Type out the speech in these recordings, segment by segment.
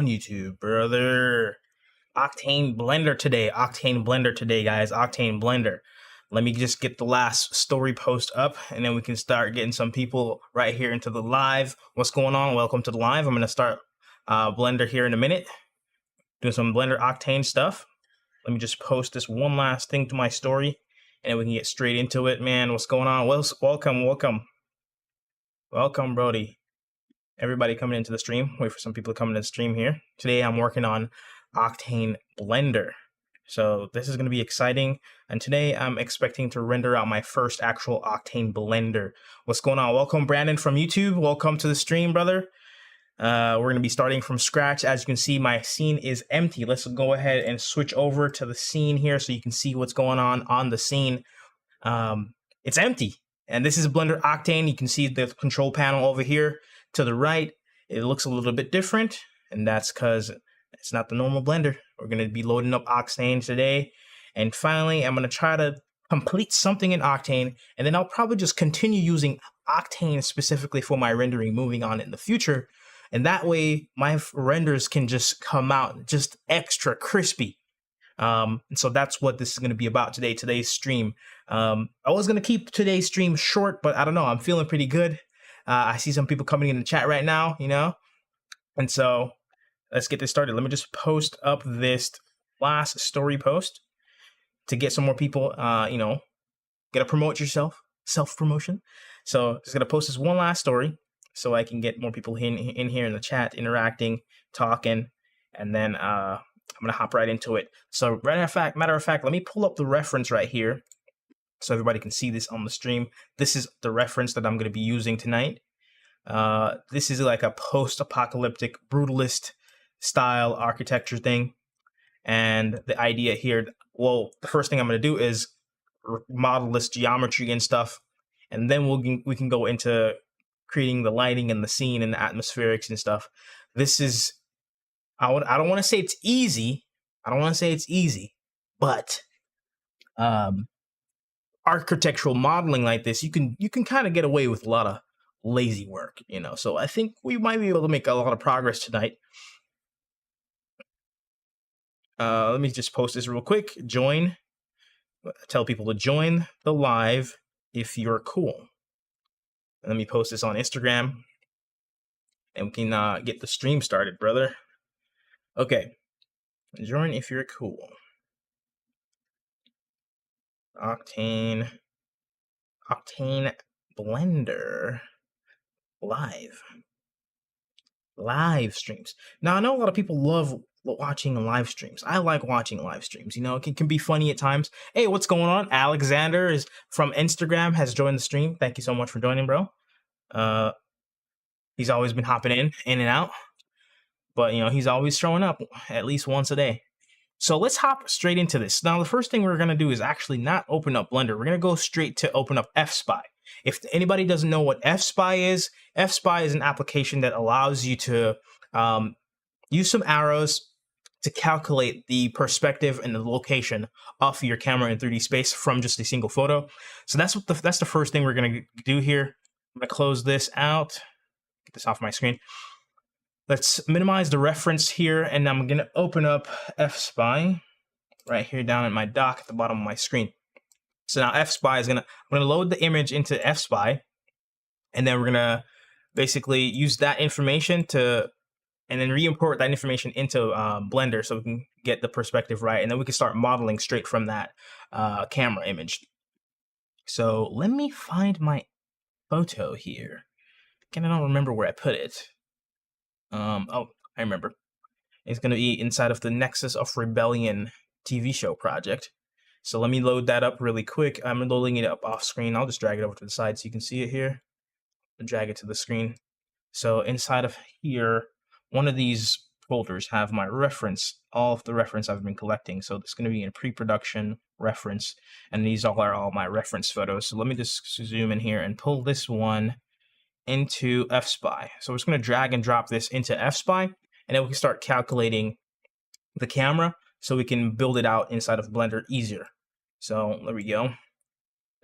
on YouTube, brother. Octane Blender today. Octane Blender today, guys. Octane Blender. Let me just get the last story post up, and then we can start getting some people right here into the live. What's going on? Welcome to the live. I'm going to start Blender here in a minute. Doing some Blender Octane stuff. Let me just post this one last thing to my story, and then we can get straight into it, man. What's going on? Well, welcome, Brody. Everybody coming into the stream. Wait for some people to come into the stream here. Today I'm working on Octane Blender. So this is going to be exciting. And today I'm expecting to render out my first actual Octane Blender. What's going on? Welcome, Brandon from YouTube. Welcome to the stream, brother. We're going to be starting from scratch. As you can see, my scene is empty. Let's go ahead and switch over to the scene here so you can see what's going on the scene. It's empty. And this is Blender Octane. You can see the control panel over here to the right. It looks a little bit different, and that's because it's not the normal Blender. We're going to be loading up Octane today, and finally I'm going to try to complete something in Octane, and then I'll probably just continue using Octane specifically for my rendering moving on in the future, and that way my renders can just come out just extra crispy. And so that's what this is going to be about today, today's stream. I was going to keep today's stream short, but I don't know, I'm feeling pretty good. I see some people coming in the chat right now, and so let's get this started. Let me just post up this last story post to get some more people, gotta promote yourself, self-promotion. So just gonna post this one last story so I can get more people in here in the chat, interacting, talking, and then I'm gonna hop right into it. So matter of fact, let me pull up the reference right here so everybody can see this on the stream. This is the reference that I'm going to be using tonight. This is like a post-apocalyptic brutalist style architecture thing. And the idea here, well, the first thing I'm going to do is model this geometry and stuff. And then we can go into creating the lighting and the scene and the atmospherics and stuff. This is, I don't want to say it's easy. But architectural modeling like this, you can kind of get away with a lot of lazy work, so I think we might be able to make a lot of progress tonight. Let me just post this real quick. Tell people to join the live if you're cool. Let me post this on Instagram and we can get the stream started, brother. Okay, join if you're cool. Octane Blender live streams. Now I know a lot of people love watching live streams. I like watching live streams. It can be funny at times. Hey, what's going on? Alexander is from Instagram, has joined the stream. Thank you so much for joining, bro. He's always been hopping in and out, but he's always showing up at least once a day. So let's hop straight into this. Now, the first thing we're going to do is actually not open up Blender. We're going to go straight to open up fSpy. If anybody doesn't know what fSpy is an application that allows you to use some arrows to calculate the perspective and the location of your camera in 3D space from just a single photo. So that's the first thing we're going to do here. I'm going to close this out, get this off my screen. Let's minimize the reference here, and I'm going to open up fSpy right here down at my dock at the bottom of my screen. So now fSpy I'm going to load the image into fSpy, and then we're going to basically use that information and then re-import that information into Blender so we can get the perspective right, and then we can start modeling straight from that camera image. So let me find my photo here. Again, I don't remember where I put it. Oh, I remember. It's going to be inside of the Nexus of Rebellion TV show project. So let me load that up really quick. I'm loading it up off screen. I'll just drag it over to the side so you can see it here. And drag it to the screen. So inside of here, one of these folders have my reference, all of the reference I've been collecting. So it's going to be in pre-production reference, and these are all my reference photos. So let me just zoom in here and pull this one into fSpy. So we're just going to drag and drop this into fSpy, and then we can start calculating the camera so we can build it out inside of Blender easier. So there we go.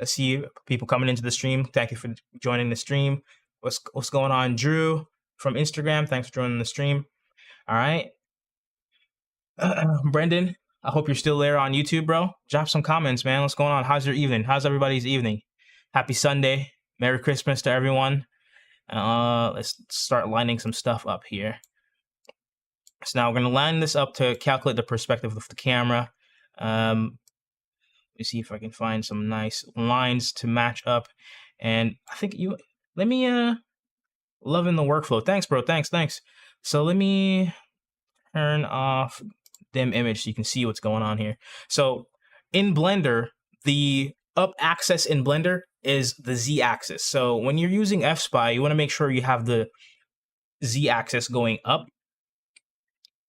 Let's see people coming into the stream. Thank you for joining the stream. What's going on, Drew from Instagram? Thanks for joining the stream. All right. Brendan, I hope you're still there on YouTube, bro. Drop some comments, man. What's going on? How's your evening? How's everybody's evening? Happy Sunday. Merry Christmas to everyone. Let's start lining some stuff up here. So now we're going to line this up to calculate the perspective of the camera. Let me see if I can find some nice lines to match up. And I think let me, loving the workflow. Thanks, bro. Thanks. So let me turn off dim image so you can see what's going on here. So in Blender, the up axis in Blender is the Z axis. So when you're using fSpy, you want to make sure you have the Z axis going up.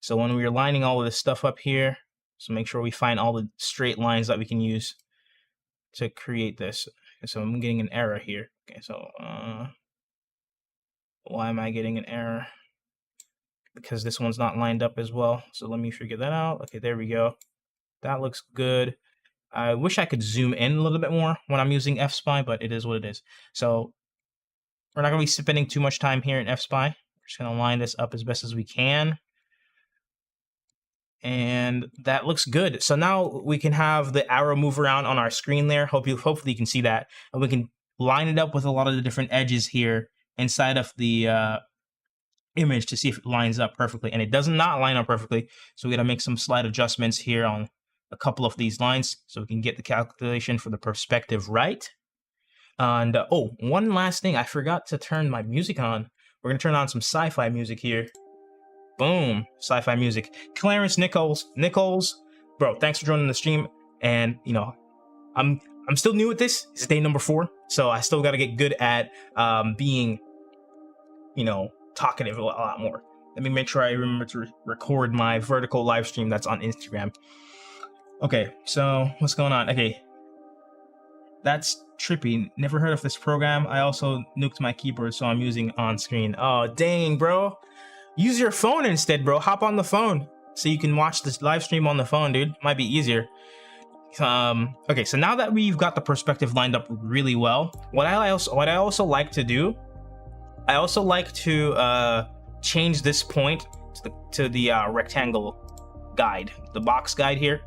So when we're lining all of this stuff up here, so make sure we find all the straight lines that we can use to create this. So I'm getting an error here. Okay, so why am I getting an error? Because this one's not lined up as well. So let me figure that out. Okay, there we go. That looks good. I wish I could zoom in a little bit more when I'm using fSpy, but it is what it is. So we're not going to be spending too much time here in fSpy. We're just going to line this up as best as we can. And that looks good. So now we can have the arrow move around on our screen there. Hopefully you can see that. And we can line it up with a lot of the different edges here inside of the image to see if it lines up perfectly. And it does not line up perfectly. So we got to make some slight adjustments here on a couple of these lines so we can get the calculation for the perspective right. And oh, one last thing. I forgot to turn my music on. We're going to turn on some sci-fi music here. Boom, sci-fi music. Clarence Nichols, bro, thanks for joining the stream. And you know, I'm still new at this. It's day number 4, so I still got to get good at being, you know, talkative a lot more. Let me make sure I remember to record my vertical live stream that's on Instagram. Okay, so what's going on? Okay, that's trippy. Never heard of this program. I also nuked my keyboard, so I'm using on screen. Oh dang, bro. Use your phone instead, bro. Hop on the phone so you can watch this live stream on the phone, dude. Might be easier. Okay, so now that we've got the perspective lined up really well, what I also like to do, I also like to change this point to the rectangle guide, the box guide here.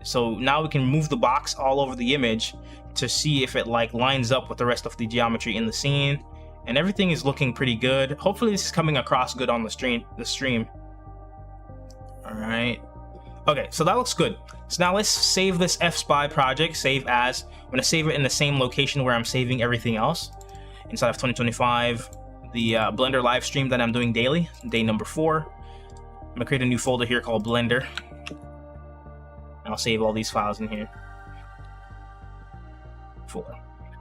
So now we can move the box all over the image to see if it like lines up with the rest of the geometry in the scene. And everything is looking pretty good. Hopefully this is coming across good on the stream. All right. Okay, so that looks good. So now let's save this fSpy project, save as. I'm gonna save it in the same location where I'm saving everything else. Inside of 2025, the Blender live stream that I'm doing daily, day number 4. I'm gonna create a new folder here called Blender. I'll save all these files in here. 4.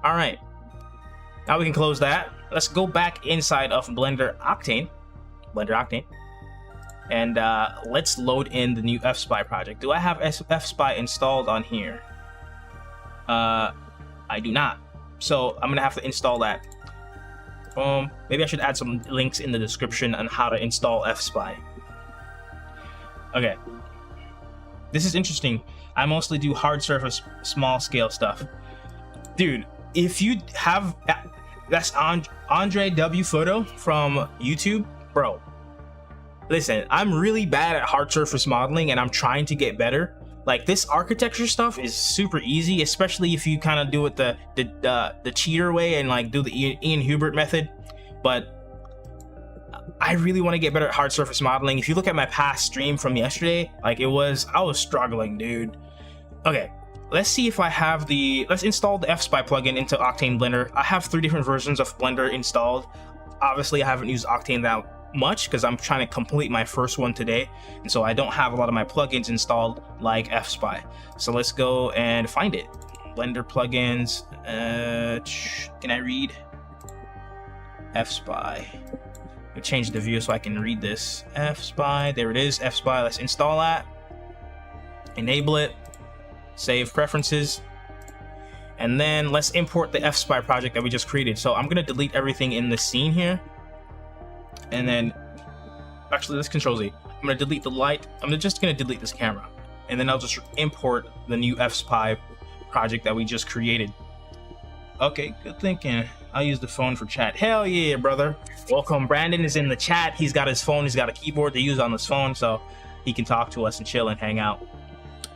All right. Now we can close that. Let's go back inside of Blender Octane, and let's load in the new fSpy project. Do I have fSpy installed on here? I do not. So I'm gonna have to install that. Maybe I should add some links in the description on how to install fSpy. Okay. This is interesting. I mostly do hard surface, small scale stuff. Dude, if you have... That's Andre W photo from YouTube, bro. Listen, I'm really bad at hard surface modeling and I'm trying to get better. Like this architecture stuff is super easy, especially if you kind of do it the cheater way and like do the Ian Hubert method. But I really want to get better at hard surface modeling. If you look at my past stream from yesterday, like I was struggling, dude. Okay. Let's see if I have let's install the fSpy plugin into Octane Blender. I have 3 different versions of Blender installed. Obviously, I haven't used Octane that much because I'm trying to complete my first one today. And so I don't have a lot of my plugins installed like fSpy. So let's go and find it. Blender plugins. Can I read? fSpy. I'll change the view so I can read this. fSpy. There it is. fSpy. Let's install that. Enable it. Save preferences, and then let's import the fSpy project that we just created. So I'm gonna delete everything in the scene here, and then actually let's Control Z. I'm gonna delete the light. I'm just gonna delete this camera, and then I'll just import the new fSpy project that we just created. Okay, good thinking. I'll use the phone for chat. Hell yeah, brother. Welcome. Brandon is in the chat. He's got his phone. He's got a keyboard to use on his phone, so he can talk to us and chill and hang out.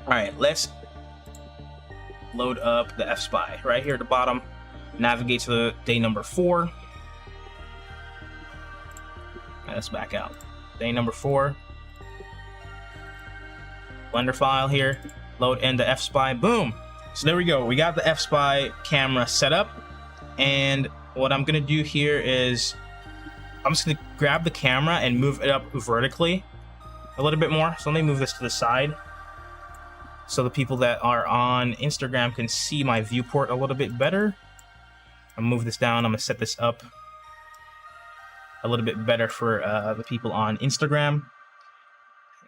All right, let's load up the fSpy. Right here at the bottom, navigate to the day number 4. Let's back out. Day number 4. Blender file here. Load in the fSpy. Boom. So there we go. We got the fSpy camera set up. And what I'm going to do here is I'm just going to grab the camera and move it up vertically a little bit more. So let me move this to the side so the people that are on Instagram can see my viewport a little bit better. I'll move this down. I'm going to set this up a little bit better for the people on Instagram.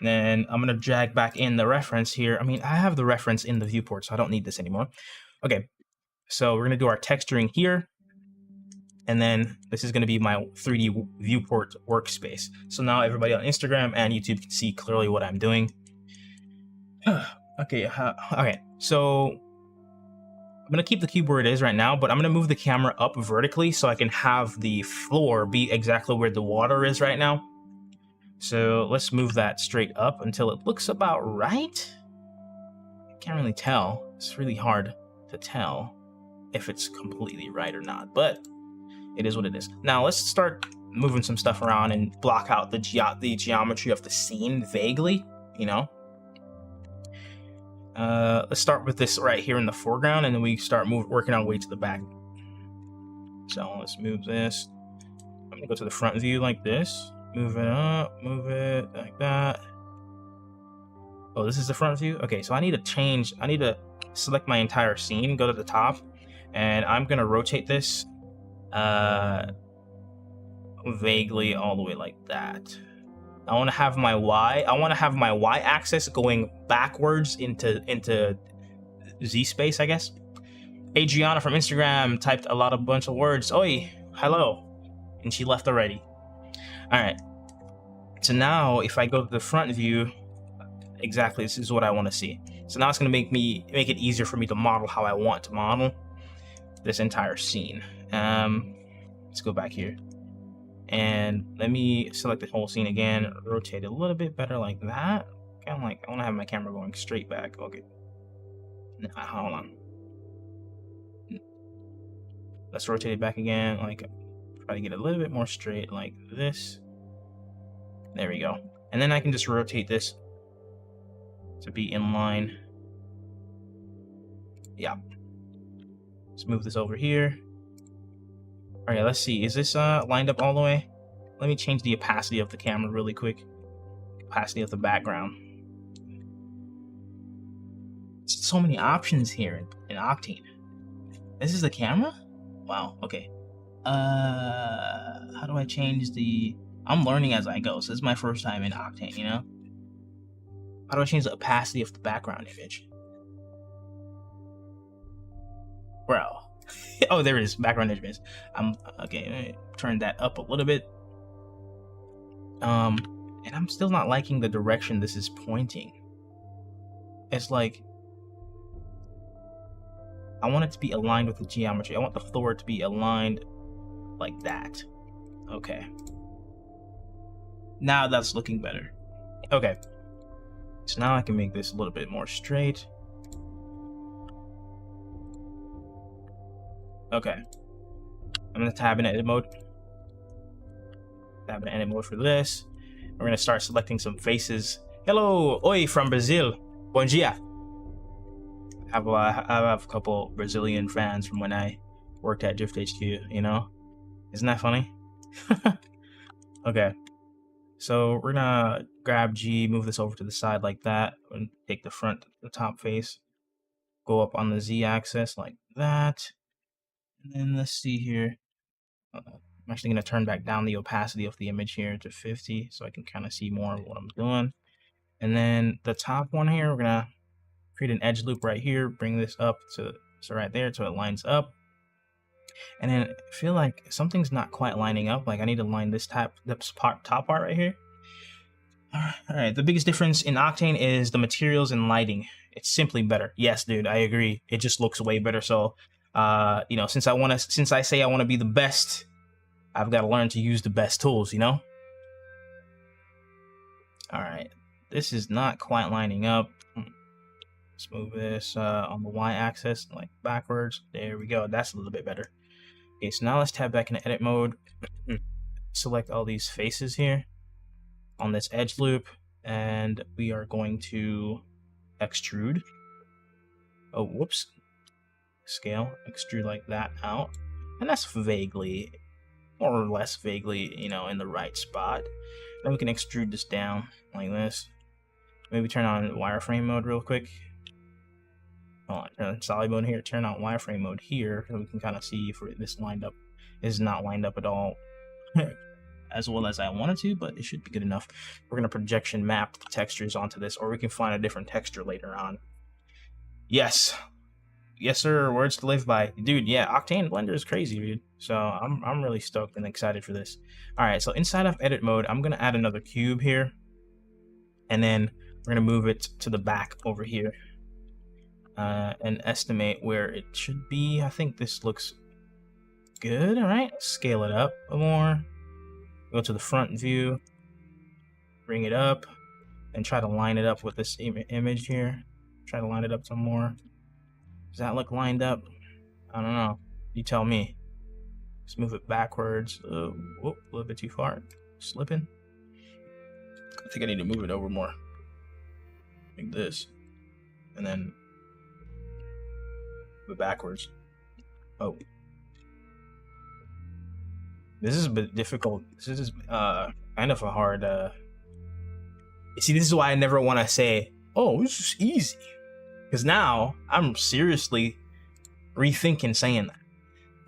And then I'm going to drag back in the reference here. I mean, I have the reference in the viewport, so I don't need this anymore. Okay, so we're going to do our texturing here. And then this is going to be my 3D viewport workspace. So now everybody on Instagram and YouTube can see clearly what I'm doing. Okay, so I'm going to keep the cube where it is right now, but I'm going to move the camera up vertically so I can have the floor be exactly where the water is right now. So let's move that straight up until it looks about right. I can't really tell. It's really hard to tell if it's completely right or not, but it is what it is. Now let's start moving some stuff around and block out the geometry of the scene vaguely, you know. Let's start with this right here in the foreground, and then we start working our way to the back. So let's move this. I'm gonna go to the front view like this. Move it up, move it like that. Oh, this is the front view? Okay, so I need to change. I need to select my entire scene, go to the top, and I'm gonna rotate this vaguely all the way like that. I want to have my y-axis going backwards into Z space, I guess. Adriana from Instagram typed a bunch of words. Oi, hello. And she left already. All right. So now if I go to the front view, exactly this is what I want to see. So now it's going to make it easier for me to model how I want to model this entire scene. Let's go back here. And let me select the whole scene again, rotate it a little bit better like that. Kind of like, I want to have my camera going straight back. Okay. Hold on. Let's rotate it back again. Like, try to get a little bit more straight like this. There we go. And then I can just rotate this to be in line. Yeah. Let's move this over here. All right, let's see. Is this lined up all the way? Let me change the opacity of the camera really quick. Opacity of the background. So many options here in Octane. This is the camera? Wow, okay. How do I change the... I'm learning as I go, so this is my first time in Octane, you know? How do I change the opacity of the background image? Bro. Oh, there it is. Background image. Okay. Let me turn that up a little bit. And I'm still not liking the direction this is pointing. It's like I want it to be aligned with the geometry. I want the floor to be aligned like that. Okay. Now that's looking better. Okay. So now I can make this a little bit more straight. Okay, I'm gonna tab in edit mode. Tab in edit mode for this. We're gonna start selecting some faces. Hello, oi from Brazil. Bom dia. I have a couple Brazilian fans from when I worked at Drift HQ. You know, isn't that funny? Okay, so we're gonna grab G, move this over to the side like that, and take the top face, go up on the Z axis like that. And then let's see here. I'm actually going to turn back down the opacity of the image here to 50 so I can kind of see more of what I'm doing. And then the top one here, we're going to create an edge loop right here, bring this up to right there so it lines up. And then I feel like something's not quite lining up. Like I need to line this top part right here. All right, the biggest difference in Octane is the materials and lighting. It's simply better. Yes, dude, I agree. It just looks way better. So You know, since I say I want to be the best, I've got to learn to use the best tools, you know? All right, this is not quite lining up. Let's move this on the y-axis, like backwards. There we go. That's a little bit better. Okay, so now let's tab back into edit mode. Select all these faces here on this edge loop, and we are going to extrude. Oh, whoops. Scale, extrude like that out. And that's vaguely, more or less vaguely, you know, in the right spot. Then we can extrude this down like this. Maybe turn on wireframe mode real quick. Hold on, turn on solid mode here, turn on wireframe mode here, so we can kind of see if this lined up. Is not lined up at all as well as I wanted to, but it should be good enough. We're going to projection map the textures onto this, or we can find a different texture later on. Yes. Yes, sir. Words to live by. Dude, yeah, Octane Blender is crazy, dude. So I'm really stoked and excited for this. All right, so inside of edit mode, I'm going to add another cube here. And then we're going to move it to the back over here. And estimate where it should be. I think this looks good. All right, scale it up a more. Go to the front view, bring it up, and try to line it up with this image here. Try to line it up some more. Does that look lined up? I don't know. You tell me. Let's move it backwards. Whoop, a little bit too far. Slipping. I think I need to move it over more. Like this. And then move it backwards. Oh. This is a bit difficult. This is kind of a hard... See, this is why I never want to say, oh, this is easy. Because now I'm seriously rethinking saying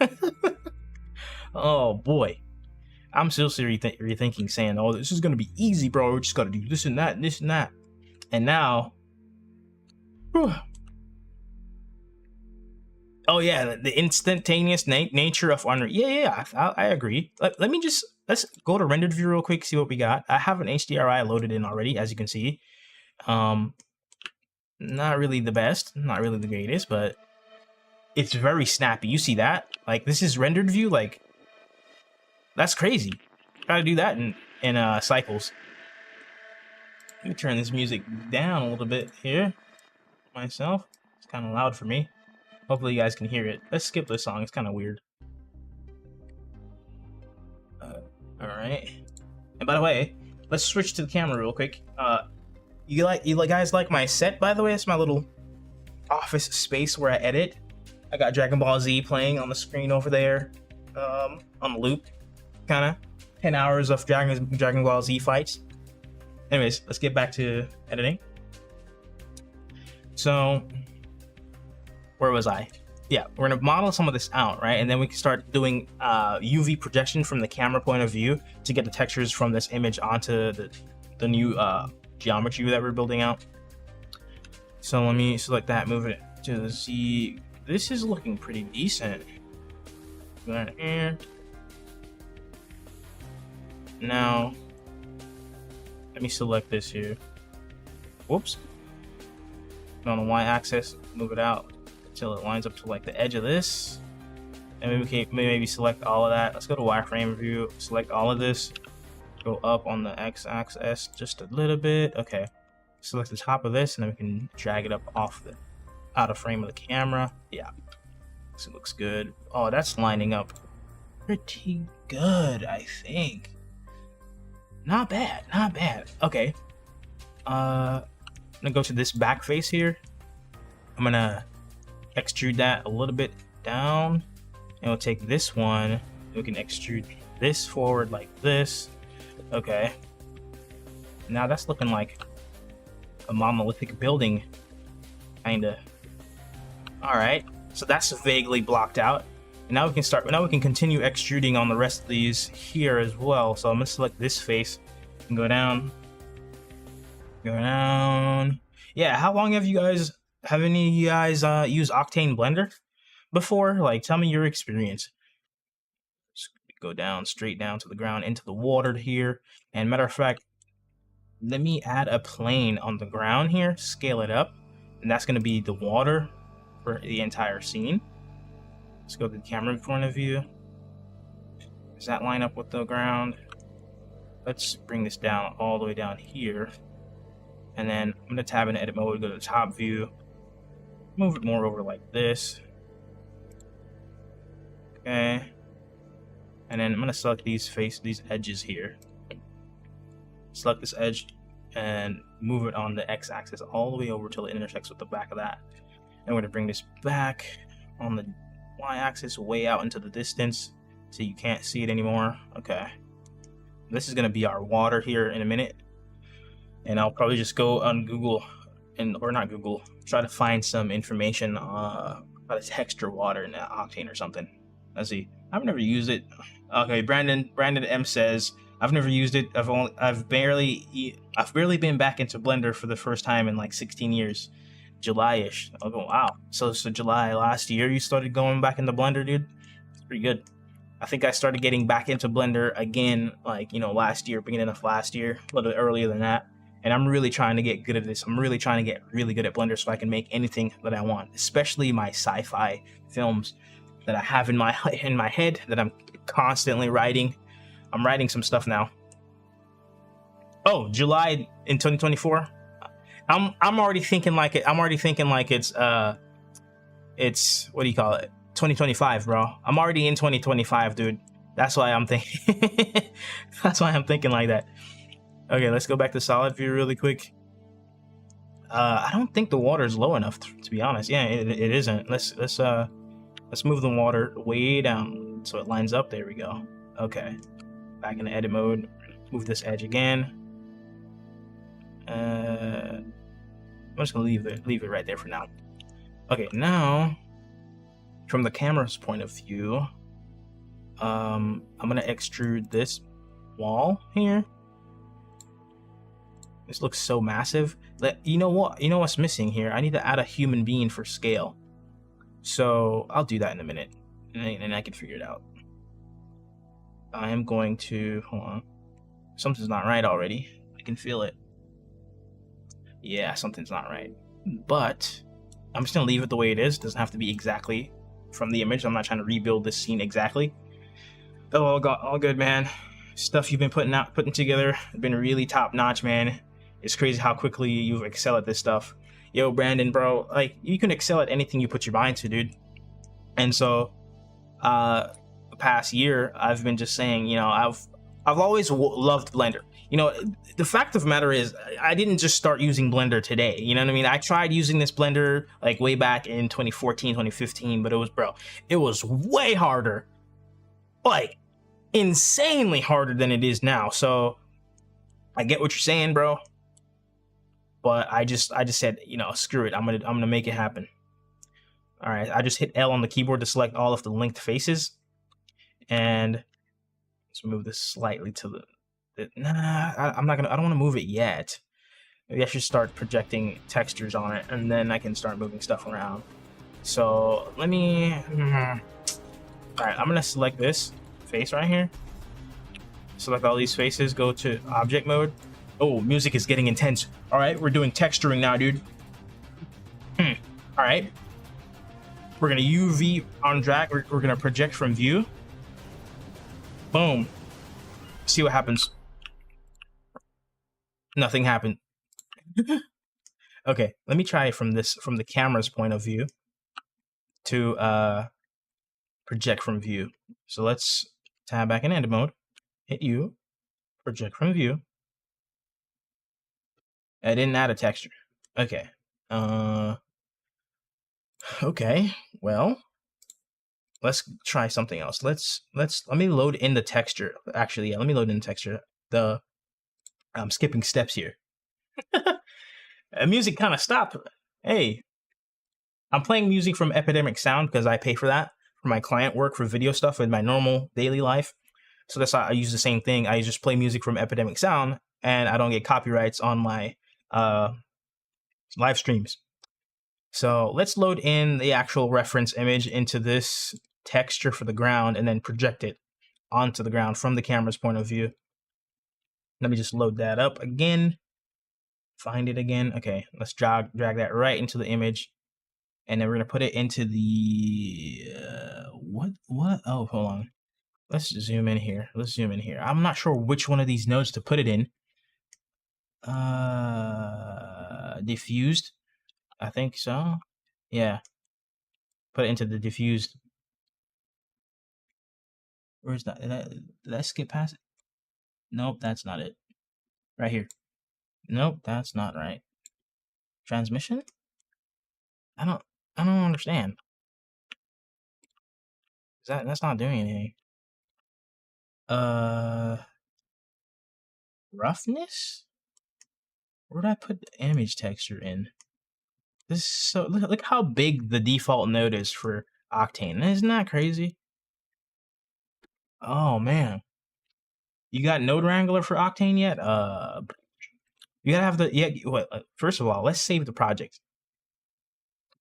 that. Oh, boy. I'm seriously rethinking saying, oh, this is going to be easy, bro. We just got to do this and that and this and that. And now... Whew. Oh yeah, the instantaneous nature of Unreal. Yeah, I agree. Let's go to rendered view real quick, see what we got. I have an HDRI loaded in already, as you can see. Not really the best, not really the greatest, but it's very snappy. You see that? Like, this is rendered view. Like, that's crazy. Gotta do that in cycles. Let me turn this music down a little bit here myself. It's kind of loud for me. Hopefully you guys can hear it. Let's skip this song. It's kind of weird. All right. And by the way, let's switch to the camera real quick. You guys like my set? By the way, it's my little office space where I edit. I got Dragon Ball Z playing on the screen over there, on the loop, kind of 10 hours of Dragon Ball Z fights. Anyways, let's get back to editing. So. Where was I? Yeah, we're gonna model some of this out, right? And then we can start doing UV projection from the camera point of view to get the textures from this image onto the new geometry that we're building out. So let me select that, move it to the Z. This is looking pretty decent. Go down here. Now, let me select this here. Whoops. On the y-axis, move it out until it lines up to like the edge of this, and maybe select all of that. Let's go to wireframe view, select all of this, go up on the x-axis just a little bit. Okay, select the top of this, and then we can drag it up off the out of frame of the camera. Yeah, this looks good. Oh, that's lining up pretty good, I think. Not bad, not bad. Okay, I'm gonna go to this back face here. I'm gonna extrude that a little bit down, and we'll take this one, we can extrude this forward like this. Okay, now that's looking like a monolithic building, kinda. All right, so that's vaguely blocked out, and now we can continue extruding on the rest of these here as well. So I'm gonna select this face and go down. Yeah, how long have any of you guys used Octane Blender before? Like, tell me your experience. Just go down, straight down to the ground, into the water here. And matter of fact, let me add a plane on the ground here, scale it up, and that's going to be the water for the entire scene. Let's go to the camera point of view. Does that line up with the ground? Let's bring this down all the way down here. And then I'm gonna tab in edit mode, go to the top view, move it more over like this. Okay. And then I'm gonna select these edges here. Select this edge and move it on the x-axis all the way over till it intersects with the back of that. And we're gonna bring this back on the y-axis way out into the distance so you can't see it anymore. Okay. This is gonna be our water here in a minute. And I'll probably just go on Google or not Google, try to find some information about a texture water in Octane or something. Let's see. I've never used it. Okay, Brandon M says I've never used it. I've barely been back into Blender for the first time in like 16 years. July-ish. Oh wow. So July last year you started going back into Blender, dude? It's pretty good. I think I started getting back into Blender again, like, you know, last year, beginning of last year, a little bit earlier than that. And I'm really trying to get good at this. I'm really trying to get really good at Blender so I can make anything that I want, especially my sci-fi films that I have in my head that I'm constantly writing. I'm writing some stuff now. Oh, July in 2024. I'm already thinking like it. I'm already thinking like it's what do you call it? 2025, bro. I'm already in 2025, dude. That's why I'm thinking. That's why I'm thinking like that. Okay, let's go back to solid view really quick. I don't think the water is low enough to be honest. Yeah, it isn't. Let's move the water way down so it lines up. There we go. Okay, back in the edit mode. Move this edge again. I'm just gonna leave it right there for now. Okay, now from the camera's point of view, I'm gonna extrude this wall here. This looks so massive. You know what? You know what's missing here? I need to add a human being for scale. So I'll do that in a minute, and I can figure it out. I am going to hold on. Something's not right already. I can feel it. Yeah, something's not right. But I'm just gonna leave it the way it is. It doesn't have to be exactly from the image. I'm not trying to rebuild this scene exactly. Oh, all good, man. Stuff you've been putting together has been really top notch, man. It's crazy how quickly you excel at this stuff. Yo, Brandon, bro, like you can excel at anything you put your mind to, dude. And so, the past year, I've been just saying, you know, I've always loved Blender. You know, the fact of the matter is, I didn't just start using Blender today. You know what I mean? I tried using this Blender like way back in 2014, 2015, but it was way harder, like insanely harder than it is now. So I get what you're saying, bro. But I just said, you know, screw it. I'm gonna make it happen. All right, I just hit L on the keyboard to select all of the linked faces, and let's move this slightly to the. I'm not gonna. I don't want to move it yet. Maybe I should start projecting textures on it, and then I can start moving stuff around. So let me. All right, I'm gonna select this face right here. Select all these faces. Go to object mode. Oh, music is getting intense. All right, we're doing texturing now, dude. All right. We're gonna UV on drag. We're gonna project from view. Boom. See what happens. Nothing happened. Okay, let me try from the camera's point of view to project from view. So let's tab back in edit mode. Hit U. Project from view. I didn't add a texture. Okay. Okay. Well, let's try something else. Let me load in the texture. Actually, yeah, let me load in the texture. I'm skipping steps here. Music kind of stopped. Hey, I'm playing music from Epidemic Sound because I pay for that for my client work for video stuff in my normal daily life. So that's why I use the same thing. I just play music from Epidemic Sound, and I don't get copyrights on my live streams. So let's load in the actual reference image into this texture for the ground and then project it onto the ground from the camera's point of view. Let me just load that up again. Find it again. Okay, let's drag that right into the image and then we're gonna put it into the what? Oh, hold on. Let's zoom in here. Let's zoom in here. I'm not sure which one of these nodes to put it in. Diffused. I think so. Yeah. Put it into the diffused. Where's that? Did I skip past it? Nope, that's not it. Right here. Nope, that's not right. Transmission? I don't understand. That's not doing anything. Roughness? Where did I put the image texture in? This is so look how big the default node is for Octane. Isn't that crazy? Oh man. You got Node Wrangler for Octane yet? You gotta have the what first of all, let's save the project.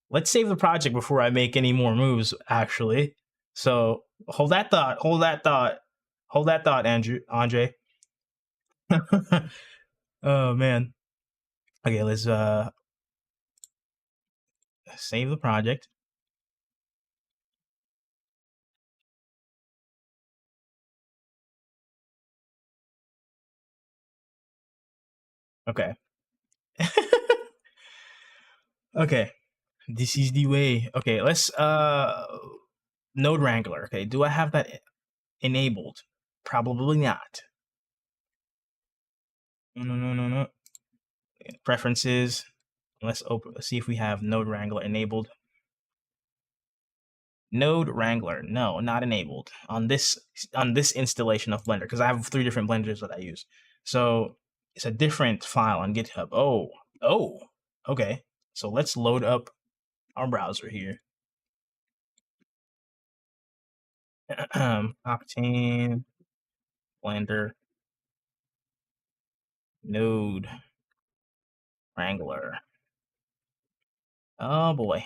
Let's save the project before I make any more moves, actually. So hold that thought, Andre. Oh man. Okay, let's save the project. Okay. Okay. This is the way. Okay, let's Node Wrangler. Okay, do I have that enabled? Probably not. No. Preferences. Let's see if we have Node Wrangler enabled. Node Wrangler, no, not enabled on this installation of Blender because I have 3 different blenders that I use. So it's a different file on GitHub. Oh, okay. So let's load up our browser here. Octane, Blender, Node Wrangler. Oh boy.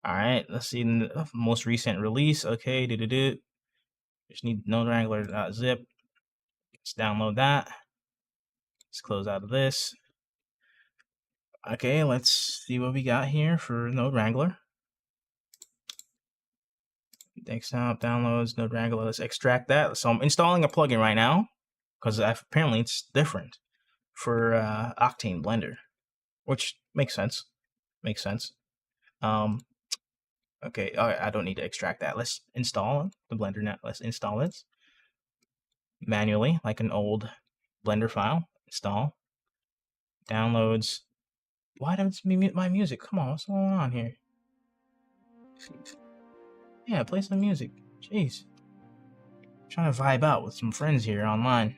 All right, let's see the most recent release. Okay, just need Node Wrangler.zip. Let's download that. Let's close out of this. Okay, let's see what we got here for Node Wrangler. Desktop downloads, Node Wrangler. Let's extract that. So I'm installing a plugin right now because apparently it's different for Octane Blender, which makes sense. Okay, I don't need to extract that. Let's install the Blender now. Let's install it manually, like an old Blender file. Install. Downloads. Why doesn't it mute my music? Come on, what's going on here? Yeah, play some music. Jeez. I'm trying to vibe out with some friends here online.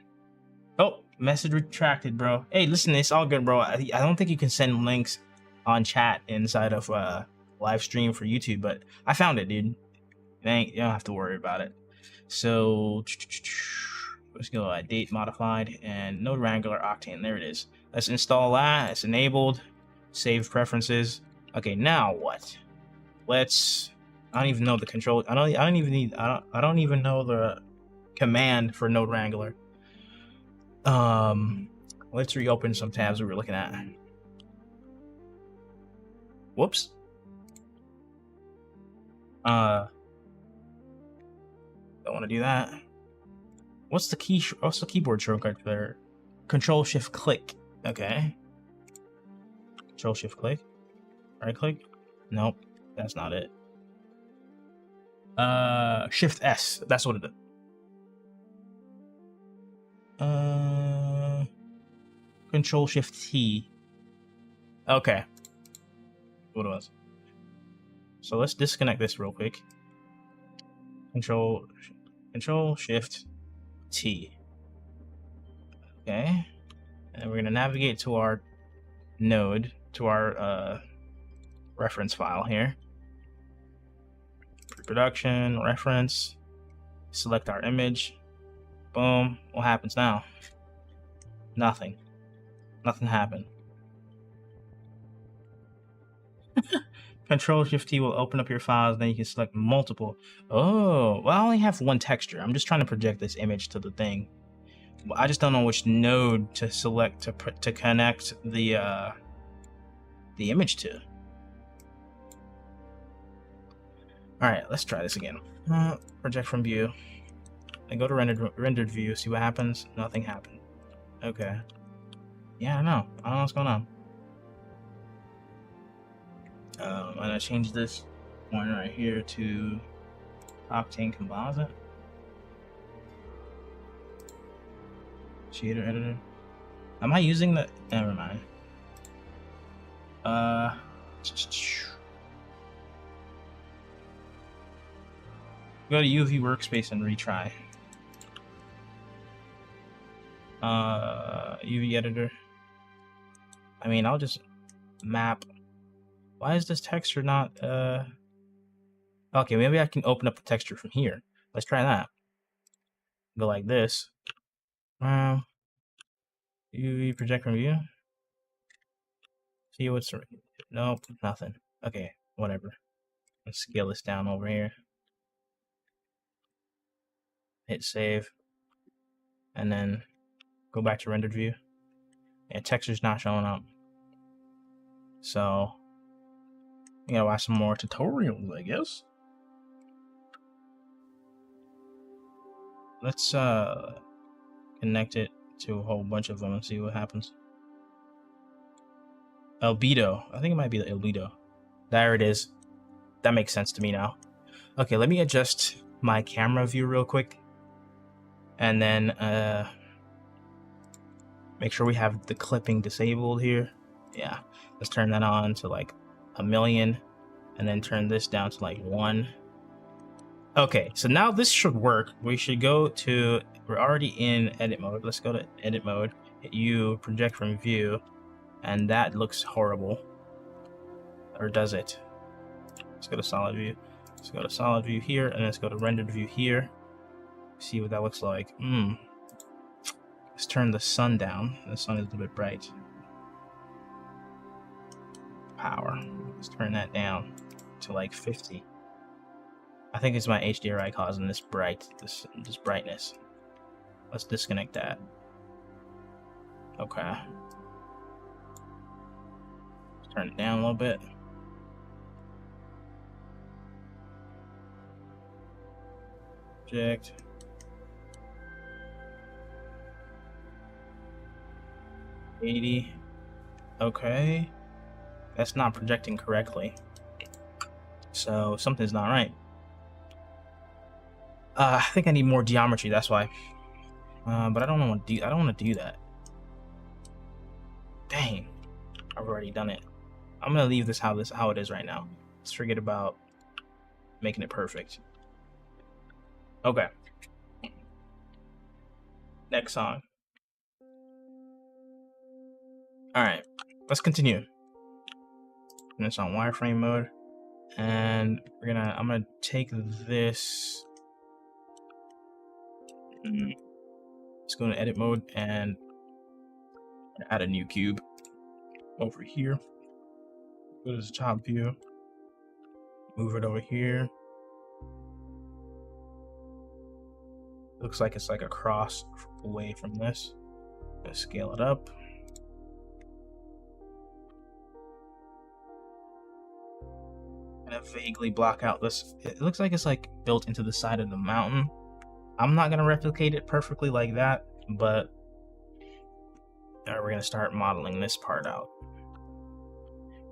Oh, message retracted, bro. Hey, listen, it's all good, bro. I don't think you can send links on chat inside of live stream for YouTube, but I found it, dude. You don't have to worry about it. So let's go date modified and Node Wrangler Octane. There it is. Let's install that. It's enabled. Save preferences. Okay, now what? Let's. I don't even know the control. I don't even know the command for Node Wrangler. Let's reopen some tabs we were looking at. Whoops. Don't want to do that. What's the keyboard shortcut there? Control Shift Click. Okay. Control Shift Click. Right click. Nope, that's not it. Shift S. That's what it is. Control Shift T. Okay. What it was. So let's disconnect this real quick. Control Shift T. Okay. And we're gonna navigate to our node, to our reference file here. Pre-production, reference, select our image. Boom. What happens now? Nothing. Nothing happened. Control Shift T will open up your files, then you can select multiple. Oh, well, I only have one texture. I'm just trying to project this image to the thing. I just don't know which node to select to connect the image to. All right, let's try this again. Project from view. I go to rendered view, see what happens. Nothing happened. Okay. Yeah, I don't know what's going on. I'm gonna change this one right here to Octane Composite. Shader editor. Am I using the? Never mind. Go to UV workspace and retry. UV editor. I mean, I'll just map. Why is this texture not? Okay, maybe I can open up the texture from here. Let's try that. Go like this. UV project from view. See what's. Nope, nothing. Okay, whatever. Let's scale this down over here. Hit save. And then go back to rendered view. Yeah, texture's not showing up. So, you gotta watch some more tutorials, I guess. Let's connect it to a whole bunch of them and see what happens. Albedo. I think it might be the albedo. There it is. That makes sense to me now. Okay, let me adjust my camera view real quick. And then make sure we have the clipping disabled here. Yeah, let's turn that on to like 1,000,000 and then turn this down to like 1. Okay, so now this should work. We should go to, we're already in edit mode. Let's go to edit mode, hit U, project from view, and that looks horrible. Or does it? Let's go to solid view. Let's go to solid view here, and let's go to rendered view here. See what that looks like. Let's turn the sun down. The sun is a little bit bright. Power. Let's turn that down to like 50. I think it's my HDRI causing this brightness. Let's disconnect that. Okay. Let's turn it down a little bit. Project. $80. Okay. That's not projecting correctly. So something's not right. I think I need more geometry. That's why. But I don't want to do. I don't want to do that. Dang, I've already done it. I'm gonna leave this how it is right now. Let's forget about making it perfect. Okay. Next song. All right, let's continue. And it's on wireframe mode, and I'm gonna take this. Let's go to edit mode and add a new cube over here. Go to the top view, move it over here. Looks like it's like across away from this. Let's scale it up. Gonna vaguely block out this. It looks like it's like built into the side of the mountain. I'm not gonna replicate it perfectly like that, but we're gonna start modeling this part out.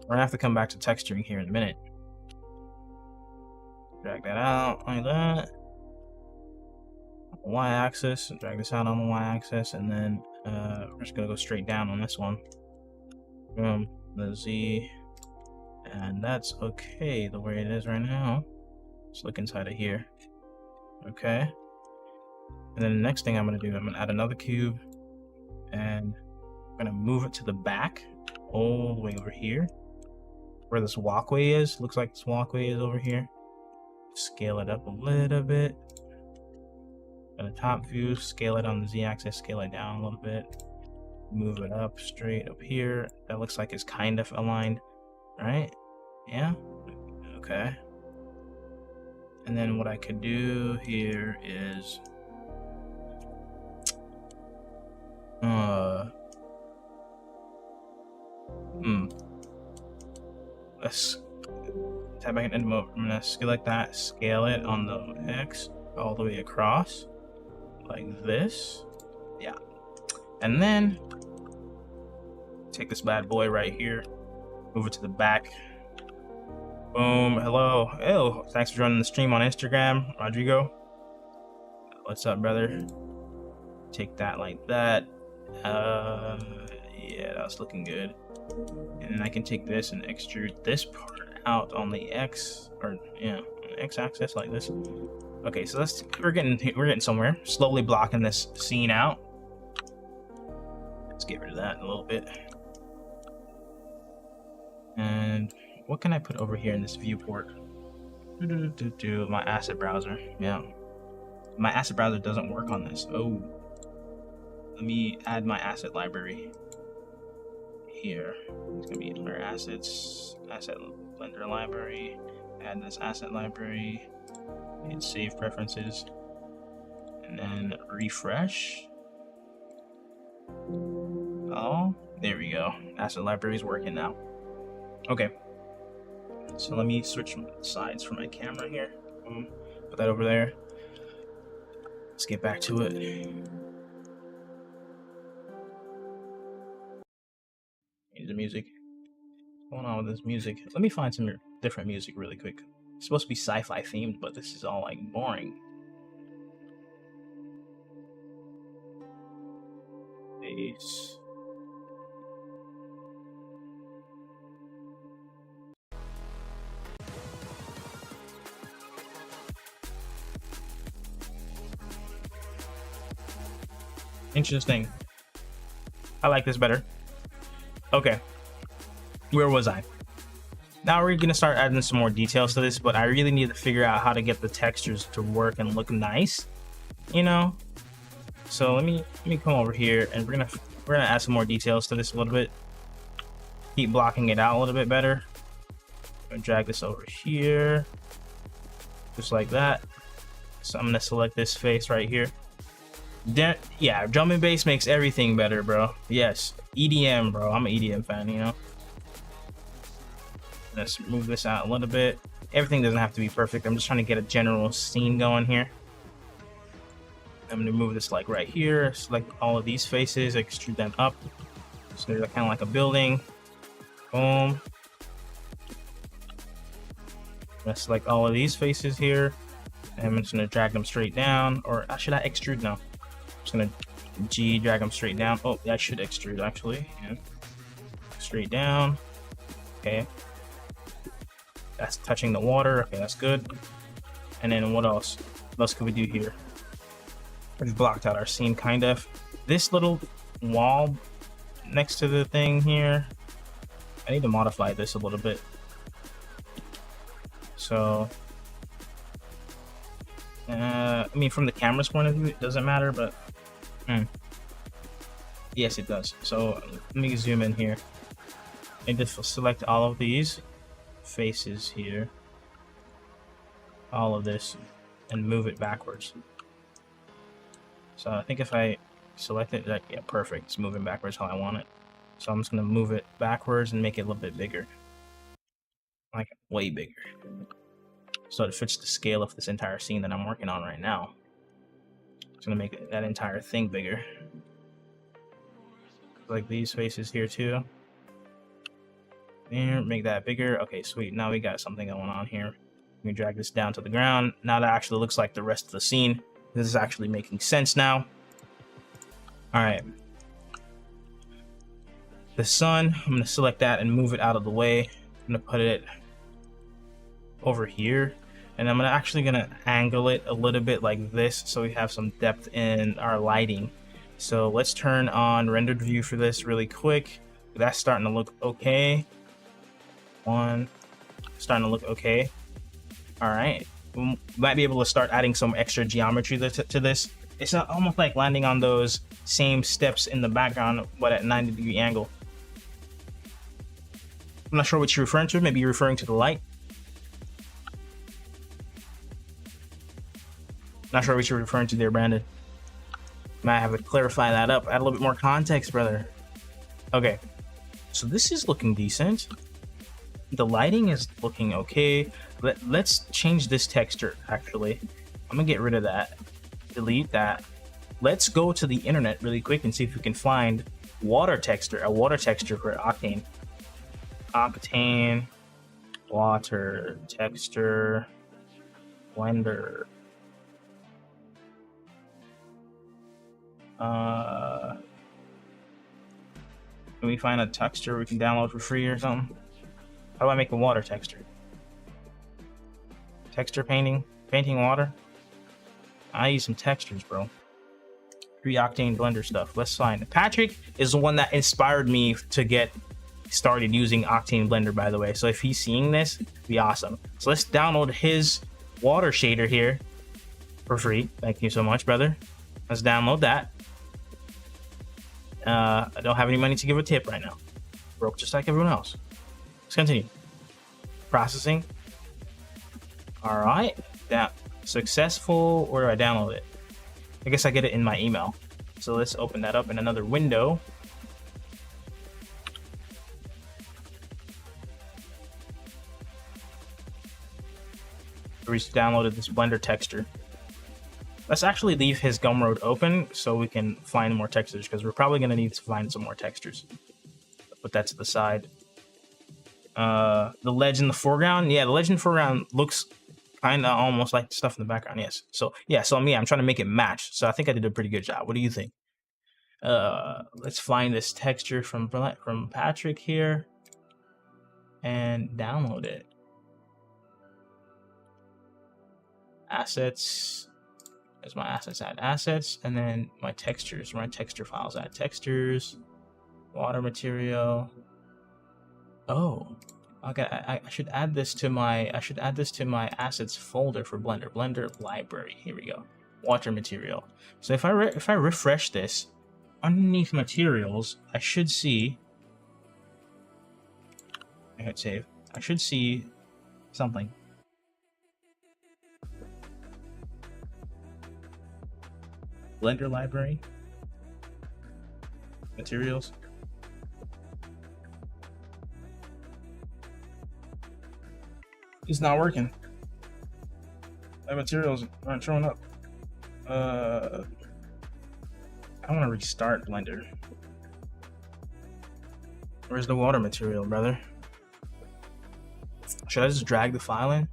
We're gonna have to come back to texturing here in a minute. Drag that out like that. Y-axis, drag this out on the y-axis, and then we're just gonna go straight down on this one. Boom, the Z, and that's okay the way it is right now. Let's look inside of here. Okay. And then the next thing I'm gonna do, I'm gonna add another cube, and I'm gonna move it to the back, all the way over here, where this walkway is. Looks like this walkway is over here. Scale it up a little bit. And the top view, scale it on the Z-axis, scale it down a little bit. Move it up straight up here. That looks like it's kind of aligned, right? Yeah. Okay. And then what I could do here is let's tap back into mode. I'm gonna select that, scale it on the X all the way across, like this. Yeah. And then take this bad boy right here, move it to the back. Boom. Hello. Oh, thanks for joining the stream on Instagram, Rodrigo. What's up, brother? Take that like that. Yeah, that's looking good. And then I can take this and extrude this part out on the X, or yeah, on the X-axis like this. Okay, so we're getting somewhere. Slowly blocking this scene out. Let's get rid of that in a little bit. And what can I put over here in this viewport? My asset browser. Yeah, my asset browser doesn't work on this. Oh, let me add my asset library here. It's gonna be our assets, asset blender library. Add this asset library. Hit save preferences, and then refresh. Oh, there we go. Asset library is working now. Okay, so let me switch sides for my camera here. Put that over there. Let's get back to it. Need the music. What's going on with this music? Let me find some different music really quick. It's supposed to be sci-fi themed, but this is all like boring. Bass. Interesting. I like this better. Okay. Where was I? Now we're gonna start adding some more details to this, but I really need to figure out how to get the textures to work and look nice, you know? So let me come over here, and we're gonna add some more details to this a little bit. Keep blocking it out a little bit better. I'm gonna drag this over here, just like that. So I'm gonna select this face right here. Yeah, drum and bass makes everything better, bro. Yes, EDM, bro. I'm an EDM fan, you know. Let's move this out a little bit. Everything doesn't have to be perfect. I'm just trying to get a general scene going here. I'm gonna move this like right here. Select all of these faces, extrude them up. So they're kind of like a building. Boom. Let's select all of these faces here. And I'm just gonna drag them straight down. Or should I extrude now? I'm just gonna G, drag them straight down. Oh, I should extrude actually. Yeah. Straight down. Okay. That's touching the water. Okay, that's good. And then what else? What else could we do here? We blocked out our scene, kind of. This little wall next to the thing here, I need to modify this a little bit. So, I mean, from the camera's point of view, it doesn't matter, but yes, it does. So let me zoom in here and just select all of these faces here, all of this, and move it backwards. So I think if I select it, like, yeah, perfect. It's moving backwards how I want it. So I'm just gonna move it backwards and make it a little bit bigger, like way bigger, so it fits the scale of this entire scene that I'm working on right now. It's gonna make that entire thing bigger, like these faces here too. There, make that bigger. Okay, sweet. Now we got something going on here. Let me drag this down to the ground. Now that actually looks like the rest of the scene. This is actually making sense now. All right. The sun, I'm gonna select that and move it out of the way. I'm gonna put it over here, and I'm actually gonna angle it a little bit like this so we have some depth in our lighting. So let's turn on rendered view for this really quick. That's starting to look okay. Starting to look okay. All right, we might be able to start adding some extra geometry to this. It's not almost like landing on those same steps in the background, but at 90-degree angle. I'm not sure what you're referring to. Maybe you're referring to the light. Not sure what you're referring to there, Brandon. Might have to clarify that up. Add a little bit more context, brother. Okay, so this is looking decent. The lighting is looking okay. Let's change this texture. Actually, I'm gonna get rid of that, delete that. Let's go to the internet really quick and see if we can find a water texture for Octane. Octane water texture blender. Can we find a texture we can download for free or something? How do I make a water texture? Texture painting water. I use some textures, bro. Free Octane blender stuff. Let's find it. Patrick is the one that inspired me to get started using Octane blender, by the way. So if he's seeing this, it'd be awesome. So let's download his water shader here for free. Thank you so much, brother. Let's download that. I don't have any money to give a tip right now. Broke just like everyone else. Let's continue. Processing. All right. That successful. Where do I download it? I guess I get it in my email. So let's open that up in another window. We just downloaded this blender texture. Let's actually leave his Gumroad open so we can find more textures, because we're probably going to need to find some more textures. Put that to the side. The ledge in the foreground. Yeah, the ledge in the foreground looks kind of almost like stuff in the background. Yes. So yeah, so I'm trying to make it match. So I think I did a pretty good job. What do you think? Let's find this texture from Patrick here and download it. Assets. There's my assets, add assets, and then my textures, my texture files, add textures, water material. Oh, okay. I should add this to my assets folder for Blender library. Here we go. Water material. So if I refresh this, underneath materials, I should see. I hit save. I should see something. Blender library. Materials. It's not working. My materials aren't showing up. I want to restart Blender. Where's the water material, brother? Should I just drag the file in?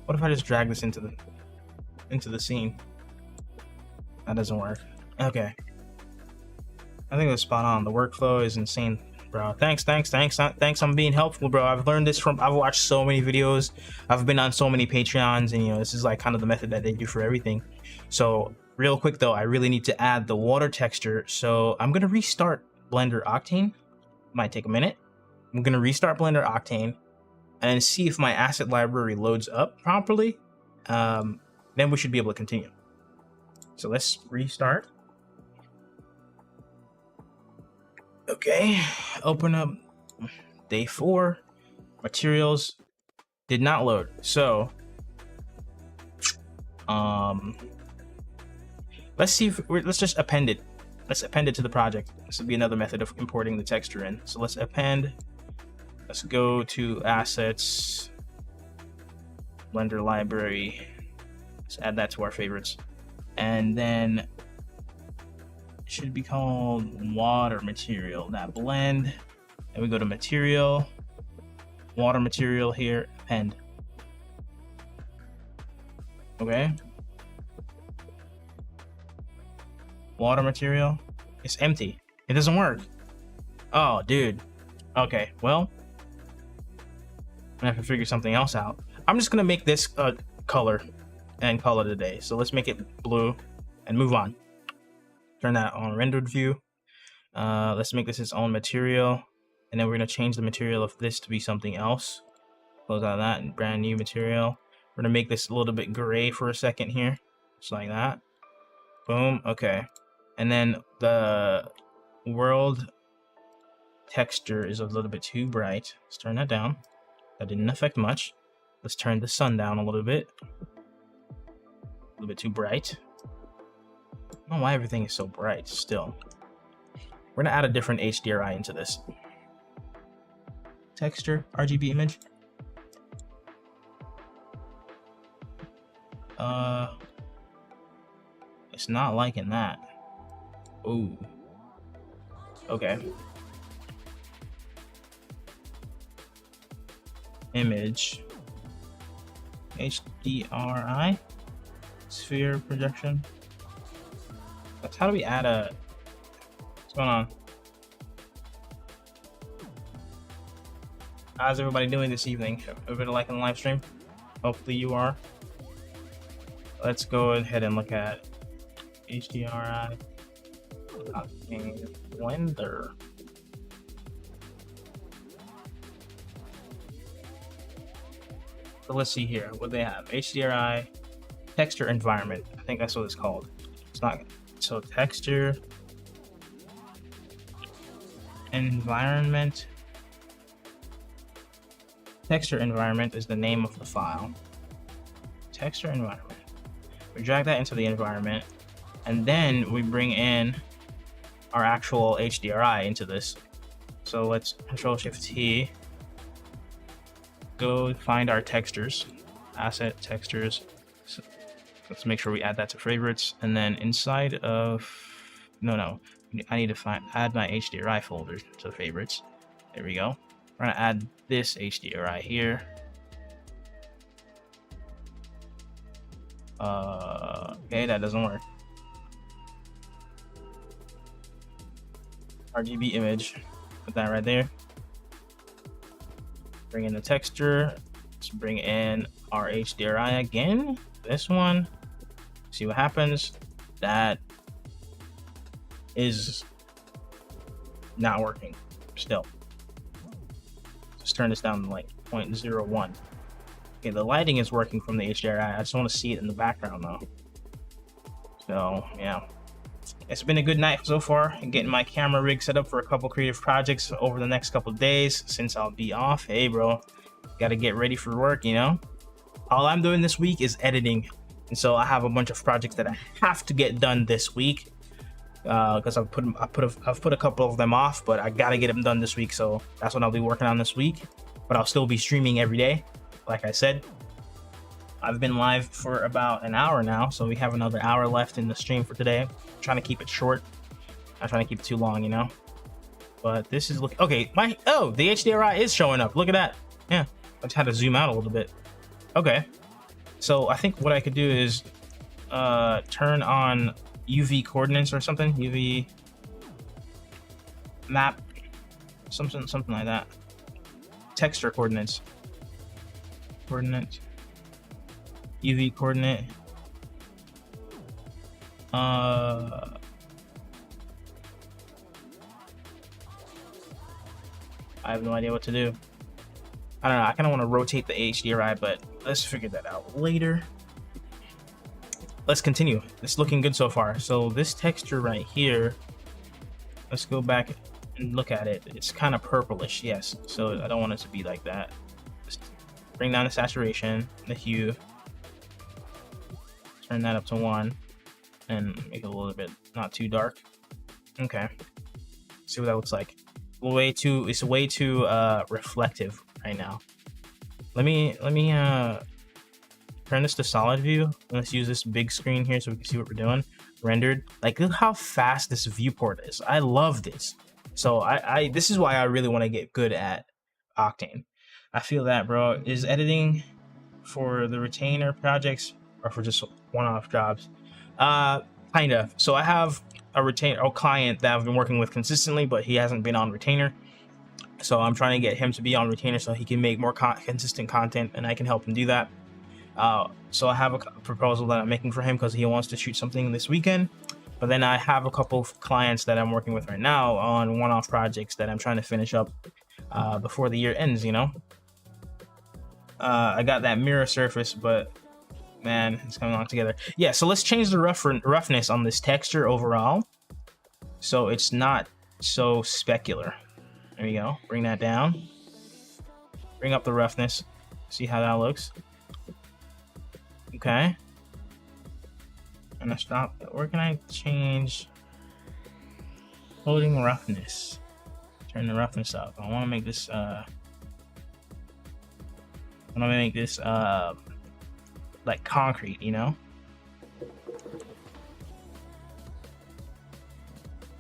What if I just drag this into the scene? That doesn't work. Okay. I think it was spot on. The workflow is insane, bro. Thanks. I'm being helpful, bro. I've learned this I've watched so many videos. I've been on so many Patreons, and this is like kind of the method that they do for everything. So real quick though, I really need to add the water texture. So I'm gonna restart Blender Octane. Might take a minute. I'm gonna restart Blender Octane and see if my asset library loads up properly. Then we should be able to continue. So let's restart. Okay, open up day 4. Materials did not load. So let's see if let's just append it. Let's append it to the project. This would be another method of importing the texture in. So let's append. Let's go to assets, Blender library. Let's add that to our favorites. And then it should be called water material. That blend. And we go to material, water material here, append. Okay. Water material. It's empty. It doesn't work. Oh, dude. Okay, well, I have to figure something else out. I'm just gonna make this color and call it a day. So let's make it blue and move on. Turn that on rendered view. Let's make this its own material, and then we're gonna change the material of this to be something else. Close out of that and brand new material. We're gonna make this a little bit gray for a second here, just like that. Boom. Okay, and then the world texture is a little bit too bright. Let's turn that down. That didn't affect much. Let's turn the sun down a little bit. A little bit too bright. I don't know why everything is so bright still. We're gonna add a different HDRI into this. Texture, RGB image. It's not liking that. Ooh. Okay. Image. HDRI. Sphere projection. That's how do we add a... What's going on? How's everybody doing this evening? Everybody liking the live stream? Hopefully you are. Let's go ahead and look at HDRI Octane Blender. So let's see here what they have. HDRI texture environment. I think that's what it's called. It's not so texture environment. Texture environment is the name of the file. Texture environment. We drag that into the environment, and then we bring in our actual HDRI into this. So let's Control-Shift-T. Go find our textures, asset textures. So let's make sure we add that to favorites, and then inside of I need to add my HDRI folder to favorites. There we go. We're gonna add this HDRI here. Okay, that doesn't work. RGB image, put that right there. Bring in the texture. Let's bring in our HDRI again. This one. See what happens. That is not working still. Just turn this down to like 0.01. Okay, the lighting is working from the HDRI. I just want to see it in the background though. So yeah, it's been a good night so far. I'm getting my camera rig set up for a couple creative projects over the next couple days since I'll be off. Hey bro, gotta get ready for work, you know. All I'm doing this week is editing, and so I have a bunch of projects that I have to get done this week because I've put a couple of them off, but I gotta get them done this week. So that's what I'll be working on this week. But I'll still be streaming every day. Like I said, I've been live for about an hour now, so we have another hour left in the stream for today. I'm trying to keep it short. I'm not trying to keep it too long, you know. But this is looking okay. The HDRI is showing up. Look at that. Yeah, I just had to zoom out a little bit. Okay, so I think what I could do is turn on UV coordinates or something. UV map, something like that. Texture coordinates. UV coordinate. I have no idea what to do. I don't know. I kind of want to rotate the HDRI, but let's figure that out later. Let's continue. It's looking good so far. So this texture right here, let's go back and look at it. It's kind of purplish, yes. So I don't want it to be like that. Just bring down the saturation, the hue. Turn that up to 1 and make it a little bit not too dark. Okay. See what that looks like. It's way too reflective right now. Let me turn this to solid view. Let's use this big screen here so we can see what we're doing. Rendered. Like, look how fast this viewport is. I love this. So this is why I really want to get good at Octane. I feel that, bro. Is editing for the retainer projects or for just one-off jobs? Kinda. So I have a client that I've been working with consistently, but he hasn't been on retainer. So I'm trying to get him to be on retainer so he can make more consistent content, and I can help him do that. So I have a proposal that I'm making for him because he wants to shoot something this weekend. But then I have a couple of clients that I'm working with right now on one-off projects that I'm trying to finish up before the year ends, you know. I got that mirror surface, but man, it's coming along together. Yeah, so let's change the roughness on this texture overall so it's not so specular. There you go. Bring that down. Bring up the roughness. See how that looks. Okay. And I stop. Where can I change? Floating roughness. Turn the roughness up. I want to make this like concrete, you know?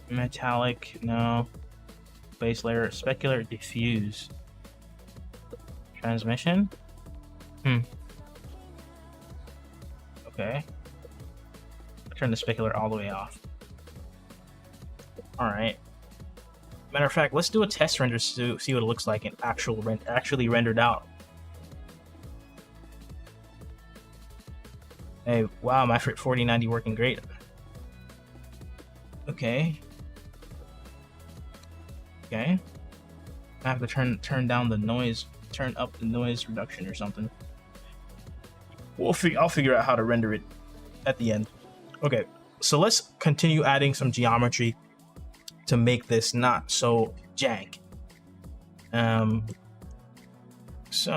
Metallic, no. Base layer, specular, diffuse. Transmission? Okay. Turn the specular all the way off. Alright. Matter of fact, let's do a test render to see what it looks like in actually rendered out. Hey, wow, my 4090 working great. Okay. Okay. I have to turn down the noise, turn up the noise reduction or something. I'll figure out how to render it at the end. Okay, so let's continue adding some geometry to make this not so jank. So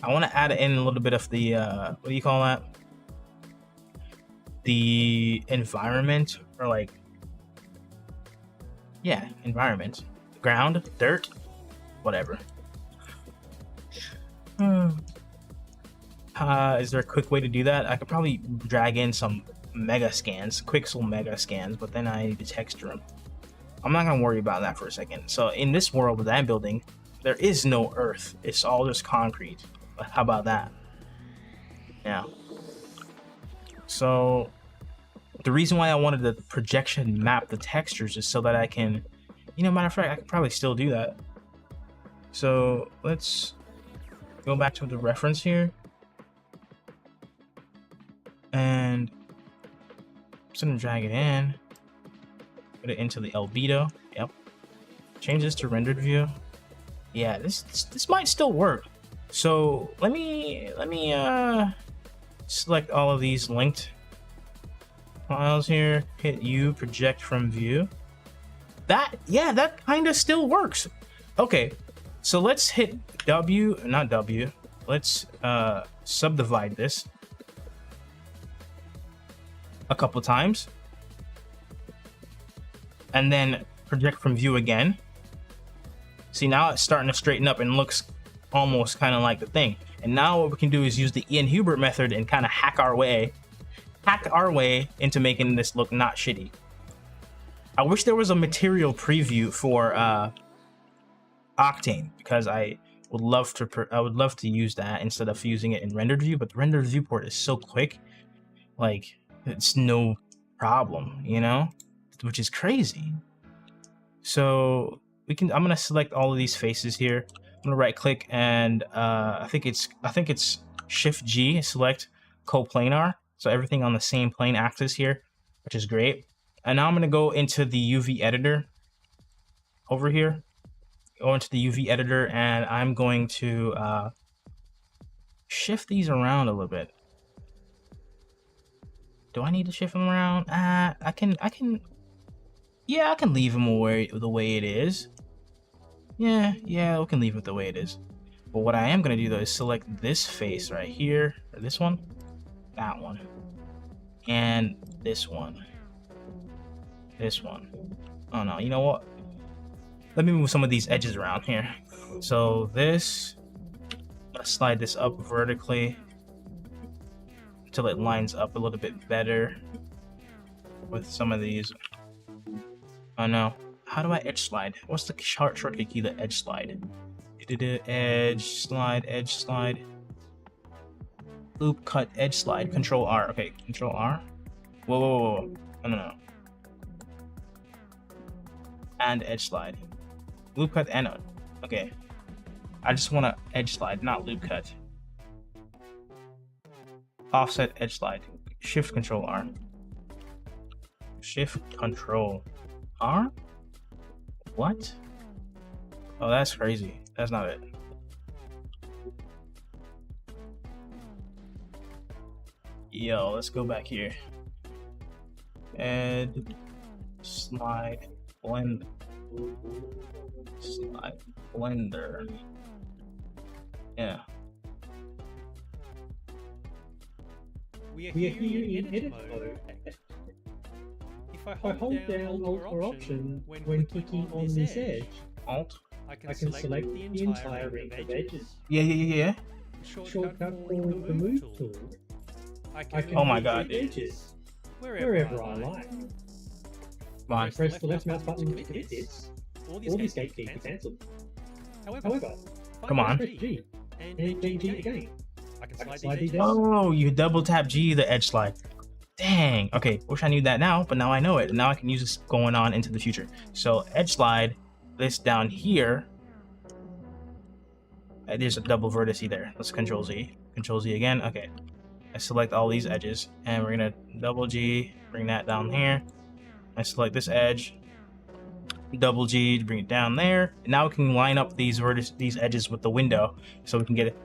I want to add in a little bit of the what do you call that? The environment, or like, yeah, environment, ground, dirt, whatever. Is there a quick way to do that? I could probably drag in some mega scans, Quixel mega scans, but then I need to texture them. I'm not gonna worry about that for a second. So in this world that I'm building, there is no earth. It's all just concrete. How about that? Yeah. So the reason why I wanted the projection map the textures is so that I can, you know, matter of fact, I could probably still do that. So let's go back to the reference here. And I'm just gonna drag it in, put it into the albedo. Yep. Change this to rendered view. Yeah, this might still work. So let me select all of these linked files here. Hit U, project from view. That kind of still works. Okay, so let's hit W, not W. Let's subdivide this a couple times, and then project from view again. See, now it's starting to straighten up and looks almost kind of like the thing. And now what we can do is use the Ian Hubert method and kind of hack our way into making this look not shitty. I wish there was a material preview for Octane, because I would love to use that instead of using it in rendered view, but the rendered viewport is so quick, like, it's no problem, you know, which is crazy. So I'm gonna select all of these faces here. I'm gonna right click and I think it's Shift G, select coplanar, so everything on the same plane axis here, which is great. And now I'm gonna go into the UV editor over here. Go into the UV editor, and I'm going to shift these around a little bit. Do I need to shift them around? I can leave them the way it is. Yeah, we can leave it the way it is. But what I am gonna do though is select this face right here, or this one, that one, and this one. Oh no, you know what? Let me move some of these edges around here. So this, let's slide this up vertically until it lines up a little bit better with some of these. Oh no, how do I edge slide? What's the shortcut key to edge slide? Edge slide. Loop cut, edge slide, Control R. Okay, Control R. Whoa. No. And edge slide. Loop cut and okay. I just want to edge slide, not loop cut. Offset edge slide. Shift Control R. Shift Control R? What? Oh, that's crazy. That's not it. Yo, let's go back here. Edge slide blend. Slide blender. Yeah. We are here in edit mode. I hold down Alt or Option when clicking on this edge, Alt. I can select the entire ring of edges. Yeah. Shortcut for the Move tool, I can Oh my move God, the dude. edges wherever I like. Come on. Press the left mouse button to commit this, or the escape key to cancel. However, Come on. press G and then G again. I can slide these down. Oh, you double tap G the edge slide. Dang. Okay, wish I knew that now, but now I know it. Now I can use this going on into the future. So edge slide this down here. There's a double vertice there. Let's Control Z. Control Z again. Okay. I select all these edges, and we're gonna double G, bring that down here. I select this edge, double G to bring it down there. And now we can line up these edges with the window, so we can get it.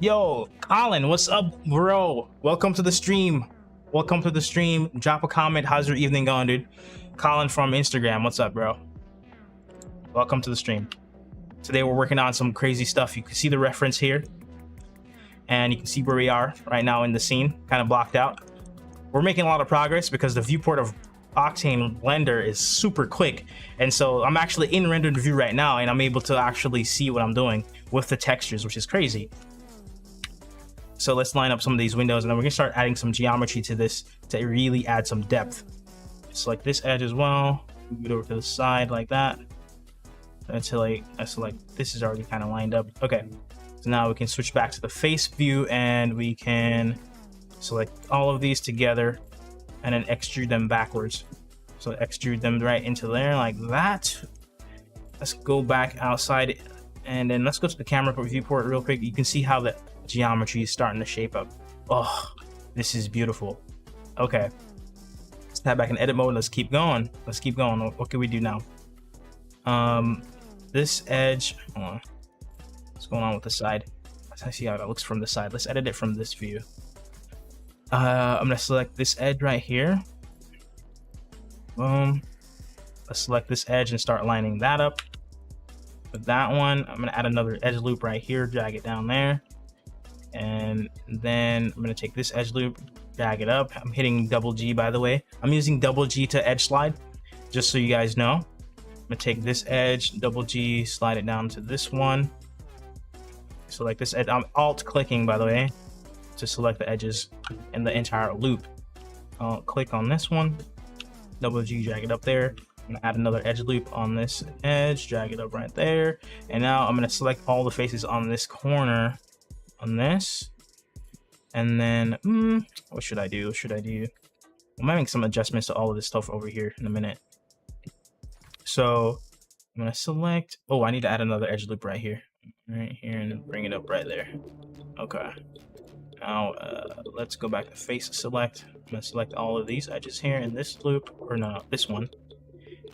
Yo, Colin, what's up, bro? Welcome to the stream. Welcome to the stream. Drop a comment. How's your evening going, dude? Colin from Instagram. What's up, bro? Welcome to the stream. Today we're working on some crazy stuff. You can see the reference here, and you can see where we are right now in the scene, kind of blocked out. We're making a lot of progress because the viewport of Octane Blender is super quick, and so I'm actually in rendered view right now, and I'm able to actually see what I'm doing with the textures, which is crazy. So let's line up some of these windows, and then we're gonna start adding some geometry to this to really add some depth. Select this edge as well, move it over to the side like that until I select this is already kind of lined up. Okay, so now we can switch back to the face view, and we can select all of these together and then extrude them backwards. So extrude them right into there like that. Let's go back outside, and then let's go to the camera viewport real quick. You can see how the geometry is starting to shape up. Oh, this is beautiful. Okay, let's tap back in edit mode. Let's keep going. What can we do now? This edge, hold on. What's going on with the side? Let's see how it looks from the side. Let's edit it from this view. I'm gonna select this edge right here. Boom. Let's select this edge and start lining that up with that one. I'm gonna add another edge loop right here, drag it down there. And then I'm gonna take this edge loop, drag it up. I'm hitting double G, by the way. I'm using double G to edge slide, just so you guys know. I'm gonna take this edge, double G, slide it down to this one. Select this edge. I'm alt clicking, by the way, to select the edges in the entire loop. I'll click on this one, double G, drag it up there. I'm gonna add another edge loop on this edge, drag it up right there. And now I'm gonna select all the faces on this corner, on this. And then, what should I do? I'm gonna make some adjustments to all of this stuff over here in a minute. So I'm gonna select, I need to add another edge loop right here, and then bring it up right there. Okay. Now, let's go back to face select. I'm gonna select all of these edges here in this loop, or no, this one.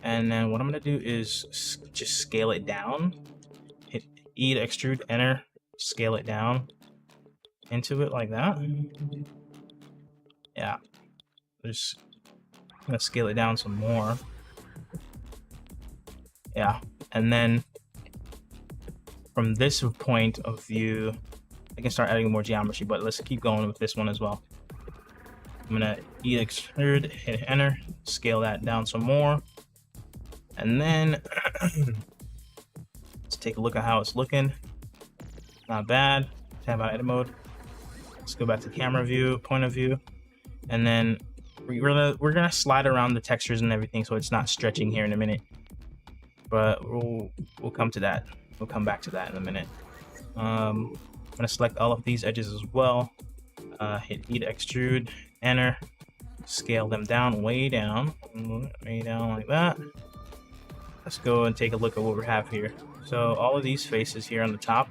And then what I'm gonna do is just scale it down. Hit E to extrude, enter, scale it down into it like that. Yeah. I'm gonna scale it down some more. Yeah. And then from this point of view, I can start adding more geometry, but let's keep going with this one as well. I'm gonna E extrude, hit enter, scale that down some more. And then let's take a look at how it's looking. Not bad. Tab out edit mode. Let's go back to camera view, point of view, and then we're gonna slide around the textures and everything so it's not stretching here in a minute. But we'll come to that. We'll come back to that in a minute. I'm gonna select all of these edges as well. Hit E to extrude, enter, scale them down, way down like that. Let's go and take a look at what we have here. So all of these faces here on the top,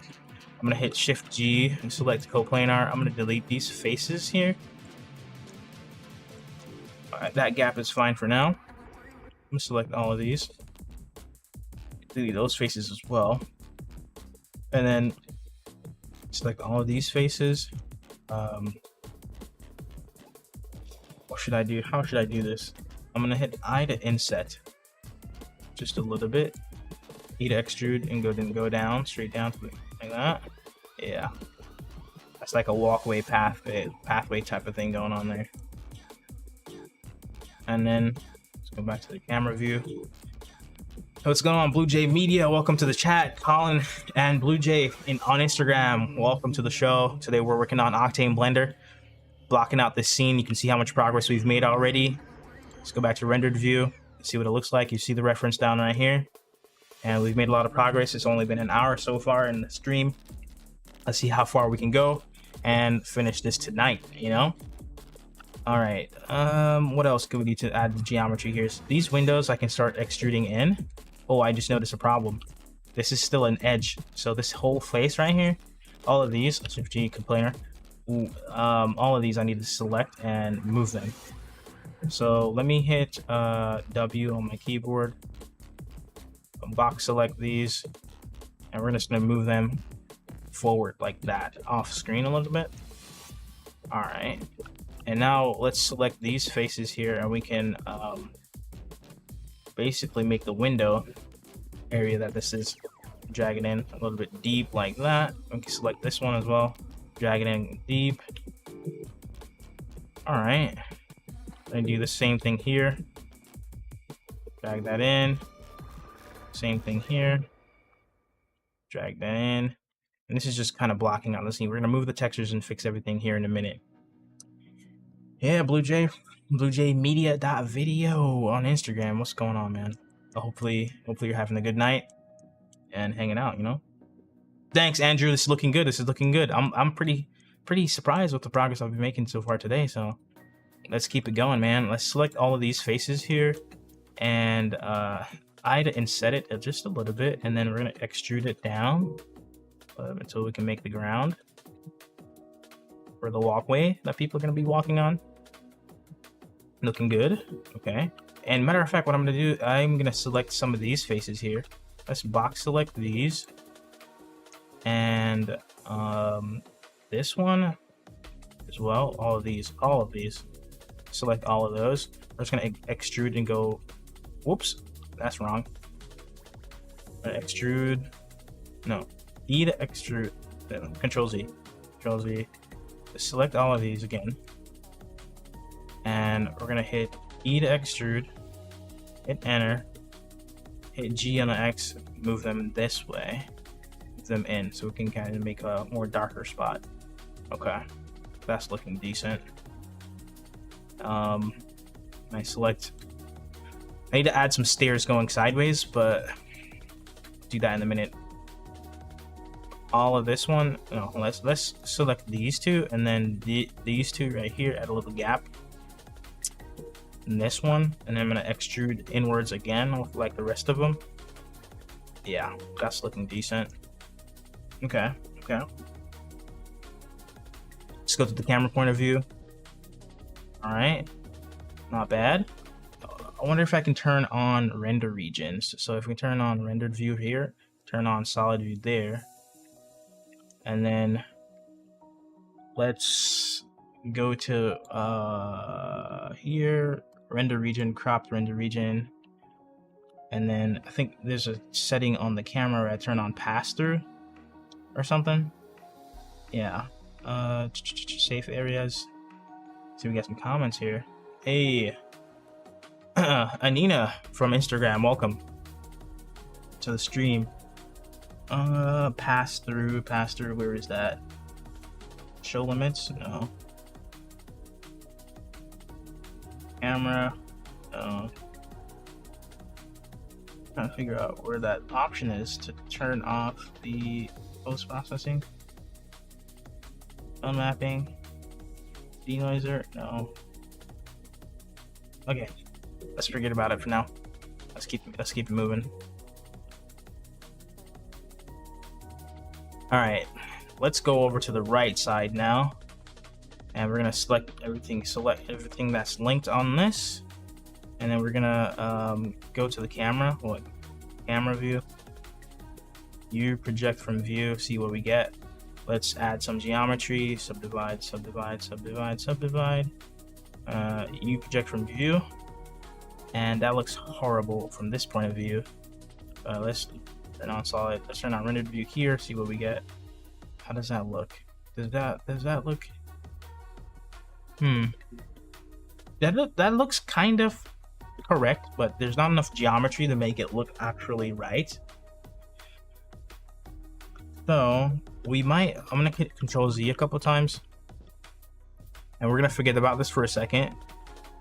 I'm gonna hit Shift G and select coplanar. I'm gonna delete these faces here. All right, that gap is fine for now. I'm gonna select all of these, delete those faces as well, and then select all of these faces. What should I do? How should I do this? I'm gonna hit I to inset just a little bit, E to extrude, and go down, straight down like that. Yeah, that's like a walkway pathway type of thing going on there. And then let's go back to the camera view. What's going on, Blue Jay Media? Welcome to the chat. Colin and Blue Jay on Instagram, welcome to the show. Today we're working on Octane Blender, blocking out this scene. You can see how much progress we've made already. Let's go back to rendered view, see what it looks like. You see the reference down right here. And we've made a lot of progress. It's only been an hour so far in the stream. Let's see how far we can go and finish this tonight, you know? All right, what else could we need to add the geometry here? So these windows I can start extruding in. Oh, I just noticed a problem. This is still an edge. So this whole face right here, all of these, SFG complainer, all of these I need to select and move them. So let me hit W on my keyboard, box select these, and we're just gonna move them forward like that, off screen a little bit. All right, and now let's select these faces here, and we can basically make the window area that this is, drag it in a little bit deep like that. We can select this one as well, drag it in deep. All right, and do the same thing here, drag that in, same thing here, drag that in. And this is just kind of blocking out the scene. We're gonna move the textures and fix everything here in a minute. Yeah, Blue Jay Media.video on Instagram. What's going on, man? Hopefully you're having a good night and hanging out, you know? Thanks, Andrew. This is looking good. I'm pretty surprised with the progress I've been making so far today. So let's keep it going, man. Let's select all of these faces here and and set it just a little bit, and then we're gonna extrude it down until we can make the ground for the walkway that people are gonna be walking on. Looking good. Okay. And matter of fact, what I'm gonna do, I'm gonna select some of these faces here. Let's box select these, and this one as well. All of these. Select all of those. We're just gonna extrude and go. Whoops, that's wrong. Extrude. No, E to extrude. Control Z. Control Z. Select all of these again, and we're gonna hit E to extrude. Hit enter, hit G on the X, move them this way, move them in, so we can kind of make a more darker spot. Okay, that's looking decent. I need to add some stairs going sideways, but do that in a minute. All of this one, no, let's select these two, and then these two right here, add a little gap. And this one, and then I'm gonna extrude inwards again like the rest of them. Yeah, that's looking decent. Okay. Let's go to the camera point of view. All right, not bad. I wonder if I can turn on render regions. So if we turn on rendered view here, turn on solid view there, and then let's go to here, render region, cropped render region, and then I think there's a setting on the camera where I turn on pass through or something. Yeah, safe areas. So we got some comments here. Hey, Anina from Instagram, welcome to the stream. Pass through, where is that? Show limits? No. Camera? No. Trying to figure out where that option is to turn off the post processing. Unmapping. Denoiser? No. Okay. Let's forget about it for now. Let's keep it moving. All right, let's go over to the right side now, and we're gonna select everything that's linked on this, and then we're gonna go to the camera. Camera view. You project from view. See what we get. Let's add some geometry. Subdivide. You project from view. And that looks horrible from this point of view. Let's turn on solid. Let's turn on rendered view here. See what we get. How does that look? Does that look? that looks kind of correct, but there's not enough geometry to make it look actually right. So I'm gonna hit Control Z a couple times, and we're gonna forget about this for a second.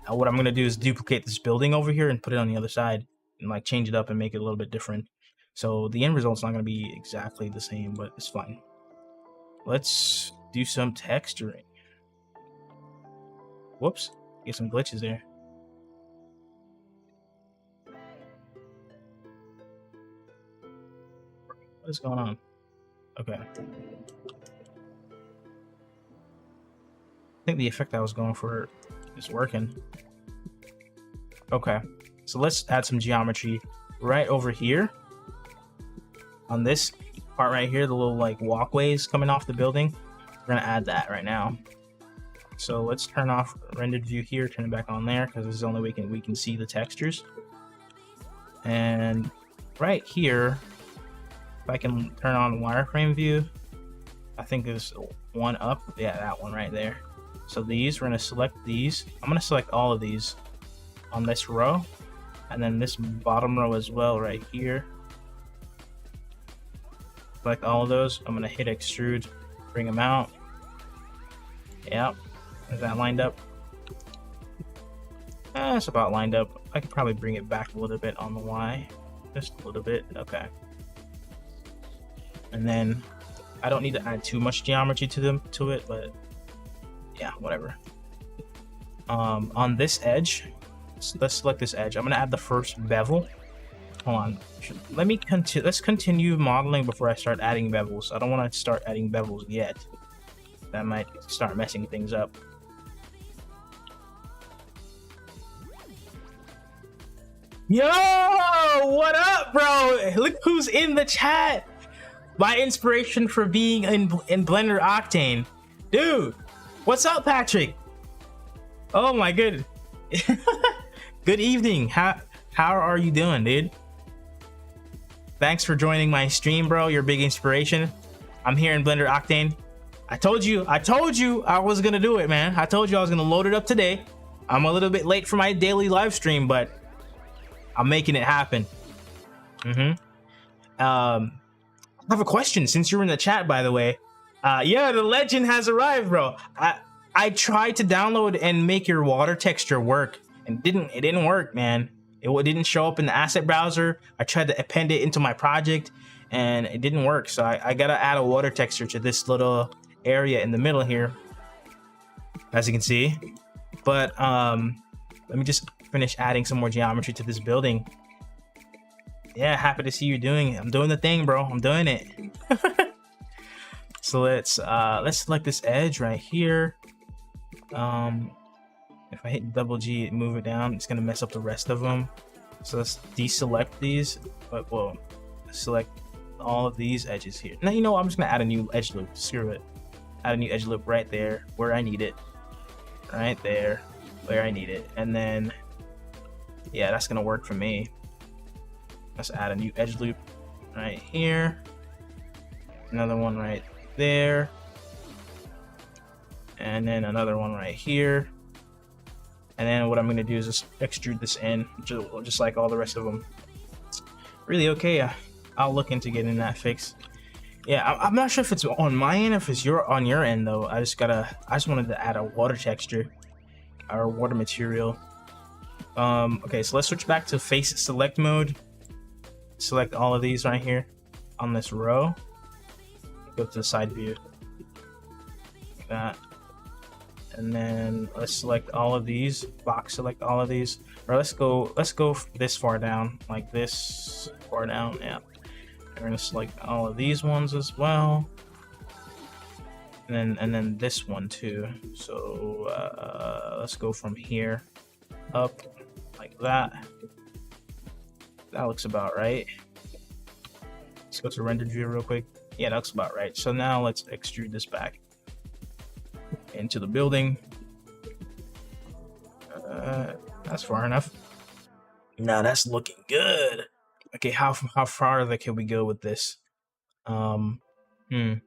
Now what I'm gonna do is duplicate this building over here and put it on the other side, and like change it up and make it a little bit different. So the end result's not gonna be exactly the same, but it's fine. Let's do some texturing. Whoops, get some glitches there. What is going on? Okay. I think the effect I was going for is working. Okay, so let's add some geometry right over here. On this part right here, the little like walkways coming off the building, we're gonna add that right now. So let's turn off rendered view here, turn it back on there, because this is the only way we can see the textures. And right here, if I can turn on wireframe view, I think there's one up. Yeah, that one right there. So these, we're gonna select these. I'm gonna select all of these on this row, and then this bottom row as well right here. Select all of those. I'm gonna hit extrude, bring them out. Yep, is that lined up? It's about lined up. I could probably bring it back a little bit on the Y, just a little bit. Okay. And then I don't need to add too much geometry to it, but yeah, whatever. On this edge, let's select this edge. I'm gonna add the first bevel. Hold on. Let's continue modeling before I start adding bevels. I don't want to start adding bevels yet. That might start messing things up. Yo, what up, bro? Look who's in the chat. My inspiration for being in Blender Octane. Dude, what's up, Patrick? Oh my good. Good evening. How are you doing, dude? Thanks for joining my stream, bro. You're a big inspiration. I'm here in Blender Octane. I told you I was gonna do it, man. I told you I was gonna load it up today. I'm a little bit late for my daily live stream, but I'm making it happen. I have a question since you're in the chat, by the way. Yeah, the legend has arrived, bro. I tried to download and make your water texture work, and it didn't work, man. It didn't show up in the asset browser. I tried to append it into my project, and it didn't work. So I gotta add a water texture to this little area in the middle here, as you can see. But let me just finish adding some more geometry to this building. Yeah, happy to see you doing it. I'm doing the thing, bro. I'm doing it. So let's select this edge right here. If I hit double G and move it down, it's gonna mess up the rest of them. So let's deselect these. But well, select all of these edges here. Now you know what? I'm just gonna add a new edge loop. Screw it. Add a new edge loop right there where I need it. Right there where I need it. And then yeah, that's gonna work for me. Let's add a new edge loop right here. Another one right there. And then another one right here. And then what I'm gonna do is just extrude this in, just like all the rest of them. Really okay. I'll look into getting that fixed. Yeah, I'm not sure if it's on my end, if it's on your end though. I just wanted to add a water texture or water material. Okay, so let's switch back to face select mode. Select all of these right here on this row. Go to the side view. Like that. And then let's select all of these. Box select all of these. Or let's go this far down. Like this far down, yeah. And we're gonna select all of these ones as well. And then this one too. So let's go from here up like that. That looks about right. Let's go to rendered view real quick. Yeah, that looks about right. So now let's extrude this back into the building. That's far enough. Now that's looking good. Okay, how farther can we go with this? I'm in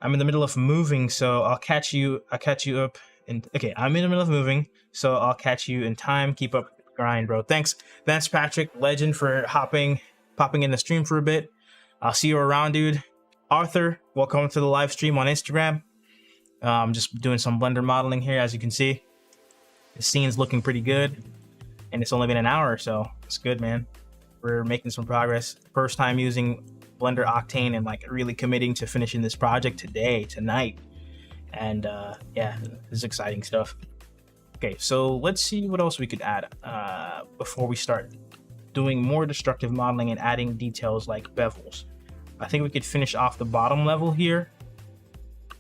the middle of moving, so I'll catch you up And okay, I'm in the middle of moving, so I'll catch you in time. Keep up the grind, bro. Thanks, Patrick, legend, for popping in the stream for a bit. I'll see you around, dude. Arthur, welcome to the live stream on Instagram. I'm just doing some Blender modeling here, as you can see. The scene's looking pretty good, and it's only been an hour, so it's good, man. We're making some progress. First time using Blender Octane and like really committing to finishing this project tonight. And yeah, this is exciting stuff. Okay, so let's see what else we could add before we start doing more destructive modeling and adding details like bevels. I think we could finish off the bottom level here.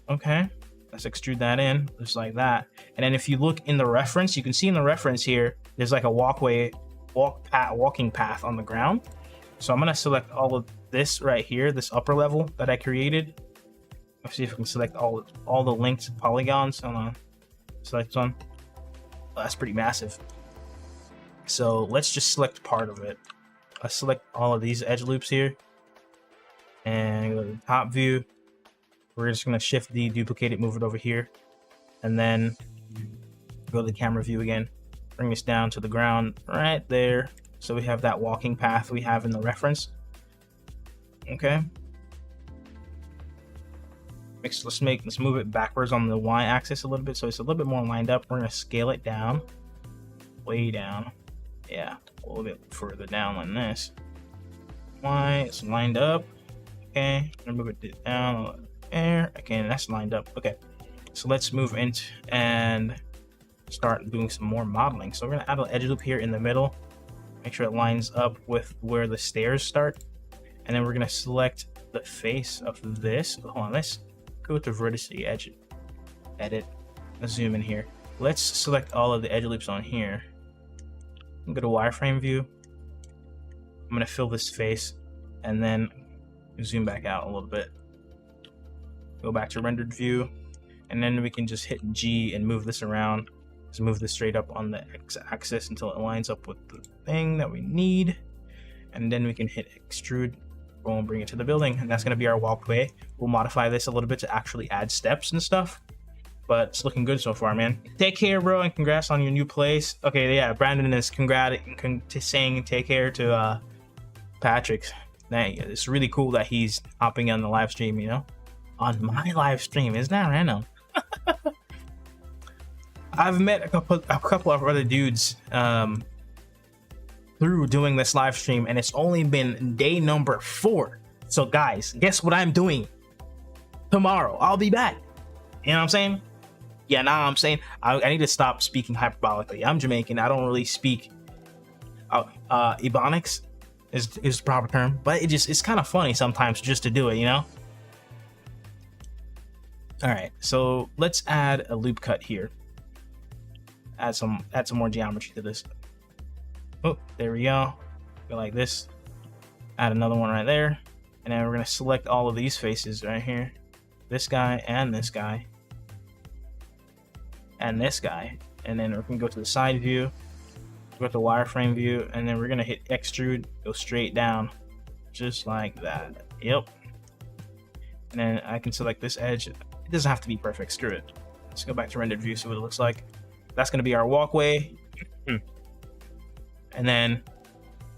Okay, let's extrude that in just like that. And then if you look in the reference, you can see in the reference here, there's like a walking path on the ground. So I'm gonna select all of this right here, this upper level that I created. Let's see if we can select all the linked polygons. Hold on, select one. Oh, that's pretty massive. So let's just select part of it. I select all of these edge loops here, and go to the top view. We're just gonna shift D, duplicate it, move it over here, and then go to the camera view again. Bring this down to the ground right there. So we have that walking path we have in the reference. Okay. Let's move it backwards on the y-axis a little bit, so it's a little bit more lined up. We're gonna scale it down, way down. Yeah, a little bit further down than this. Y, it's lined up. Okay, I'm gonna move it down there. Again, that's lined up. Okay, so let's move into and start doing some more modeling. So we're gonna add an edge loop here in the middle. Make sure it lines up with where the stairs start, and then we're gonna select the face of this. Hold on, let's go to verticity edge, edit, let's zoom in here. Let's select all of the edge loops on here. Go to wireframe view. I'm gonna fill this face and then zoom back out a little bit. Go back to rendered view, and then we can just hit G and move this around. Just move this straight up on the x-axis until it lines up with the thing that we need, and then we can hit extrude. We'll bring it to the building, and that's going to be our walkway. We'll modify this a little bit to actually add steps and stuff, but it's looking good so far, man. Take care, bro, and congrats on your new place. Okay, yeah, Brandon is saying take care to Patrick. It's really cool that he's hopping on the live stream, you know, on my live stream. Isn't that random? I've met a couple of other dudes through doing this live stream, and it's only been day number 4. So guys, guess what I'm doing tomorrow? I'll be back. You know what I'm saying? Yeah, now I'm saying I need to stop speaking hyperbolically. I'm Jamaican. I don't really speak Ebonics is the proper term, but it's kind of funny sometimes just to do it, you know? All right, so let's add a loop cut here. Add some more geometry to this. Oh, there we go. Go like this. Add another one right there. And then we're gonna select all of these faces right here. This guy and this guy. And this guy. And then we're gonna go to the side view. Go to the wireframe view. And then we're gonna hit extrude, go straight down. Just like that. Yep. And then I can select this edge. It doesn't have to be perfect, screw it. Let's go back to rendered view, see what it looks like. That's gonna be our walkway. And then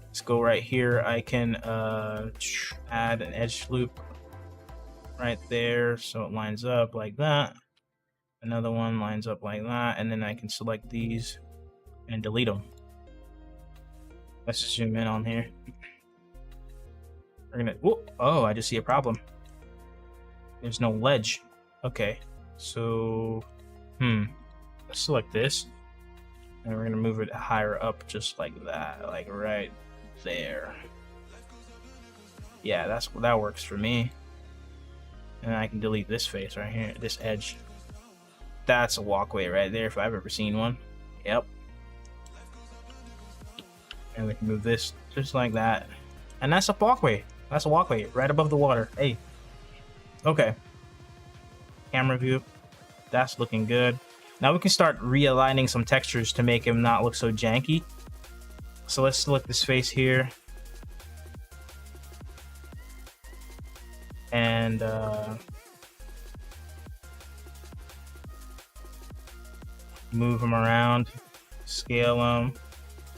let's go right here. I can add an edge loop right there so it lines up like that. Another one lines up like that, and then I can select these and delete them. Let's just zoom in on here. We're gonna, oh, I just see a problem. There's no ledge. Okay, so let's select this. And we're gonna move it higher up just like that, like right there. Yeah, that works for me. And I can delete this face right here, this edge. That's a walkway right there if I've ever seen one. Yep. And we can move this just like that. And that's a walkway. That's a walkway right above the water. Hey. Okay. Camera view. That's looking good. Now we can start realigning some textures to make him not look so janky. So let's select this face here. And Move them around, scale them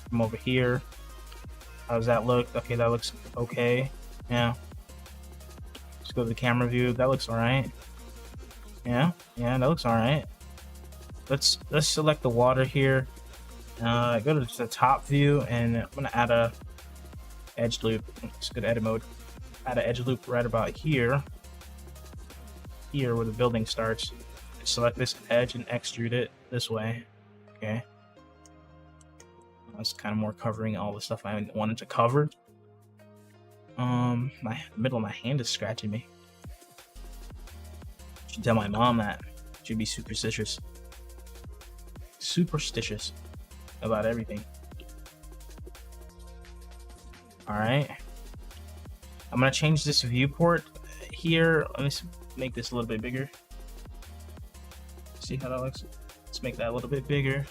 from over here. How does that look? Okay, that looks okay. Yeah. Let's go to the camera view. That looks all right. Yeah, that looks all right. Let's select the water here. Go to the top view, and I'm gonna add a edge loop. Let's go to edit mode. Add an edge loop right about here. Here where the building starts. Select this edge and extrude it this way. Okay. That's kind of more covering all the stuff I wanted to cover. My middle of my hand is scratching me. Should tell my mom that. She'd be superstitious about everything. All right. I'm gonna change this viewport here. Let me make this a little bit bigger. See how that looks? Let's make that a little bit bigger.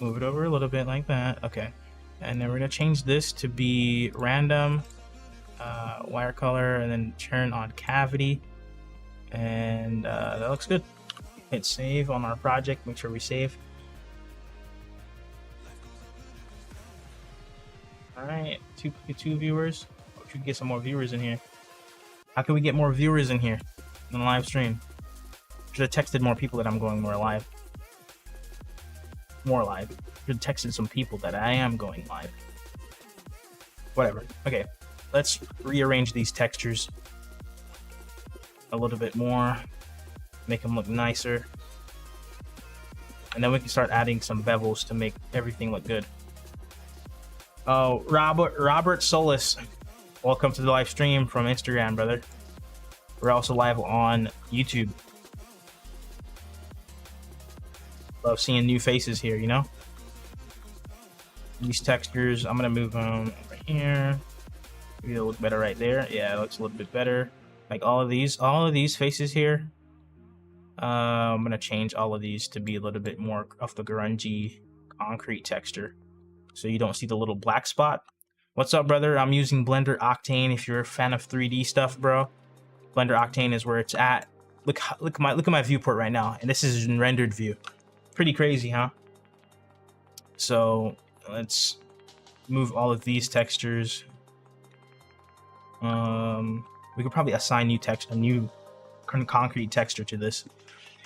Move it over a little bit like that. Okay. And then we're gonna change this to be random wire color, and then turn on cavity. And that looks good. Hit save on our project. Make sure we save. All right, two viewers. We should get some more viewers in here. How can we get more viewers in here in the live stream? Should have texted more people that I'm going more live. Should have texted some people that I am going live. Whatever. Okay, let's rearrange these textures a little bit more, make them look nicer, and then we can start adding some bevels to make everything look good. Oh, Robert Solis, welcome to the live stream from Instagram, brother. We're also live on YouTube. Love seeing new faces here, you know? These textures, I'm gonna move them over here. Maybe it'll look better right there. Yeah, it looks a little bit better. Like all of these faces here. I'm gonna change all of these to be a little bit more of the grungy concrete texture, so you don't see the little black spot. What's up, brother? I'm using Blender Octane. If you're a fan of 3D stuff, bro, Blender Octane is where it's at. Look at my viewport right now, and this is in rendered view. Pretty crazy, huh? So let's move all of these textures. We could probably assign a new concrete texture to this.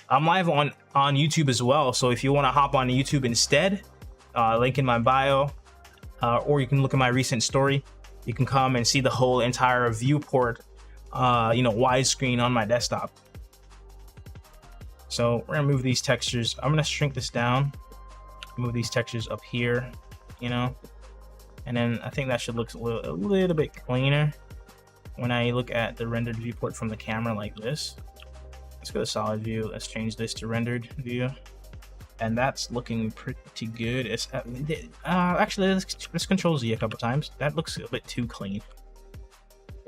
I'm live on YouTube as well, so if you want to hop on YouTube instead, link in my bio, or you can look at my recent story. You can come and see the whole entire viewport, widescreen on my desktop. So we're gonna move these textures. I'm gonna shrink this down, move these textures up here, and then I think that should look a little bit cleaner when I look at the rendered viewport from the camera like this. Let's go to solid view. Let's change this to rendered view, and that's looking pretty good. It's actually let's Control Z a couple times. That looks a bit too clean.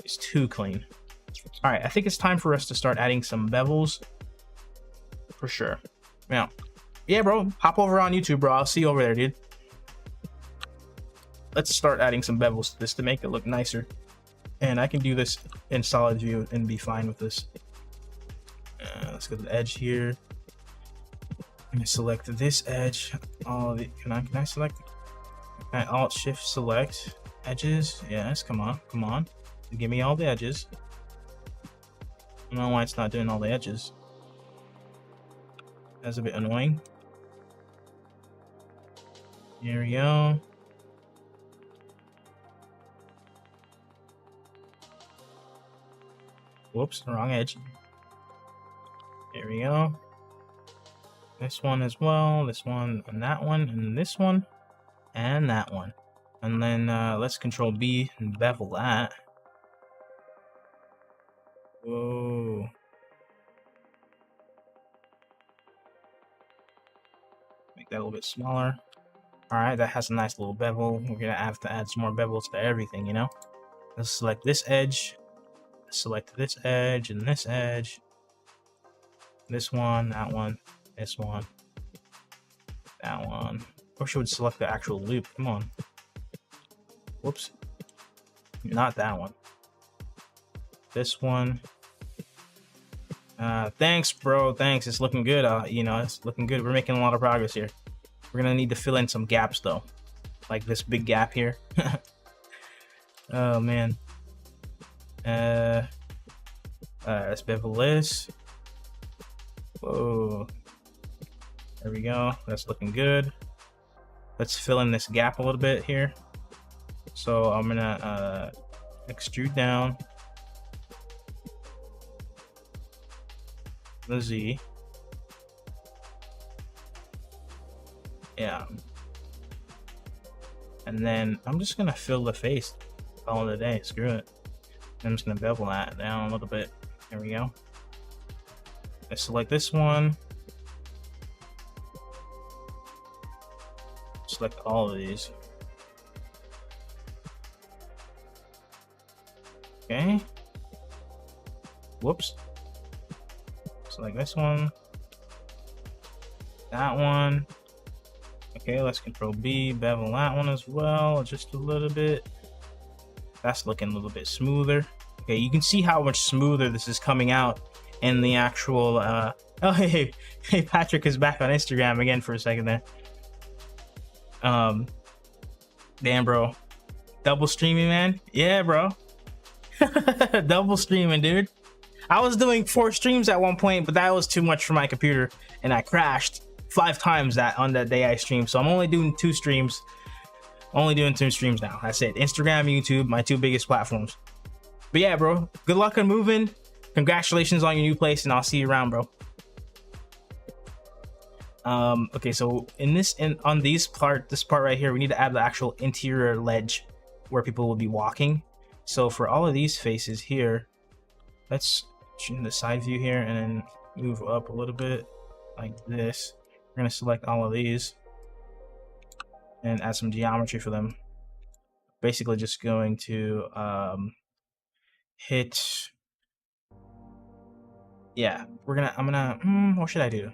It's too clean. All right, I think it's time for us to start adding some bevels. For sure. Now, yeah, bro, hop over on YouTube, bro. I'll see you over there, dude. Let's start adding some bevels to this to make it look nicer. And I can do this in solid view and be fine with this. Let's go to the edge here. I'm gonna select this edge. Can I select? Can I Alt Shift select edges? Yes, come on. Give me all the edges. I don't know why it's not doing all the edges. That's a bit annoying. Here we go. Whoops, wrong edge. There we go. This one as well, this one, and that one, and this one, and that one. And then let's Control B and bevel that. Whoa. Make that a little bit smaller. Alright, that has a nice little bevel. We're gonna have to add some more bevels to everything, Let's select this edge. Select this edge and this edge. This one, that one, this one, that one. Or should we select the actual loop? Come on. Whoops. Not that one. This one. Thanks, bro. Thanks. It's looking good. You know, it's looking good. We're making a lot of progress here. We're gonna need to fill in some gaps though, like this big gap here. Oh man. Let's bevel this. Whoa. There we go. That's looking good. Let's fill in this gap a little bit here. So I'm gonna extrude down the Z. Yeah. And then I'm just gonna fill the face. Call it a day. Screw it. I'm just gonna bevel that down a little bit. There we go. Let's select this one. Select all of these. Okay. Whoops. Select this one. That one. Okay, let's Control B, bevel that one as well, just a little bit. That's looking a little bit smoother. Okay, you can see how much smoother this is coming out in the actual. Oh, hey, Patrick is back on Instagram again for a second there. Damn, bro, double streaming, man. Yeah, bro, double streaming, dude. I was doing 4 streams at one point, but that was too much for my computer, and I crashed 5 times that on that day I streamed. So I'm only doing 2 streams. Only doing 2 streams now. That's it. Instagram, YouTube, my 2 biggest platforms. But yeah, bro, good luck on moving. Congratulations on your new place, and I'll see you around, bro. Okay, so on this part right here, we need to add the actual interior ledge where people will be walking. So for all of these faces here, let's change the side view here and then move up a little bit like this. We're gonna select all of these and add some geometry for them. Basically just going to hit, yeah, I'm gonna what should I do?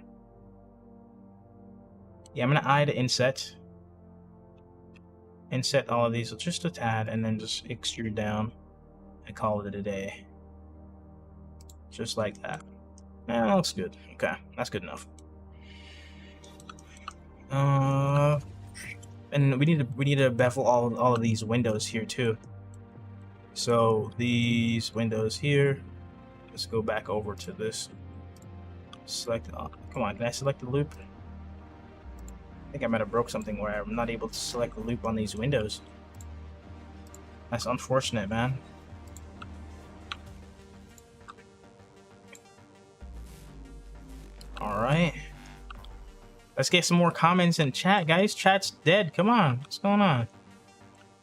Yeah, I'm gonna add inset all of these with just a tad, and then just extrude down and call it a day, just like that. And that looks good. Okay, that's good enough. And we need to bevel all of these windows here too. So these windows here, let's go back over to this. Select. Come on, can I select the loop? I think I might have broke something where I'm not able to select the loop on these windows. That's unfortunate, man. All right. Let's get some more comments in chat, guys. Chat's dead. Come on. What's going on?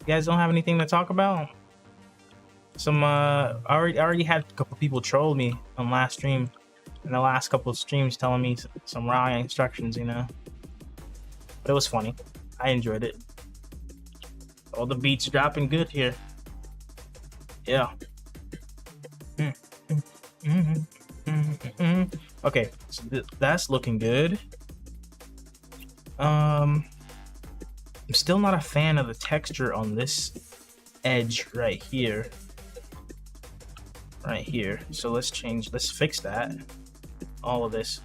You guys don't have anything to talk about? I already had a couple people troll me on last stream, in the last couple of streams, telling me some wrong instructions, you know. But it was funny. I enjoyed it. All the beats dropping good here. Yeah. Okay, so that's looking good. I'm still not a fan of the texture on this edge right here. Right here. So let's fix that. All of this.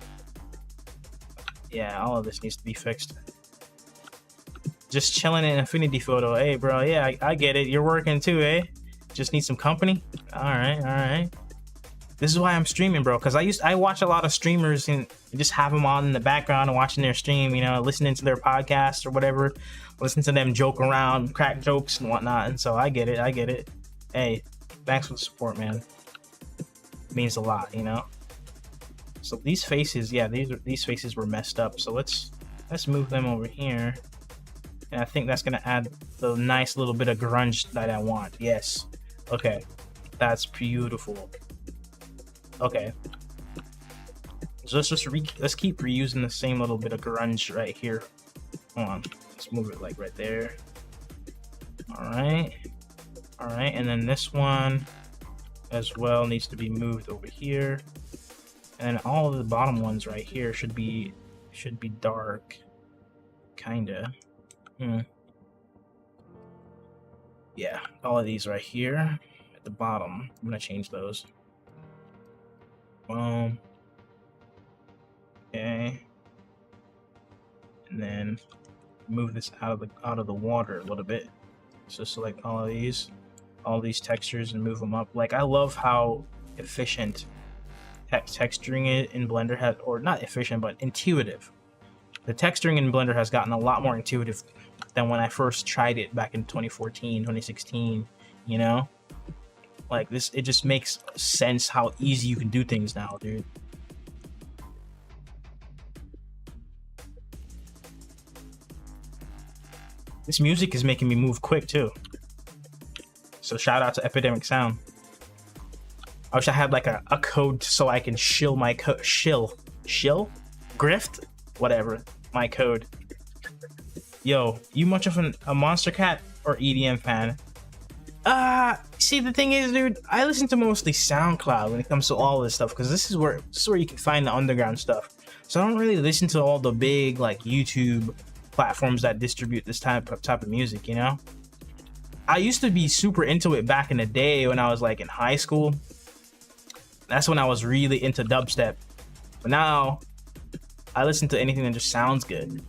Yeah, all of this needs to be fixed. Just chilling in Infinity Photo. Hey, bro. Yeah, I get it. You're working too, eh? Just need some company. All right. This is why I'm streaming, bro. Because I watch a lot of streamers and just have them on in the background and watching their stream. You know, listening to their podcasts or whatever. Listen to them joke around, crack jokes and whatnot. And so I get it. Hey, thanks for the support, man. It means a lot, you know. So these faces, yeah, these faces were messed up. So let's move them over here. And I think that's gonna add the nice little bit of grunge that I want. Yes. Okay. That's beautiful. Okay. So let's keep reusing the same little bit of grunge right here. Hold on. Let's move it like right there. Alright. And then this one as well needs to be moved over here. And all of the bottom ones right here should be dark. Kinda. Yeah, all of these right here at the bottom. I'm gonna change those. Okay. And then move this out of the water a little bit. So select all these textures and move them up. Like, I love how efficient texturing it in Blender has, or not efficient, but intuitive. The texturing in Blender has gotten a lot more intuitive than when I first tried it back in 2014, 2016, you know? Like, this, it just makes sense how easy you can do things now, dude. This music is making me move quick, too. So shout out to Epidemic Sound. I wish I had like a code so I can shill my shill grift, whatever, my code. Yo, you much of a Monster Cat or EDM fan? See, the thing is, dude, I listen to mostly SoundCloud when it comes to all this stuff, because this is where you can find the underground stuff. So I don't really listen to all the big like YouTube platforms that distribute this type of music, you know? I used to be super into it back in the day when I was like in high school. That's when I was really into dubstep. But now I listen to anything that just sounds good.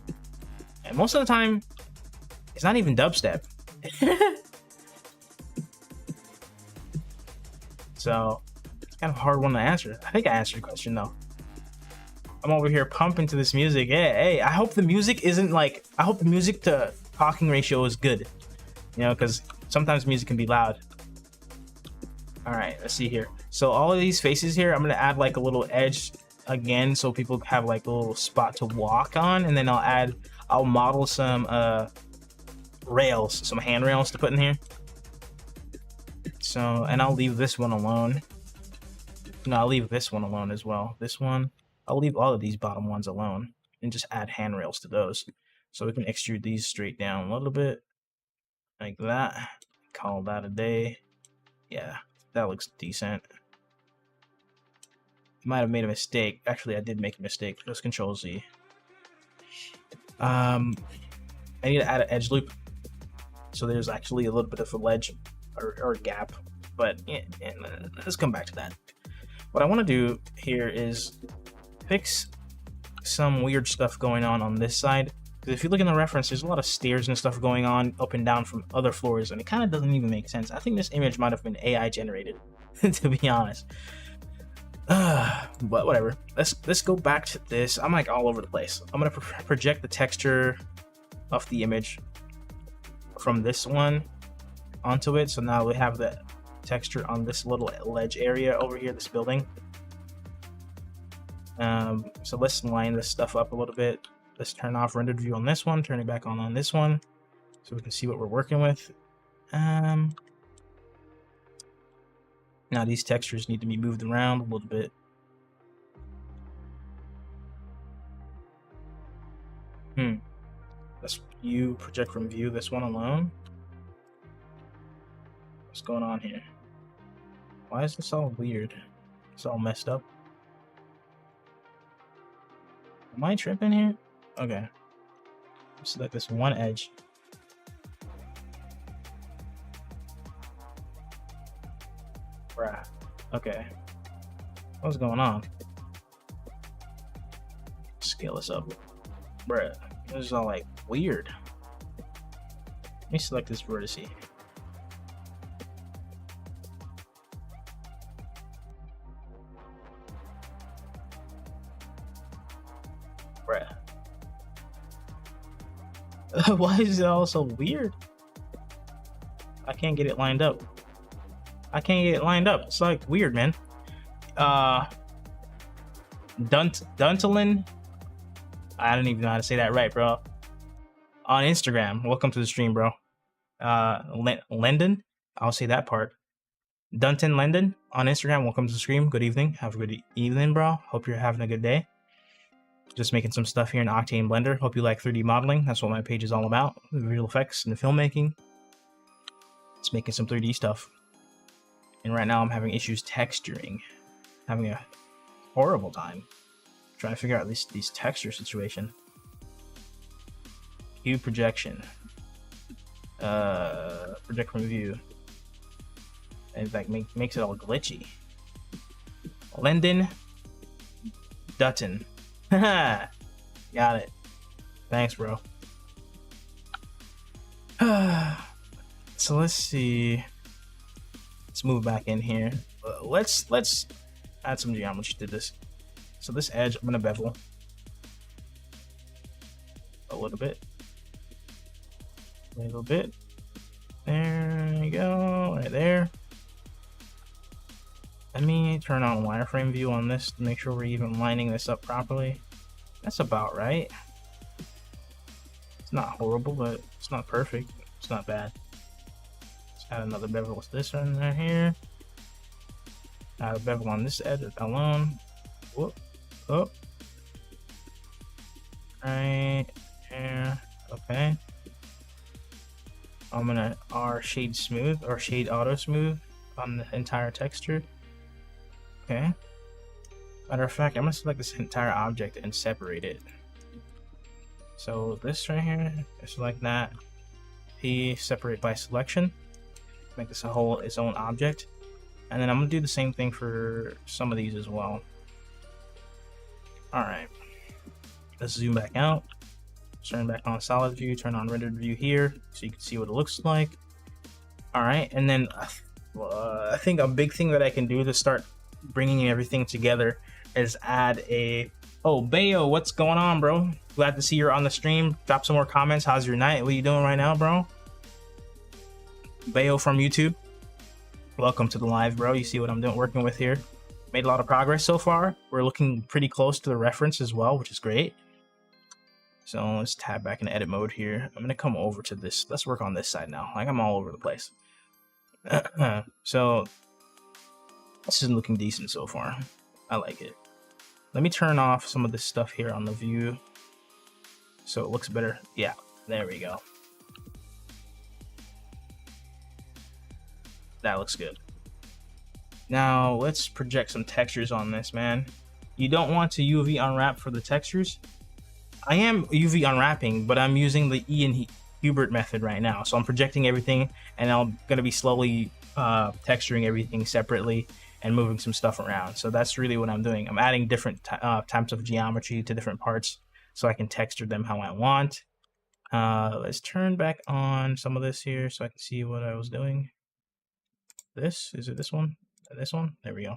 And most of the time, it's not even dubstep. So it's kind of a hard one to answer. I think I answered your question though. I'm over here pumping to this music. Yeah, hey, I hope the music isn't like, I hope the music to talking ratio is good. You know, because sometimes music can be loud. All right, let's see here. So all of these faces here, I'm gonna add like a little edge again, so people have like a little spot to walk on, and then I'll model some rails, some handrails to put in here. So, and I'll leave this one alone. No, I'll leave this one alone as well. This one, I'll leave all of these bottom ones alone and just add handrails to those. So we can extrude these straight down a little bit. Like that. Call that a day. Yeah, that looks decent. Might have made a mistake. Actually, I did make a mistake. Let's Control Z. I need to add an edge loop. So there's actually a little bit of a ledge or gap. But yeah, let's come back to that. What I want to do here is fix some weird stuff going on this side. Because if you look in the reference, there's a lot of stairs and stuff going on up and down from other floors, and it kind of doesn't even make sense. I think this image might have been AI generated, to be honest. But whatever. Let's go back to this. I'm like all over the place. I'm gonna project the texture of the image from this one onto it. So now we have the texture on this little ledge area over here, this building. So let's line this stuff up a little bit. Let's turn off rendered view on this one, turn it back on this one, so we can see what we're working with. Now these textures need to be moved around a little bit. Let's view, project from view, this one alone. What's going on here? Why is this all weird? It's all messed up. Am I tripping here? Okay. Select this one edge. Bruh. Okay. What's going on? Scale this up. Bruh. This is all like weird. Let me select this vertice. Bruh. Why is it all so weird? I can't get it lined up. I can't get it lined up. It's like weird, man. Duntalin. I don't even know how to say that right, bro. On Instagram. Welcome to the stream, bro. Lendon. I'll say that part. Dunton Lendon on Instagram. Welcome to the stream. Good evening. Have a good evening, bro. Hope you're having a good day. Just making some stuff here in Octane Blender. Hope you like 3D modeling. That's what my page is all about. Visual effects and filmmaking. It's making some 3D stuff. And right now I'm having issues texturing. Having a horrible time trying to figure out these texture situation. View projection. Project from view. In fact, makes it all glitchy. Lendon Dutton. Got it. Thanks, bro. So let's see. Let's move back in here. Let's add some geometry to this. So this edge, I'm gonna bevel a little bit. A little bit. There you go, right there. Let me turn on wireframe view on this to make sure we're even lining this up properly. That's about right. It's not horrible, but it's not perfect. It's not bad. Let's add another bevel with this one right here. Add a bevel on this edge alone. Whoop. Oh. Right here. Okay. I'm gonna R shade smooth or shade auto smooth on the entire texture. Okay. Matter of fact, I'm gonna select this entire object and separate it. So this right here, select that. P, separate by selection. Make this a whole its own object. And then I'm gonna do the same thing for some of these as well. Alright. Let's zoom back out. Turn back on solid view, turn on rendered view here so you can see what it looks like. Alright, and then I think a big thing that I can do to start bringing everything together is add a... Oh, Bayo, what's going on, bro? Glad to see you're on the stream. Drop some more comments. How's your night? What are you doing right now, bro? Bayo from YouTube. Welcome to the live, bro. You see what I'm doing, working with here. Made a lot of progress so far. We're looking pretty close to the reference as well, which is great. So let's tab back in edit mode here. I'm gonna come over to this. Let's work on this side now. Like I'm all over the place. So this is looking decent so far. I like it. Let me turn off some of this stuff here on the view so it looks better. Yeah, there we go. That looks good. Now let's project some textures on this, man. You don't want to UV unwrap for the textures. I am UV unwrapping, but I'm using the Ian Hubert method right now. So I'm projecting everything and I'm gonna be slowly texturing everything separately and moving some stuff around. So that's really what I'm doing. I'm adding different types of geometry to different parts so I can texture them how I want. Let's turn back on some of this here so I can see what I was doing. This, is it this one? This one? There we go.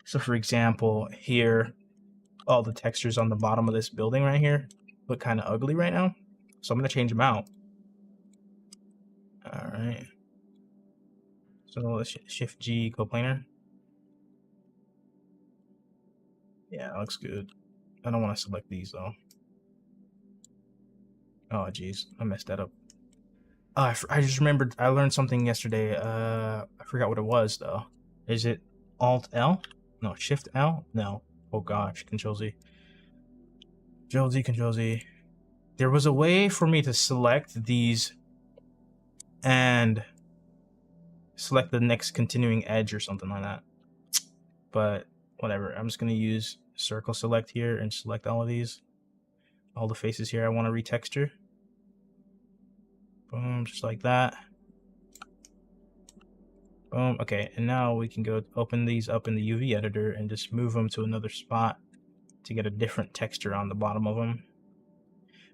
So for example, here, all the textures on the bottom of this building right here look kind of ugly right now. So I'm gonna change them out. All right. So let's shift G coplanar. Yeah, looks good. I don't want to select these though. Oh geez, I messed that up. I just remembered I learned something yesterday. I forgot what it was though. Is it Alt L? No, Shift L? No. Oh gosh, Control Z. Control Z, Control Z. There was a way for me to select these and select the next continuing edge or something like that. But whatever, I'm just gonna use circle select here and select all of these. All the faces here I want to retexture. Boom, just like that. Boom, okay, and now we can go open these up in the UV editor and just move them to another spot to get a different texture on the bottom of them.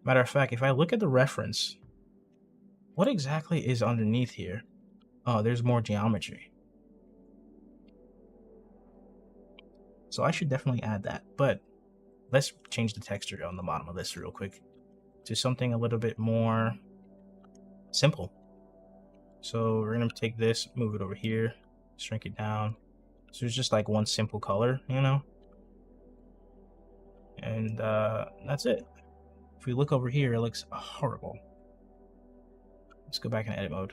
Matter of fact, if I look at the reference, what exactly is underneath here? Oh, there's more geometry. So I should definitely add that, but let's change the texture on the bottom of this real quick to something a little bit more simple. So we're gonna take this, move it over here, shrink it down. So it's just like one simple color, you know? And that's it. If we look over here, it looks horrible. Let's go back in edit mode,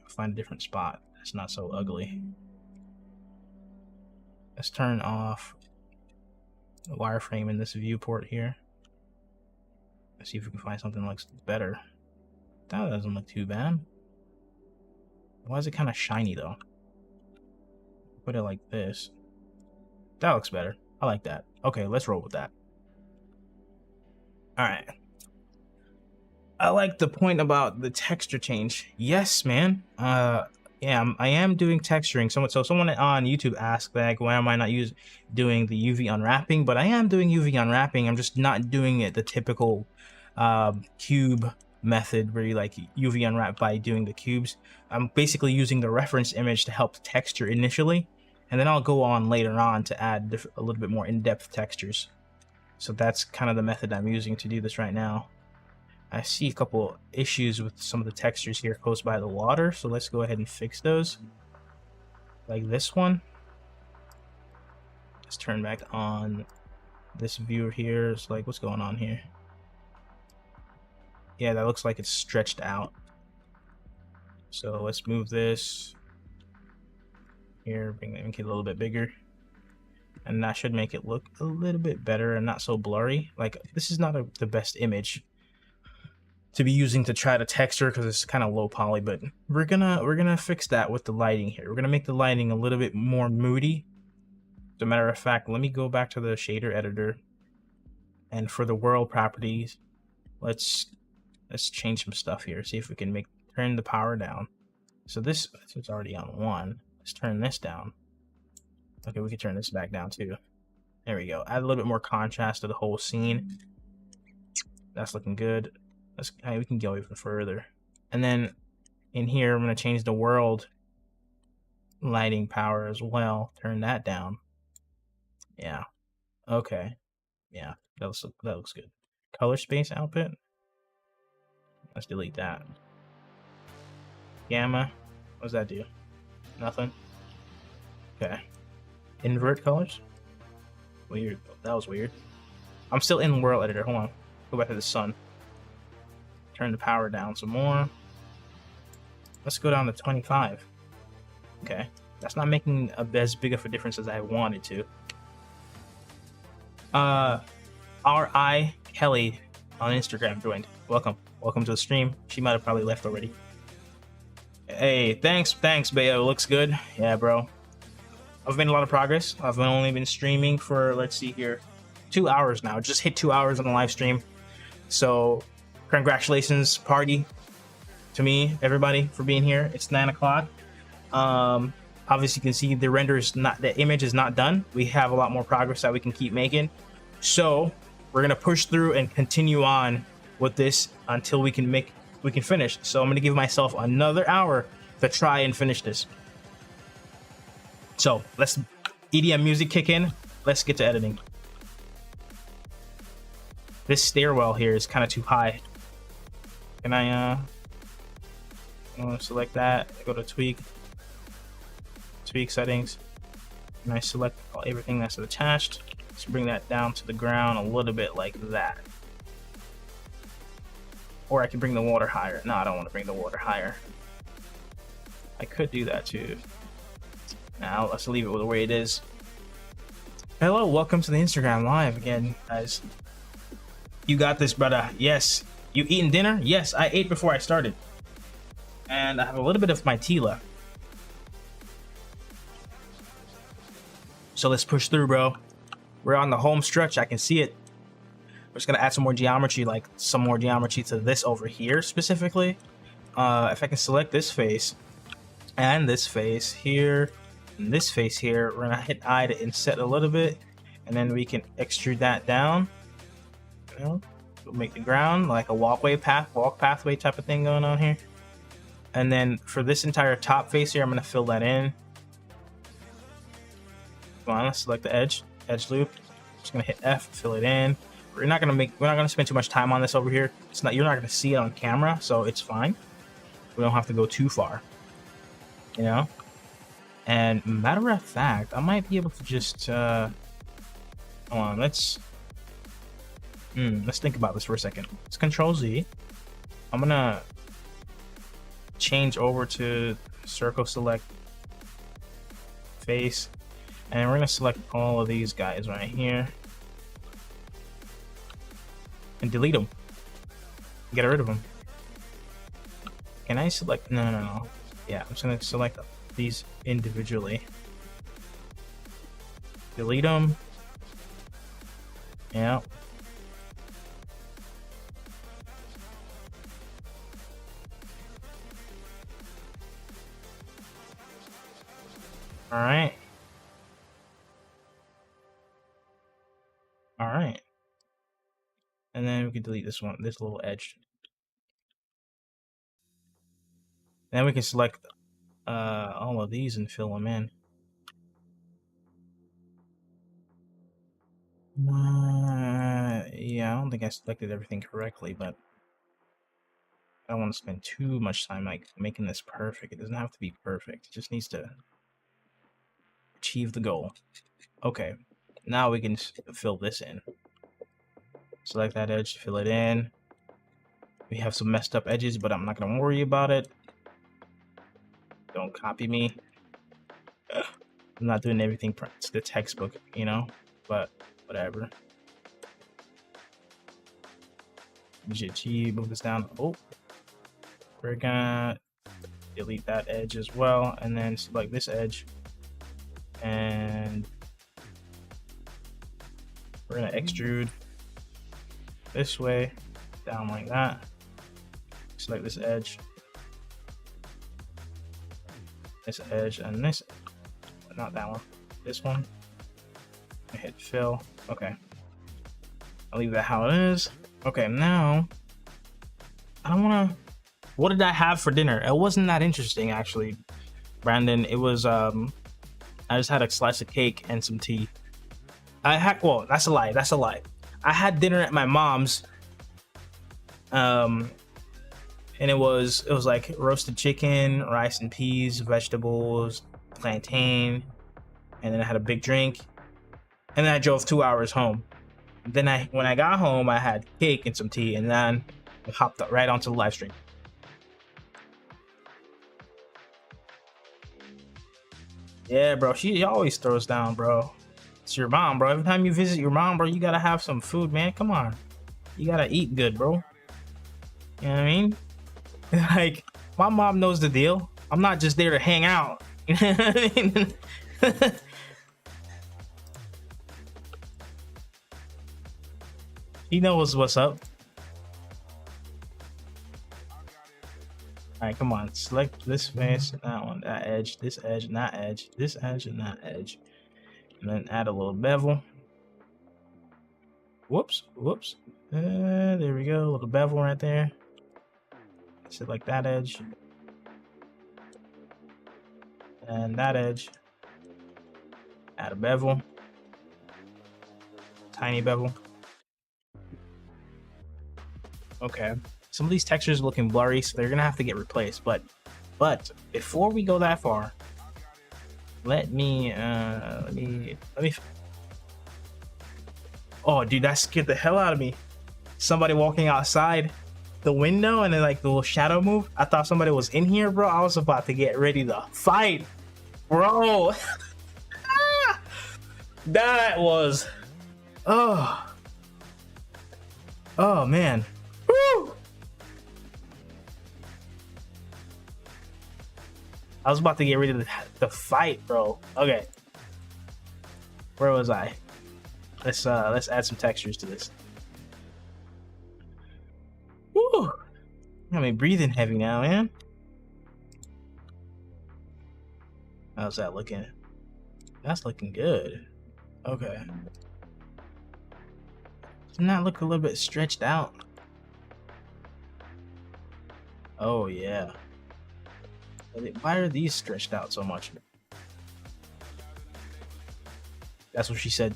find a different spot that's not so ugly. Let's turn off the wireframe in this viewport here. Let's see if we can find something that looks better. That doesn't look too bad. Why is it kind of shiny though? Put it like this. That looks better. I like that. Okay, let's roll with that. Alright. I like the point about the texture change. Yes, man. Yeah, I am doing texturing. Someone on YouTube asked, like, why am I not doing the UV unwrapping? But I am doing UV unwrapping. I'm just not doing it the typical cube method where you like UV unwrap by doing the cubes. I'm basically using the reference image to help texture initially, and then I'll go on later on to add a little bit more in-depth textures. So that's kind of the method I'm using to do this right now. I see a couple issues with some of the textures here close by the water, so let's go ahead and fix those. Like this one. Let's turn back on this viewer here. It's like, what's going on here? Yeah, that looks like it's stretched out. So let's move this here, make it a little bit bigger. And that should make it look a little bit better and not so blurry. Like, this is not the best image to be using to try to texture because it's kind of low poly, but we're gonna fix that with the lighting here. We're gonna make the lighting a little bit more moody. As a matter of fact, let me go back to the shader editor, and for the world properties, let's change some stuff here. See if we can turn the power down. So this is already on 1. Let's turn this down. Okay, we can turn this back down too. There we go. Add a little bit more contrast to the whole scene. That's looking good. We can go even further. And then in here, I'm going to change the world lighting power as well. Turn that down. Yeah. Okay. Yeah, that looks good. Color space output. Let's delete that. Gamma. What does that do? Nothing. Okay. Invert colors. Weird. That was weird. I'm still in world editor. Hold on. Go back to the sun. Turn the power down some more. Let's go down to 25. Okay. That's not making as big of a difference as I wanted to. R.I. Kelly on Instagram joined. Welcome. Welcome to the stream. She might have probably left already. Hey, thanks, Bayo. Looks good. Yeah, bro. I've made a lot of progress. I've only been streaming for, let's see here, 2 hours now. Just hit 2 hours on the live stream. So, congratulations, party to me, everybody, for being here. It's 9 o'clock. Obviously, you can see the image is not done. We have a lot more progress that we can keep making. So, we're gonna push through and continue on with this until we can finish. So, I'm gonna give myself another hour to try and finish this. So, let's EDM music kick in. Let's get to editing. This stairwell here is kind of too high. Can I select that, go to tweak settings, and I select everything that's attached. Let's bring that down to the ground a little bit like that. Or I can bring the water higher. No, I don't want to bring the water higher. I could do that too. Now let's leave it the way it is. Hello, welcome to the Instagram live again, guys. You got this, brother. Yes. You eating dinner? Yes, I ate before I started. And I have a little bit of my tea left. So let's push through, bro. We're on the home stretch. I can see it. We're just gonna add some more geometry, to this over here specifically. If I can select this face and this face here and this face here, we're gonna hit I to inset a little bit, and then we can extrude that down. You know, we'll make the ground like a walk pathway type of thing going on here. And then for this entire top face here, I'm gonna fill that in. Come on, let's select the edge loop. Just gonna hit F, fill it in. We're not gonna spend too much time on this over here. You're not gonna see it on camera, so it's fine. We don't have to go too far, you know. And matter of fact, I might be able to just hold on. Let's think about this for a second. Let's Control Z. I'm gonna change over to circle select face, and we're gonna select all of these guys right here and delete them. Get rid of them. Can I select? No. Yeah, I'm just gonna select these individually. Delete them. Yeah. All right. All right. And then we can delete this one, this little edge. Then we can select all of these and fill them in. Yeah, I don't think I selected everything correctly, but I don't want to spend too much time like making this perfect. It doesn't have to be perfect. It just needs to achieve the goal. Okay, now we can fill this in. Select that edge, fill it in. We have some messed up edges, but I'm not gonna worry about it. Don't copy me. I'm not doing everything to the textbook, you know, but whatever. G, move this down. Oh, we're gonna delete that edge as well, and then select this edge, and we're gonna extrude this way, down like that. Select this edge, and this, not that one, this one. I hit fill. Okay, I'll leave that how it is. Okay, now I don't wanna. What did I have for dinner? It wasn't that interesting, actually, Brandon. It was I just had a slice of cake and some tea. Well, that's a lie. That's a lie. I had dinner at my mom's. And it was like roasted chicken, rice and peas, vegetables, plantain, and then I had a big drink. And then I drove 2 hours home. Then when I got home, I had cake and some tea, and then I hopped up right onto the live stream. Yeah, bro, she always throws down, bro. It's your mom, bro. Every time you visit your mom, bro, you gotta have some food, man. Come on, you gotta eat good, bro. You know what I mean? Like, my mom knows the deal. I'm not just there to hang out. You know what I mean? He knows what's up. All right, come on. Select this face, that one, that edge, this edge, and that edge, this edge, and that edge. And then add a little bevel. Whoops, whoops. There we go. A little bevel right there. Select that edge. And that edge. Add a bevel. Tiny bevel. Okay. Some of these textures are looking blurry, so they're gonna have to get replaced. But before we go that far, let me. Oh, dude, that scared the hell out of me. Somebody walking outside the window and then like the little shadow move. I thought somebody was in here, bro. I was about to get ready to fight, bro. That was. Oh man. Woo! I was about to get ready to fight, bro. Okay. Where was I? Let's add some textures to this. Woo! I mean, breathing heavy now, man. How's that looking? That's looking good. Okay. Doesn't that look a little bit stretched out? Oh yeah. Why are these stretched out so much? That's what she said.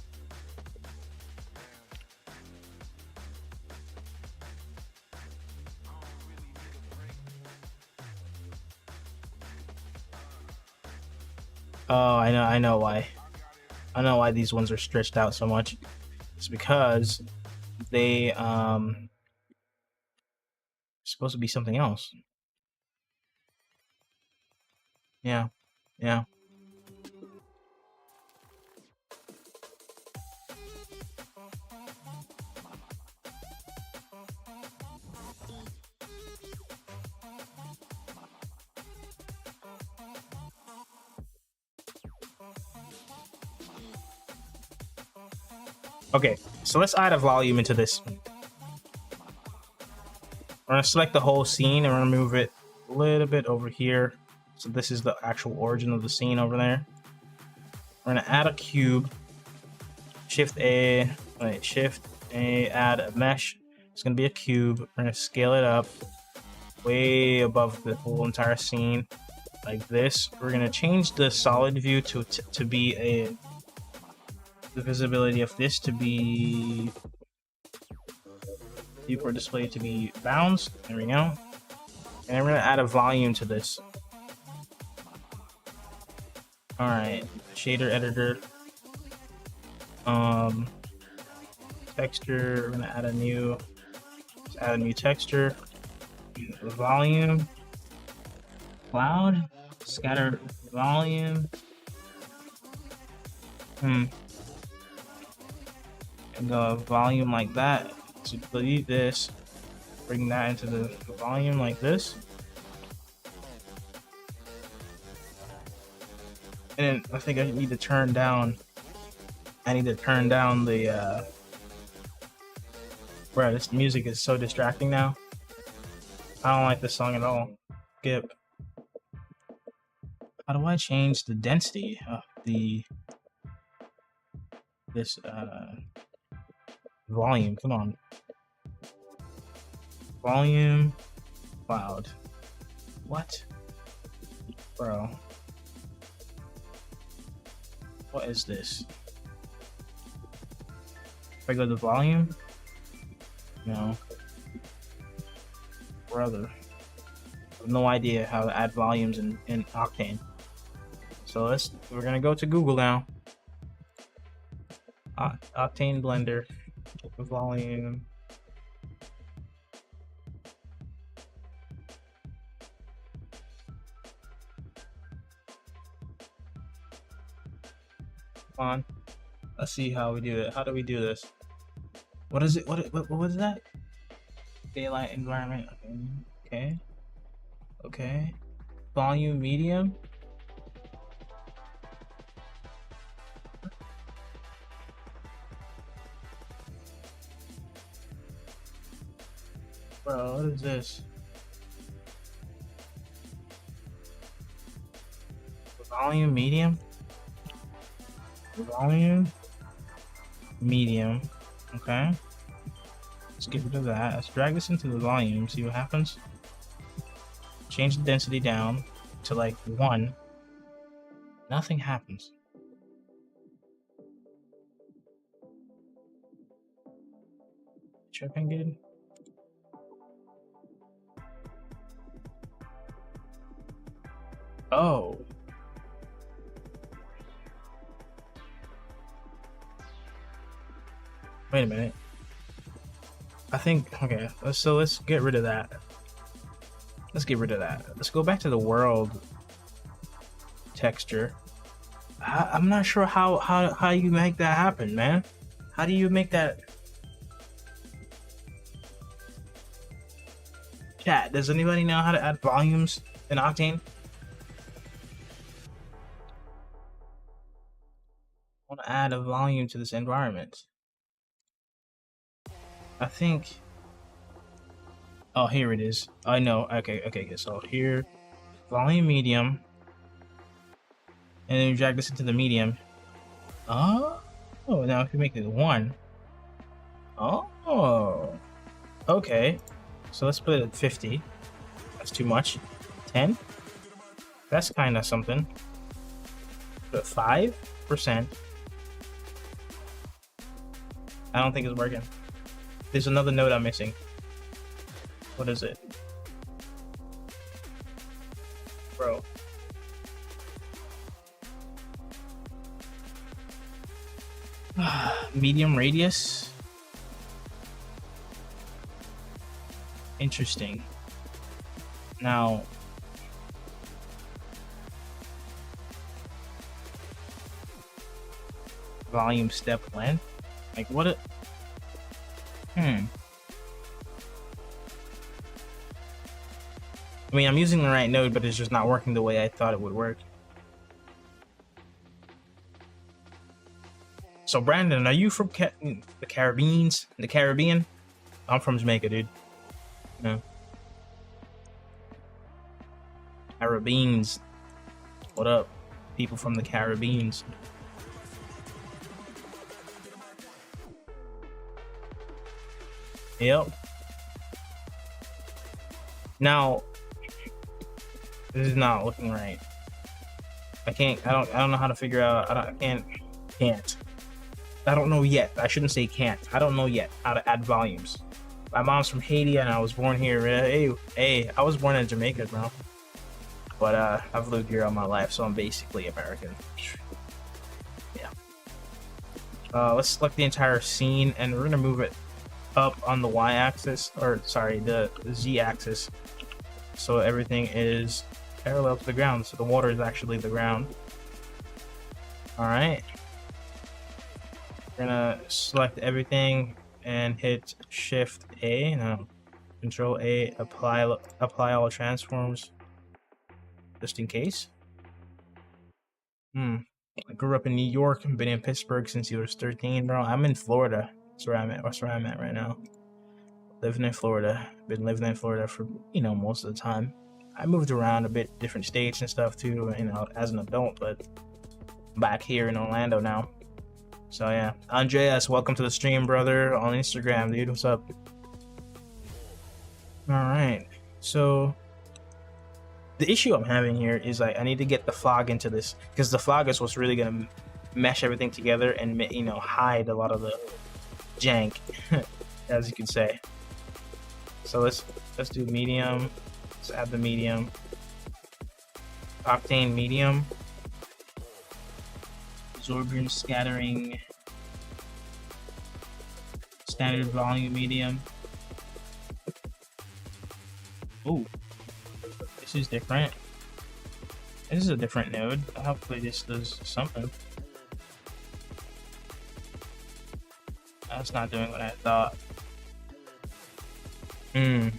Oh, I know why. I know why these ones are stretched out so much. It's because they supposed to be something else. Yeah. Okay, so let's add a volume into this. We're gonna select the whole scene and we're gonna move it a little bit over here. So this is the actual origin of the scene over there. We're gonna add a cube. Shift A, add a mesh. It's gonna be a cube. We're gonna scale it up way above the whole entire scene, like this. We're gonna change the solid view to be the visibility of this to be viewport display to be bounds. There we go. And we're gonna add a volume to this. All right, shader editor. Texture. We're gonna add a new texture. Volume. Cloud. Scatter volume. And go volume like that. So delete this. Bring that into the volume like this. And I think I need to turn down. The bro, this music is so distracting now. I don't like this song at all. Skip. How do I change the density of this volume? Come on. Volume cloud. What? Bro. What is this? If I go to volume? No. Brother. I have no idea how to add volumes in Octane. So we're gonna go to Google now. Octane Blender. Volume. Come on. Let's see how we do it. How do we do this? What is it? What was that? Daylight environment. Okay. Okay. Volume medium. Bro, what is this? Volume medium. Volume medium. Okay. Let's get rid of that. Let's drag this into the volume, see what happens. Change the density down to like 1. Nothing happens. Tripping, dude. Oh. Wait a minute. I think, okay, let's get rid of that. Let's get rid of that. Let's go back to the world texture. I'm not sure how you make that happen, man. How do you make that? Chat, does anybody know how to add volumes in Octane? I want to add a volume to this environment. I think. Oh, here it is. I know. Okay. So here, volume medium, and then you drag this into the medium. Oh, now if you make it 1. Oh, okay. So let's put it at 50. That's too much. 10. That's kind of something. But 5%. I don't think it's working. There's another node I'm missing. What is it? Bro. Medium radius. Interesting. Now, volume step length. Like what? I mean, I'm using the right node, but it's just not working the way I thought it would work. So, Brandon, are you from the Caribbean? The Caribbean? I'm from Jamaica, dude. No. Caribbeans. What up, people from the Caribbeans? Yep. Now, this is not looking right. I don't know how to figure out. I can't. I don't know yet. I shouldn't say can't. I don't know yet how to add volumes. My mom's from Haiti and I was born here. Hey, I was born in Jamaica, bro. But I've lived here all my life, so I'm basically American. Yeah. Let's select the entire scene, and we're gonna move it up on the y-axis, or sorry, the z-axis, so everything is parallel to the ground. So the water is actually the ground. All right. We're gonna select everything and hit Shift A. No, Control A. Apply all transforms, just in case. I grew up in New York and been in Pittsburgh since he was 13, bro. I'm in Florida. That's where I'm at. That's where I'm at right now. Living in Florida. Been living in Florida for, most of the time. I moved around a bit, different states and stuff too, as an adult, but I'm back here in Orlando now. So yeah, Andreas, welcome to the stream, brother, on Instagram, dude. What's up? All right. So the issue I'm having here is I need to get the fog into this, because the fog is what's really gonna mesh everything together and hide a lot of the jank, as you could say. So let's do medium. Let's add the medium. Octane medium. Absorption, scattering, standard volume medium. Oh, this is different. This is a different node. Hopefully this does something. That's not doing what I thought. Like,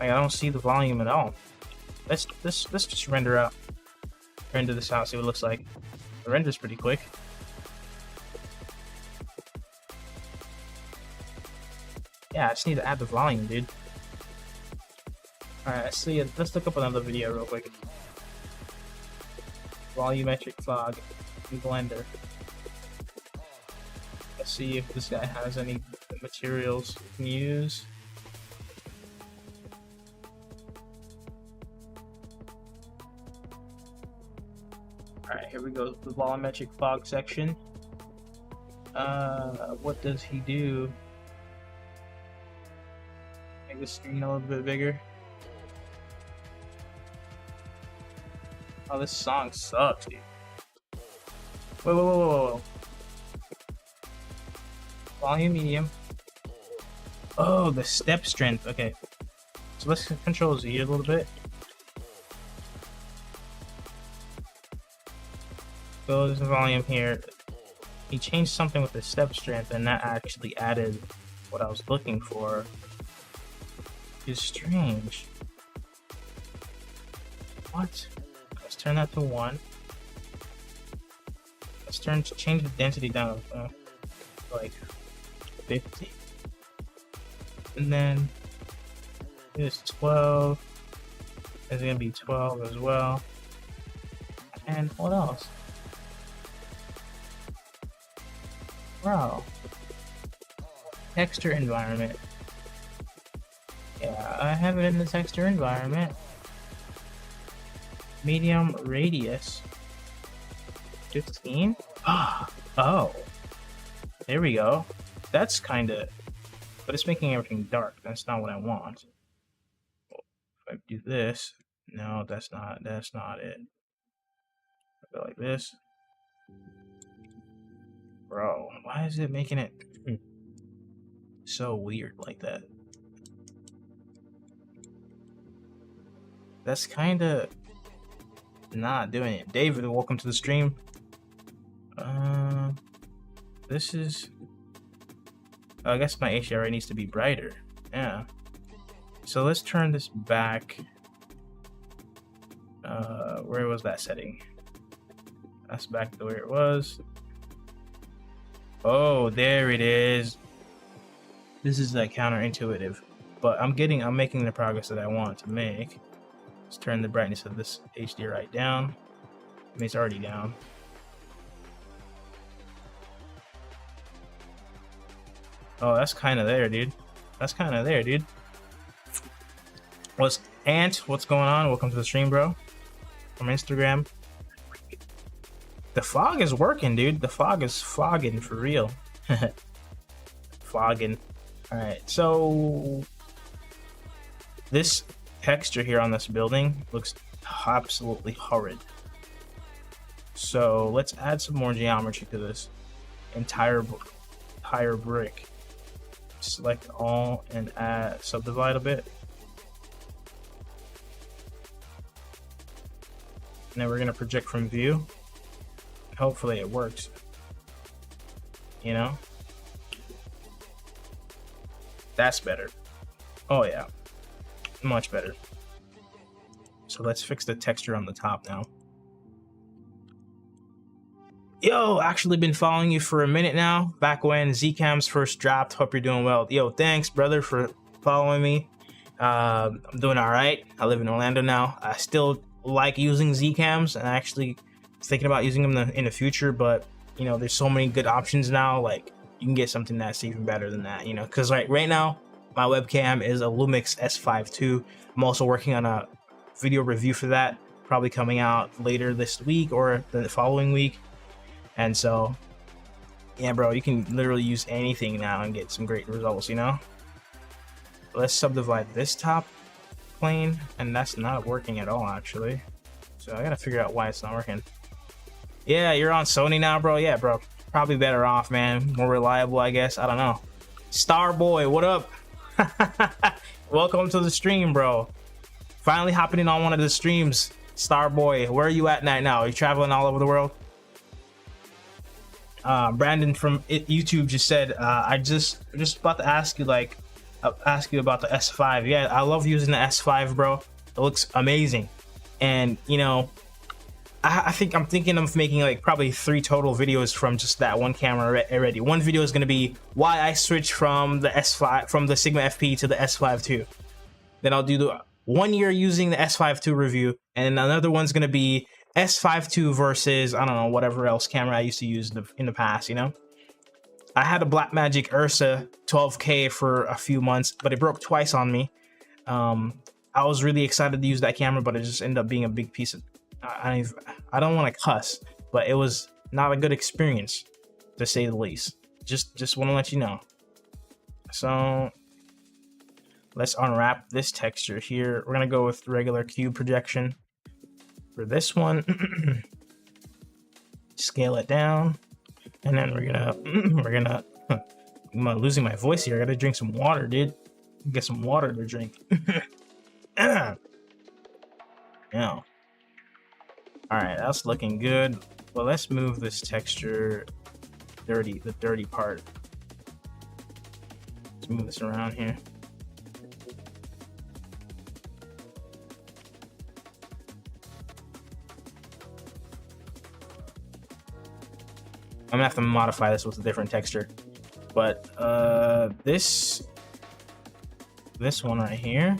I don't see the volume at all. Let's just render this out, see what it looks like. The render's pretty quick. Yeah, I just need to add the volume, dude. Alright, let's look up another video real quick. Volumetric fog in Blender. Let's see if this guy has any materials we can use. Alright, here we go, the volumetric fog section. What does he do? Make the screen a little bit bigger. Oh, this song sucks, dude. Whoa. Volume medium. Oh, the step strength. Okay. So let's control Z a little bit. Go to the volume here. He changed something with the step strength, and that actually added what I was looking for. It's strange. What? Let's turn that to 1. Let's change the density down to like 50. And then it's 12. It's gonna be 12 as well. And what else? Wow. Texture environment. Yeah, I have it in the texture environment. Medium radius. 15? Oh. There we go. That's kinda... But it's making everything dark. That's not what I want. If I do this... No, that's not it. I go like this. Bro, why is it making it so weird like that? That's kinda not doing it. David, welcome to the stream. This is... I guess my HDRI needs to be brighter. Yeah. So let's turn this back. Where was that setting? That's back to where it was. Oh, there it is. This is like counterintuitive, but I'm making the progress that I want to make. Let's turn the brightness of this HDRI down. I mean, it's already down. Oh, that's kind of there, dude. That's kind of there, dude. What's what's going on? Welcome to the stream, bro. From Instagram. The fog is working, dude. The fog is fogging for real. Fogging. All right, so this texture here on this building looks absolutely horrid. So let's add some more geometry to this entire brick. Select all and add, subdivide a bit. And then we're gonna project from view. Hopefully it works. You know? That's better. Oh yeah. Much better. So let's fix the texture on the top now. Yo, actually been following you for a minute now. Back when Zcams first dropped. Hope you're doing well. Yo, thanks, brother, for following me. I'm doing all right. I live in Orlando now. I still like using Zcams, and I actually thinking about using them in the future. But you know, there's so many good options now. Like you can get something that's even better than that. You know, because right now my webcam is a Lumix S5 II. I'm also working on a video review for that, probably coming out later this week or the following week. And so, yeah, bro, you can literally use anything now and get some great results, you know? Let's subdivide this top plane, and that's not working at all, actually. So I gotta figure out why it's not working. Yeah, you're on Sony now, bro? Yeah, bro. Probably better off, man. More reliable, I guess. I don't know. Starboy, what up? Welcome to the stream, bro. Finally hopping in on one of the streams. Starboy, where are you at right now? Are you traveling all over the world? Brandon from YouTube just said, I just about to ask you about the S5. Yeah, I love using the S5, bro. It looks amazing. And you know, I think I'm thinking of making like probably 3 total videos from just that one camera already. One video is going to be why I switched from the S5 from the Sigma FP to the S5 II. Then I'll do the 1 year using the S5 II review, and another one's going to be S5 II versus, I don't know, whatever else camera I used to use in the past, you know? I had a Blackmagic Ursa 12K for a few months, but it broke twice on me. I was really excited to use that camera, but it just ended up being a big piece of... I don't want to cuss, but it was not a good experience, to say the least. Just want to let you know. So let's unwrap this texture here. We're going to go with regular cube projection. For this one, scale it down, and then I'm losing my voice here. I gotta drink some water, dude. Get some water to drink. Yeah. All right, that's looking good. Well, let's move this texture, the dirty part. Let's move this around here. I'm gonna have to modify this with a different texture, but this one right here,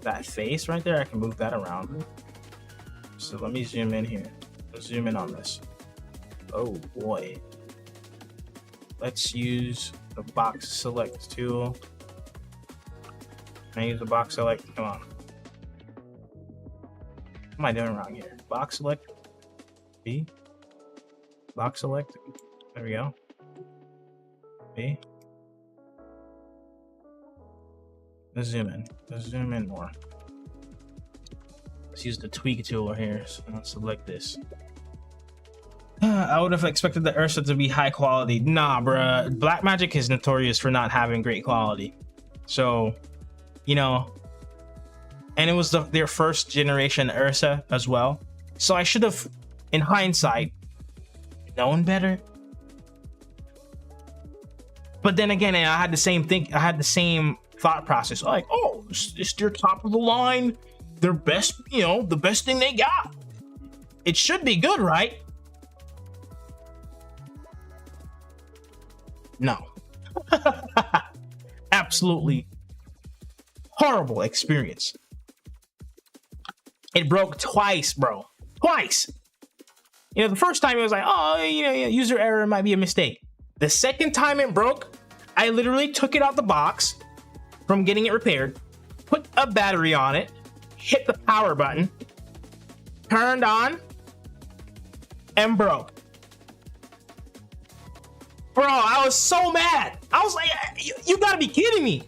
that face right there, I can move that around. So let me zoom in here. Let's zoom in on this. Oh boy. Let's use the box select tool. Can I use the box select? Come on. What am I doing wrong here? Box select B. Box select. There we go. B. Let's zoom in. Let's zoom in more. Let's use the tweak tool here. So let's select this. I would have expected the Ursa to be high quality. Nah, bruh. Blackmagic is notorious for not having great quality. So, you know, and it was their first generation Ursa as well. So I should have, in hindsight, known better. But then again, I had the same thought process. Like, oh, it's their top of the line, their best, you know, the best thing they got. It should be good, right? No. Absolutely horrible experience. It broke twice, bro. Twice. The first time it was like, oh, user error might be a mistake. The second time it broke, I literally took it out the box from getting it repaired, put a battery on it, hit the power button, turned on, and broke. Bro, I was so mad. I was like, you gotta be kidding me.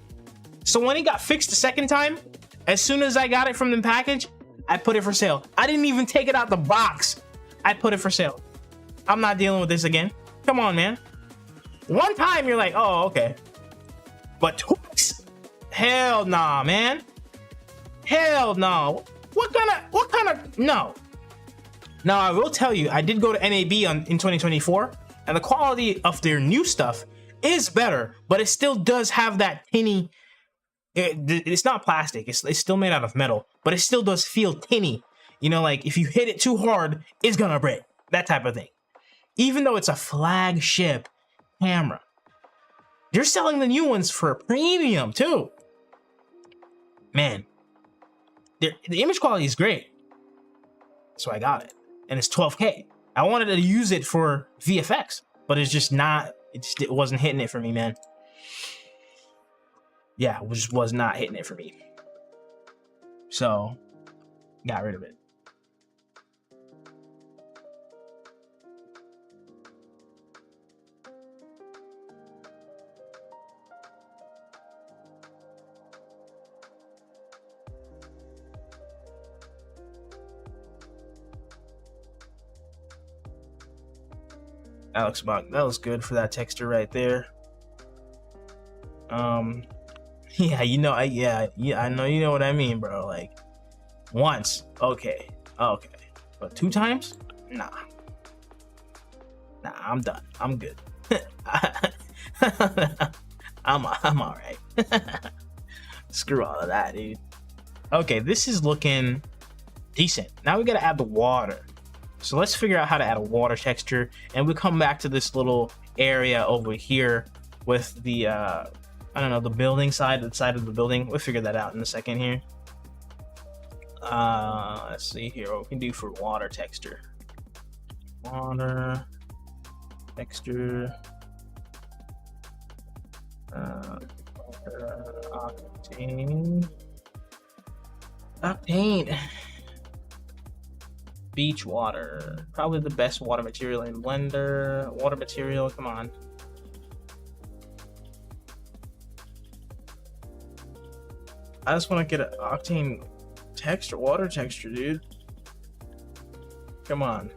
So when it got fixed the second time, as soon as I got it from the package, I put it for sale. I didn't even take it out the box. I put it for sale. I'm not dealing with this again. Come on, man. One time you're like, oh, okay. But twice? Hell nah, man. Hell no. What kind of, no. Now, I will tell you, I did go to NAB in 2024, and the quality of their new stuff is better, but it still does have that tinny, it's not plastic, it's still made out of metal, but it still does feel tinny. You know, like if you hit it too hard, it's gonna break. That type of thing. Even though it's a flagship camera. They're selling the new ones for a premium too. Man, the image quality is great. So I got it. And it's 12K. I wanted to use it for VFX, but it's just not, it wasn't hitting it for me, man. Yeah, it just was not hitting it for me. So, got rid of it. That looks good for that texture right there. Yeah, you know, I know, you know what I mean, bro. Like, once, okay, but 2 times, nah, I'm done. I'm good. I'm all right. Screw all of that, dude. Okay, this is looking decent. Now we gotta add the water. So let's figure out how to add a water texture, and we'll come back to this little area over here with the I don't know, the building side, the side of the building. We'll figure that out in a second here. Let's see here what we can do for water texture. Water texture. Octane. Beach water. Probably the best water material in Blender. Water material, come on. I just want to get an Octane texture, water texture, dude. Come on.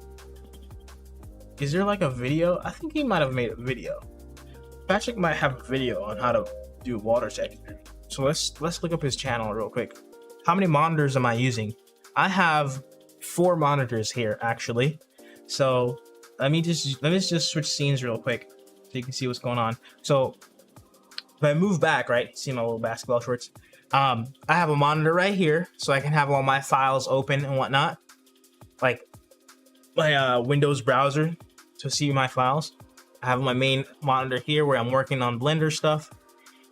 Is there like a video? I think he might have made a video. Patrick might have a video on how to do water texture. So let's look up his channel real quick. How many monitors am I using? I have 4 monitors here actually. So let me just switch scenes real quick so you can see what's going on. So if I move back, right, see my little basketball shorts. I have a monitor right here, so I can have all my files open and whatnot, like my Windows browser to see my files. I have my main monitor here where I'm working on Blender stuff,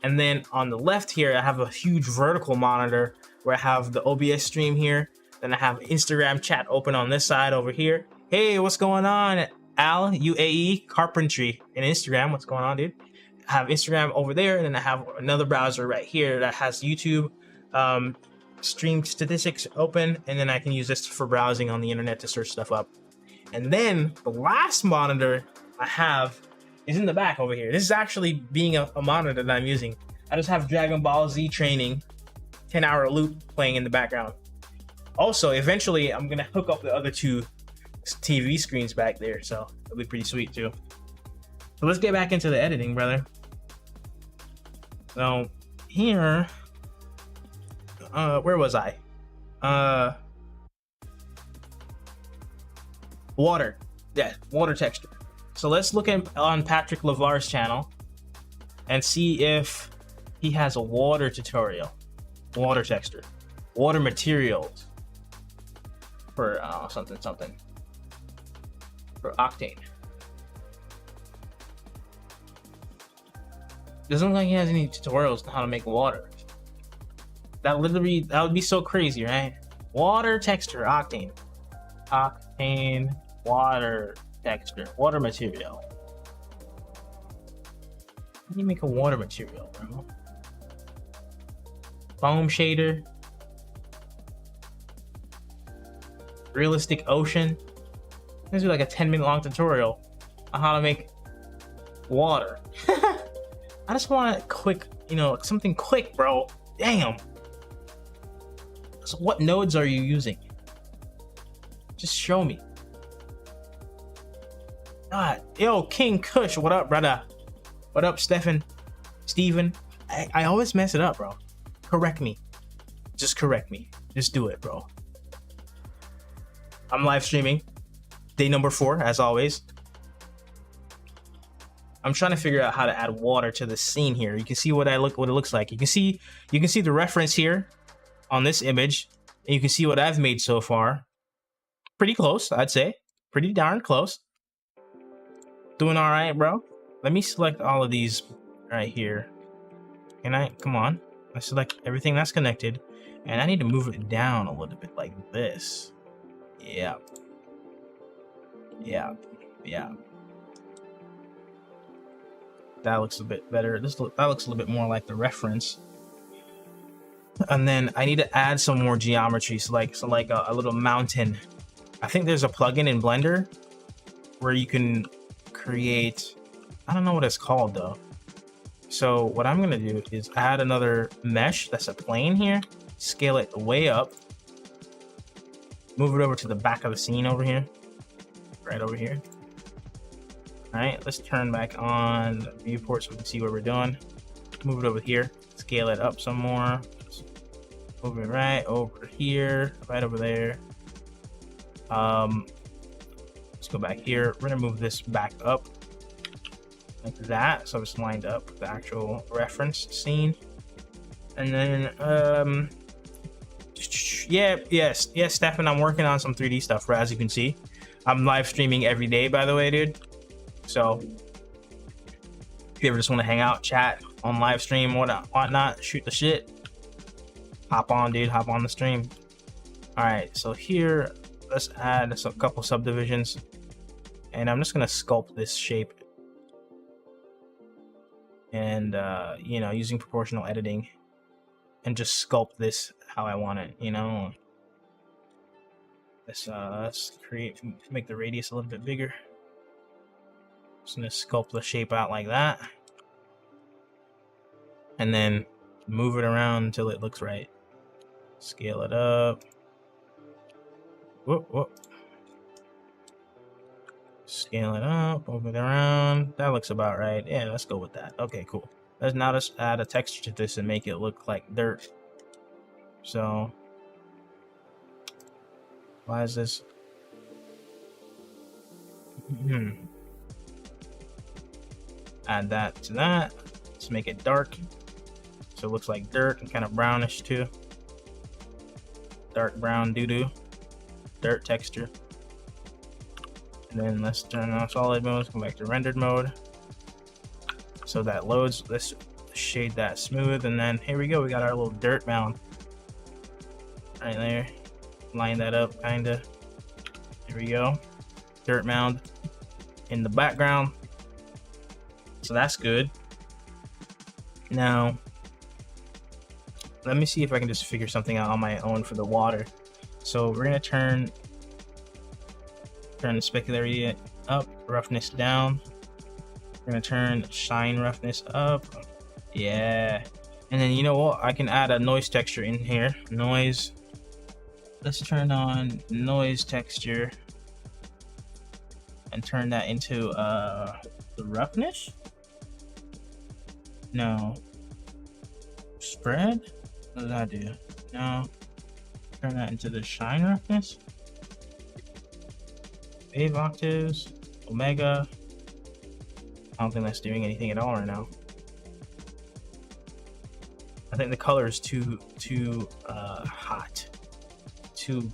and then on the left here I have a huge vertical monitor where I have the OBS stream here. Then I have Instagram chat open on this side over here. Hey, what's going on, Al UAE Carpentry in Instagram? What's going on, dude? I have Instagram over there, and then I have another browser right here that has YouTube stream statistics open, and then I can use this for browsing on the internet to search stuff up. And then the last monitor I have is in the back over here. This is actually being a monitor that I'm using. I just have Dragon Ball Z training 10-hour loop playing in the background. Also, eventually I'm gonna hook up the other 2 TV screens back there, so it'll be pretty sweet too. So let's get back into the editing, brother. So here, where was I? Water. Yeah, water texture. So let's look on Patrick Lavar's channel and see if he has a water tutorial. Water texture. Water materials. For something. For Octane. Doesn't look like he has any tutorials on how to make water. That would be so crazy, right? Water texture, Octane. Octane, water texture, water material. How do you make a water material, bro? Foam shader. Realistic ocean. This is like a 10-minute long tutorial on how to make water. I just want a quick, you know, something quick, bro. Damn. So what nodes are you using? Just show me. God, yo, King Kush, what up, brother? What up, Steven? I always mess it up, bro. Correct me. Just correct me. Just do it, bro. I'm live streaming. Day number 4, as always. I'm trying to figure out how to add water to the scene here. You can see what it looks like. You can see the reference here on this image, and you can see what I've made so far. Pretty close, I'd say. Pretty darn close. Doing all right, bro. Let me select all of these right here. Can I? Come on. I select everything that's connected, and I need to move it down a little bit like this. Yeah. Yeah. Yeah. That looks a bit better. That looks a little bit more like the reference. And then I need to add some more geometry. So like a little mountain. I think there's a plugin in Blender where you can create, I don't know what it's called though. So what I'm gonna do is add another mesh that's a plane here, scale it way up, move it over to the back of the scene over here, right over here. All right, let's turn back on the viewport so we can see what we're doing. Move it over here, scale it up some more, move it right over here, right over there. Let's go back here. We're gonna move this back up like that, so it's lined up with the actual reference scene. And then yes, Stefan, I'm working on some 3D stuff, as you can see. I'm live streaming every day, by the way, dude. So if you ever just want to hang out, chat on live stream, whatnot, shoot the shit, hop on, dude, hop on the stream. All right, so here let's add a couple subdivisions, and I'm just gonna sculpt this shape, and you know, using proportional editing, and just sculpt this how I want it, you know. Let's make the radius a little bit bigger. Just gonna sculpt the shape out like that, and then move it around until it looks right. Scale it up. Whoop, whoop. Scale it up, move it around. That looks about right. Yeah, let's go with that. Okay, cool. Let's now just add a texture to this and make it look like dirt. So why is this? Add that to that. Let's make it dark, so it looks like dirt and kind of brownish too. Dark brown doo-doo, dirt texture. And then let's turn on solid mode, come back to rendered mode. So that loads, let's shade that smooth, and then here we go, we got our little dirt mound right there. Line that up kinda. Here we go. Dirt mound in the background. So that's good. Now, let me see if I can just figure something out on my own for the water. So we're gonna turn the specularity up, roughness down. We're gonna turn shine roughness up. Yeah. And then you know what? I can add a noise texture in here. Noise. Let's turn on noise texture and turn that into the roughness. No. Spread? What does that do? No. Turn that into the shine roughness. Wave octaves. Omega. I don't think that's doing anything at all right now. I think the color is too hot. Too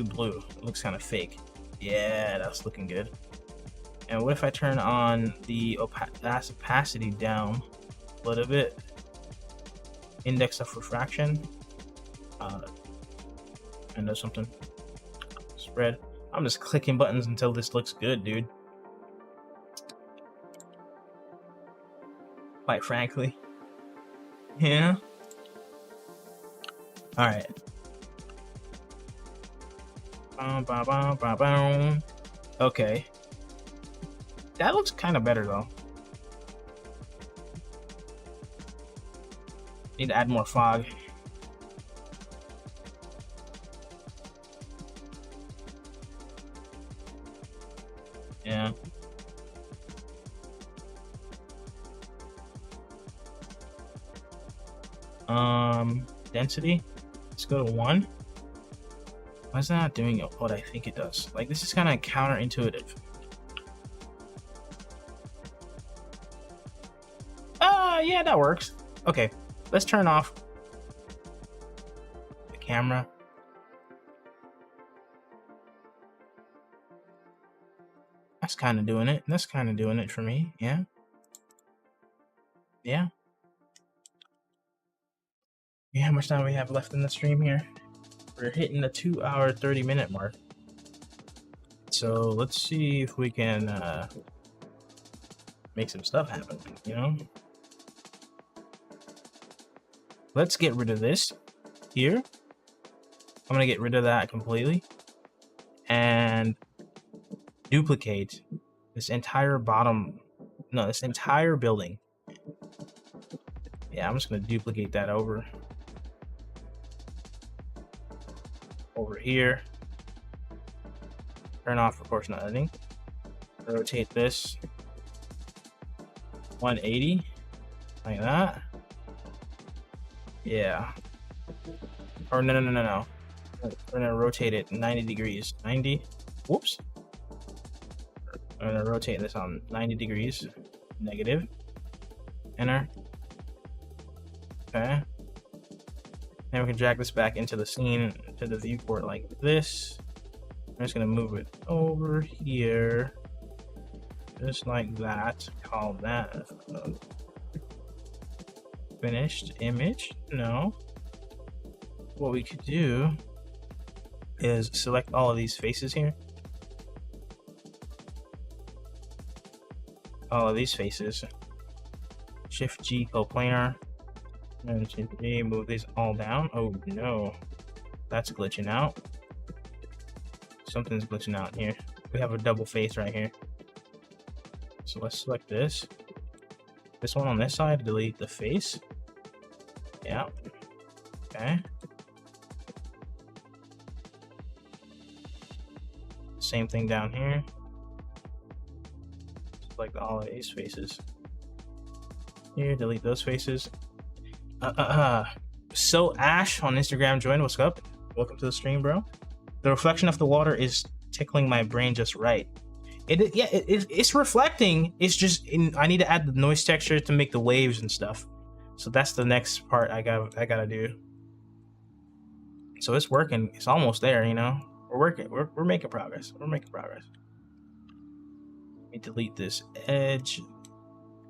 blue. It looks kind of fake. Yeah, that's looking good. And what if I turn on the opacity down a little bit? Index of refraction. And do something. Spread. I'm just clicking buttons until this looks good, dude. quite frankly. Yeah. All right. Okay. That looks kind of better though. Need to add more fog. Yeah. Density. Let's go to 1. Why is that not doing what I think it does? Like, this is kind of counterintuitive. Yeah, that works. Okay, let's turn off the camera. That's kind of doing it. That's kind of doing it for me. Yeah. Yeah. Yeah, how much time we have left in the stream here? We're hitting the 2-hour 30-minute mark. So let's see if we can make some stuff happen, you know? Let's get rid of this here. I'm gonna get rid of that completely and duplicate this entire this entire building. Yeah, I'm just gonna duplicate that over here. Turn off proportional editing. Rotate this 180 like that. Yeah. Or no. We're gonna rotate it 90 degrees. 90. Whoops. I'm gonna rotate this on 90 degrees. Negative. Enter. Okay. Then we can drag this back into the scene, to the viewport like this. I'm just gonna move it over here. Just like that. Call that finished image. No. What we could do is select all of these faces here. All of these faces. Shift G coplanar. And Shift G, move these all down. Oh no. That's glitching out. Something's glitching out here. We have a double face right here. So let's select this. This one on this side, delete the face. Yeah. Okay. Same thing down here. Select all of these faces. Here, delete those faces. So Ash on Instagram joined. What's up? Welcome to the stream, bro. The reflection of the water is tickling my brain just right. It's reflecting. It's just I need to add the noise texture to make the waves and stuff. So that's the next part I gotta do. So it's working. It's almost there, you know. We're working. We're making progress. We're making progress. Let me delete this edge.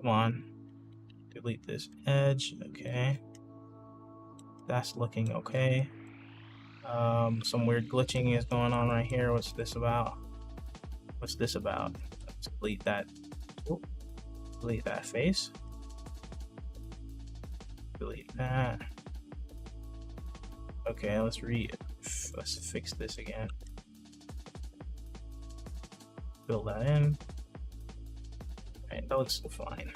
Come on. Delete this edge. Okay. That's looking okay. Some weird glitching is going on right here. What's this about? What's this about? Let's delete that. Oh, delete that face. Delete that. Okay, let's fix this again. Fill that in. Alright, that looks fine.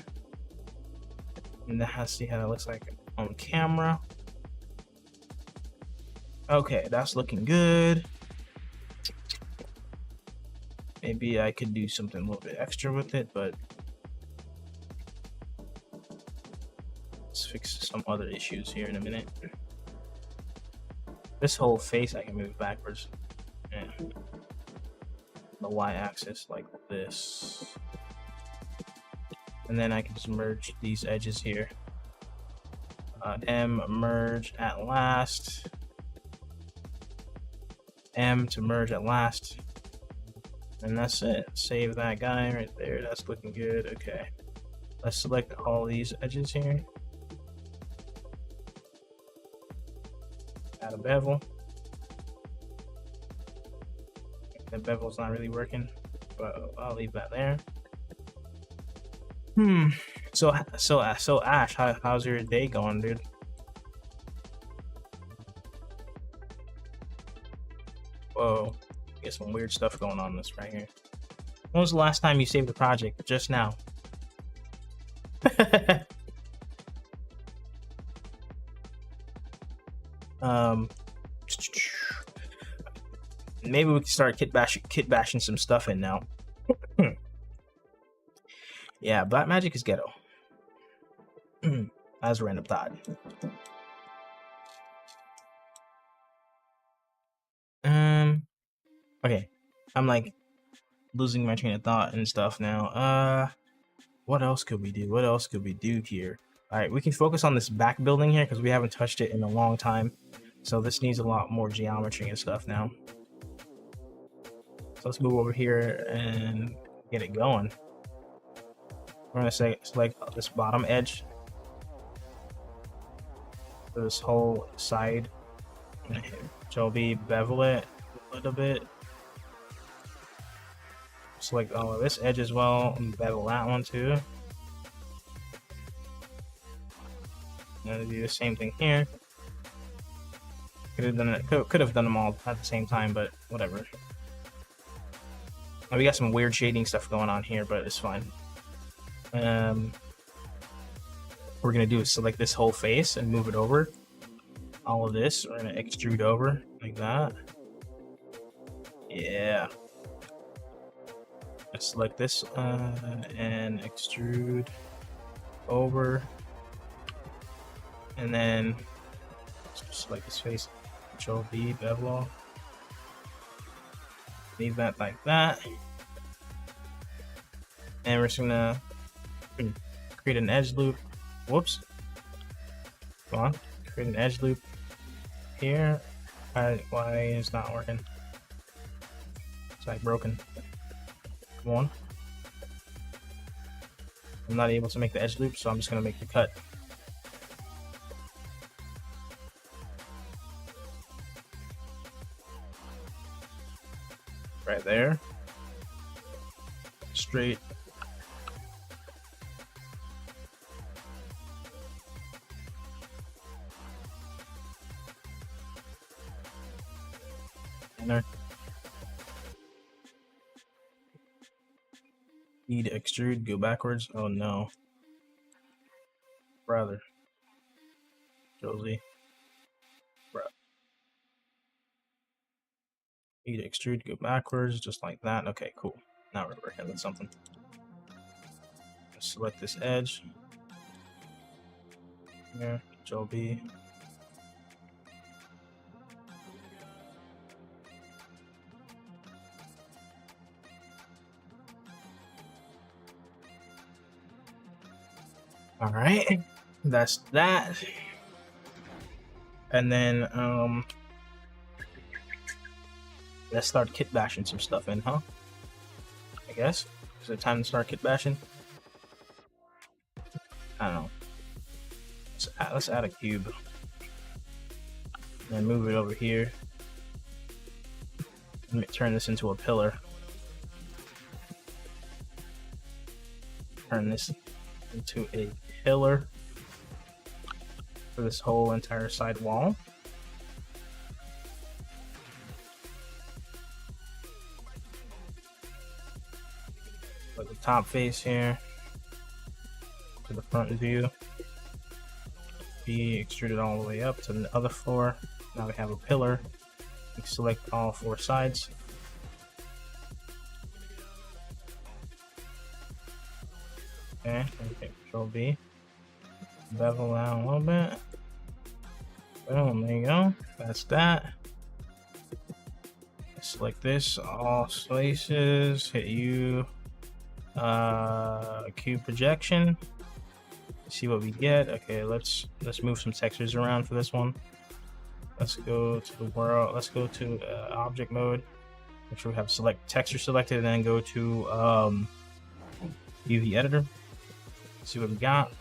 And let's see how it looks like on camera. Okay, that's looking good. Maybe I could do something a little bit extra with it, but let's fix some other issues here in a minute. This whole face I can move backwards. Yeah. The y-axis like this. And then I can just merge these edges here. M merge at last. M to merge at last. And that's it. Save that guy right there. That's looking good. Okay. Let's select all these edges here. Add a bevel. The bevel's not really working, but I'll leave that there. So Ash, how's your day going, dude? Whoa, get some weird stuff going on this right here. When was the last time you saved the project? Just now. um, maybe we can start kit bashing some stuff in now. Yeah, black magic is ghetto. As a random thought. Okay, I'm like losing my train of thought and stuff now. What else could we do? What else could we do here? All right, we can focus on this back building here because we haven't touched it in a long time. So this needs a lot more geometry and stuff now. So let's move over here and get it going. We're gonna select this bottom edge for this whole side. Control B, bevel it a little bit. Select all of this edge as well and bevel that one too. And do the same thing here. Could have done them all at the same time, but whatever. Now we got some weird shading stuff going on here, but it's fine. What we're gonna do is select this whole face and move it over. All of this, we're gonna extrude over like that. Yeah. Let's select this and extrude over, and then let's select this face. Control B, bevel. Leave that like that, and we're just gonna create an edge loop. Whoops. Come on, create an edge loop here. Why is not working? It's like broken. Come on. I'm not able to make the edge loop, so I'm just gonna make the cut. Right there. Straight. Enter. Need to extrude, go backwards. Oh no. Brother. Josie. Bro. Need to extrude, go backwards, just like that. Okay, cool. Now we're working with something. Select this edge. Here, Control B. All right, that's that. And then let's start kit bashing some stuff in, huh? I guess. Is it time to start kit bashing? I don't know. Let's add a cube. And move it over here. Let me turn this into a pillar. Turn this into a pillar for this whole entire side wall. Put the top face here to the front view. Be extruded all the way up to the other floor. Now we have a pillar. We select all four sides. Okay, Control B. Bevel out a little bit. Boom, there you go. That's that. Select this, all slices, hit U. Cube projection. See what we get. Okay, let's move some textures around for this one. Let's go to the world. Let's go to object mode. Make sure we have select texture selected, and then go to UV editor. See what we got.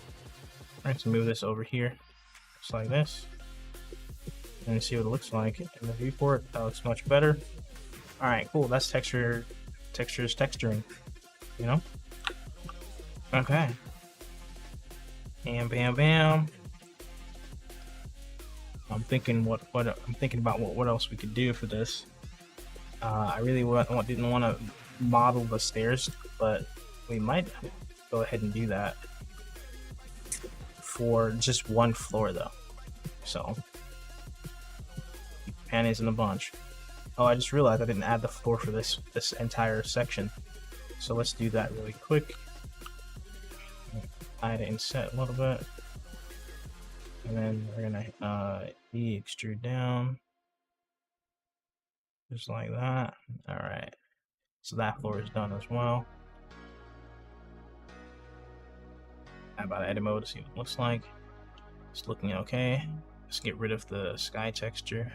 All right, so move this over here, just like this, and see what it looks like in the viewport. That looks much better. All right, cool. That's texture's texturing. You know. Okay. Bam, bam, bam. I'm thinking about what else we could do for this. I really didn't want to model the stairs, but we might go ahead and do that for just one floor though. So panties in a bunch. Oh, I just realized I didn't add the floor for this entire section. So let's do that really quick. Hide it and set a little bit. And then we're gonna extrude down. Just like that. Alright. So that floor is done as well. How about edit mode to see what it looks like? It's looking okay. Let's get rid of the sky texture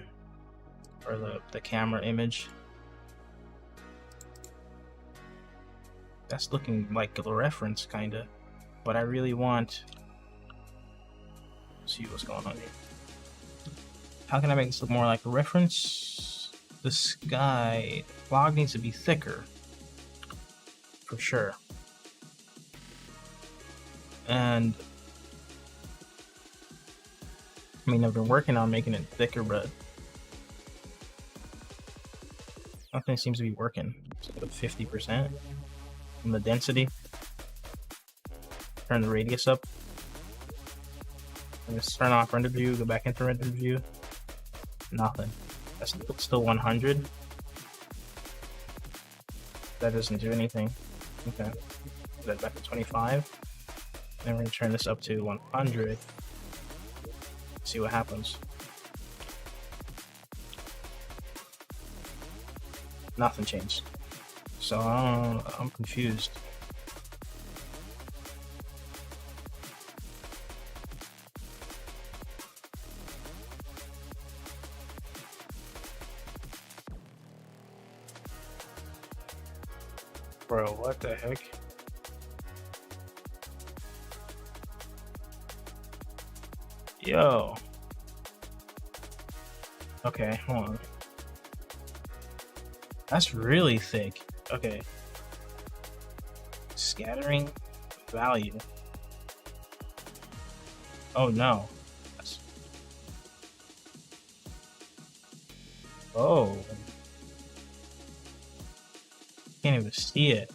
or the camera image. That's looking like a reference kinda. But I really want see what's going on here. How can I make this look more like a reference? The sky fog needs to be thicker for sure. And I mean, I've been working on making it thicker, but nothing seems to be working. Let's go to 50% on the density. Turn the radius up. And just turn off render view, go back into render view. Nothing. That's still 100. That doesn't do anything. Okay. Put that back to 25. Then we're gonna turn this up to 100. See what happens. Nothing changed. So I'm confused. Bro, what the heck? Yo. Okay, hold on. That's really thick. Okay. Scattering value. Oh no. That's... Oh. Can't even see it.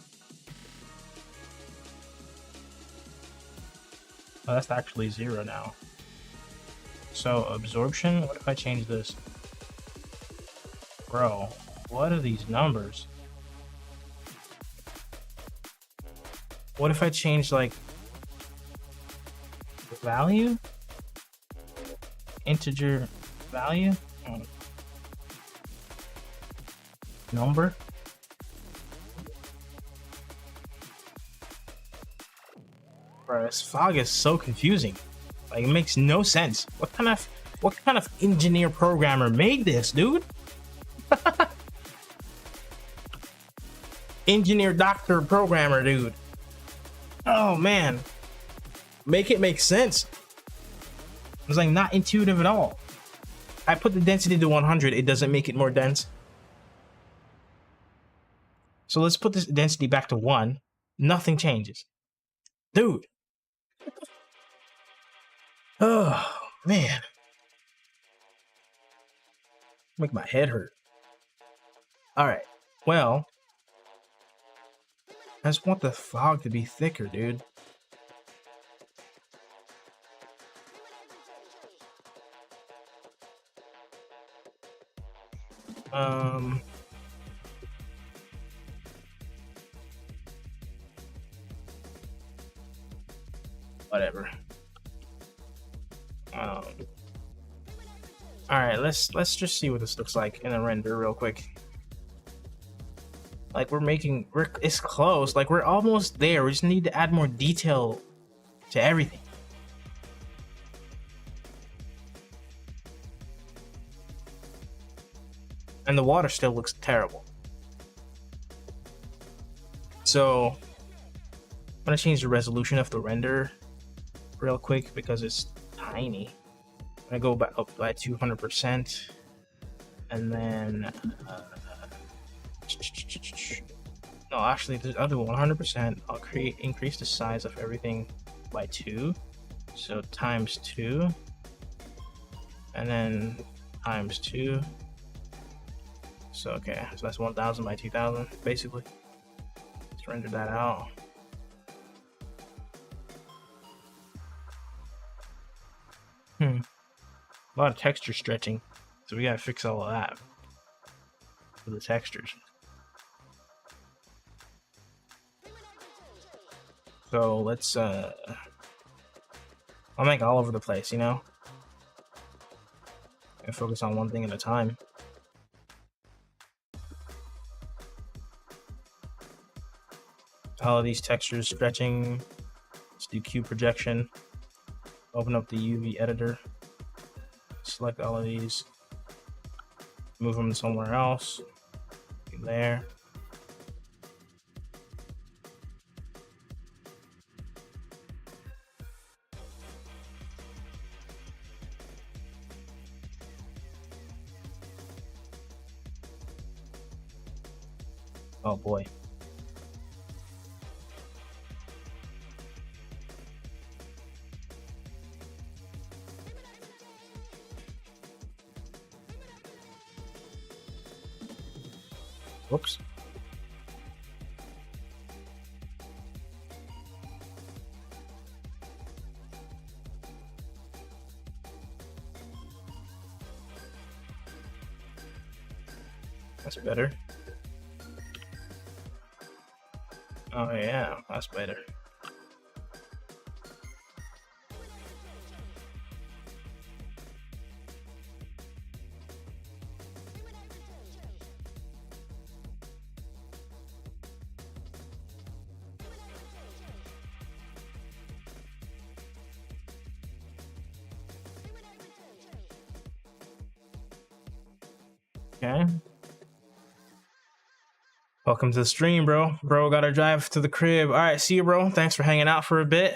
Oh, that's actually 0 now. So absorption, what if I change this? Bro, what are these numbers? What if I change like the value? Integer value? Number? Bro, this fog is so confusing. Like, it makes no sense. What kind of engineer programmer made this, dude? Engineer, doctor, programmer, dude. Oh man, make it make sense. It's like not intuitive at all. I put the density to 100. It doesn't make it more dense. So let's put this density back to 1. Nothing changes, dude. Oh man, make my head hurt. All right, well, I just want the fog to be thicker, dude. Whatever. All right, let's just see what this looks like in a render real quick. Like it's close. Like we're almost there. We just need to add more detail to everything. And the water still looks terrible. So I'm gonna change the resolution of the render real quick because it's tiny. I'm gonna go back up by 200%, and then no, actually, I'll do 100%. I'll increase the size of everything by 2, So times 2, and then times 2. So okay, so that's 1000 by 2000 basically. Let's render that out. A lot of texture stretching, so we gotta fix all of that for the textures. So let's I'll make all over the place, you know, and focus on one thing at a time. All of these textures stretching. Let's do Q projection. Open up the UV editor. Select all of these. Move them somewhere else. There. Oh boy. Whoops. That's better. Oh yeah, that's better. Okay. Welcome to the stream, bro. Bro, gotta drive to the crib. All right, see you, bro. Thanks for hanging out for a bit.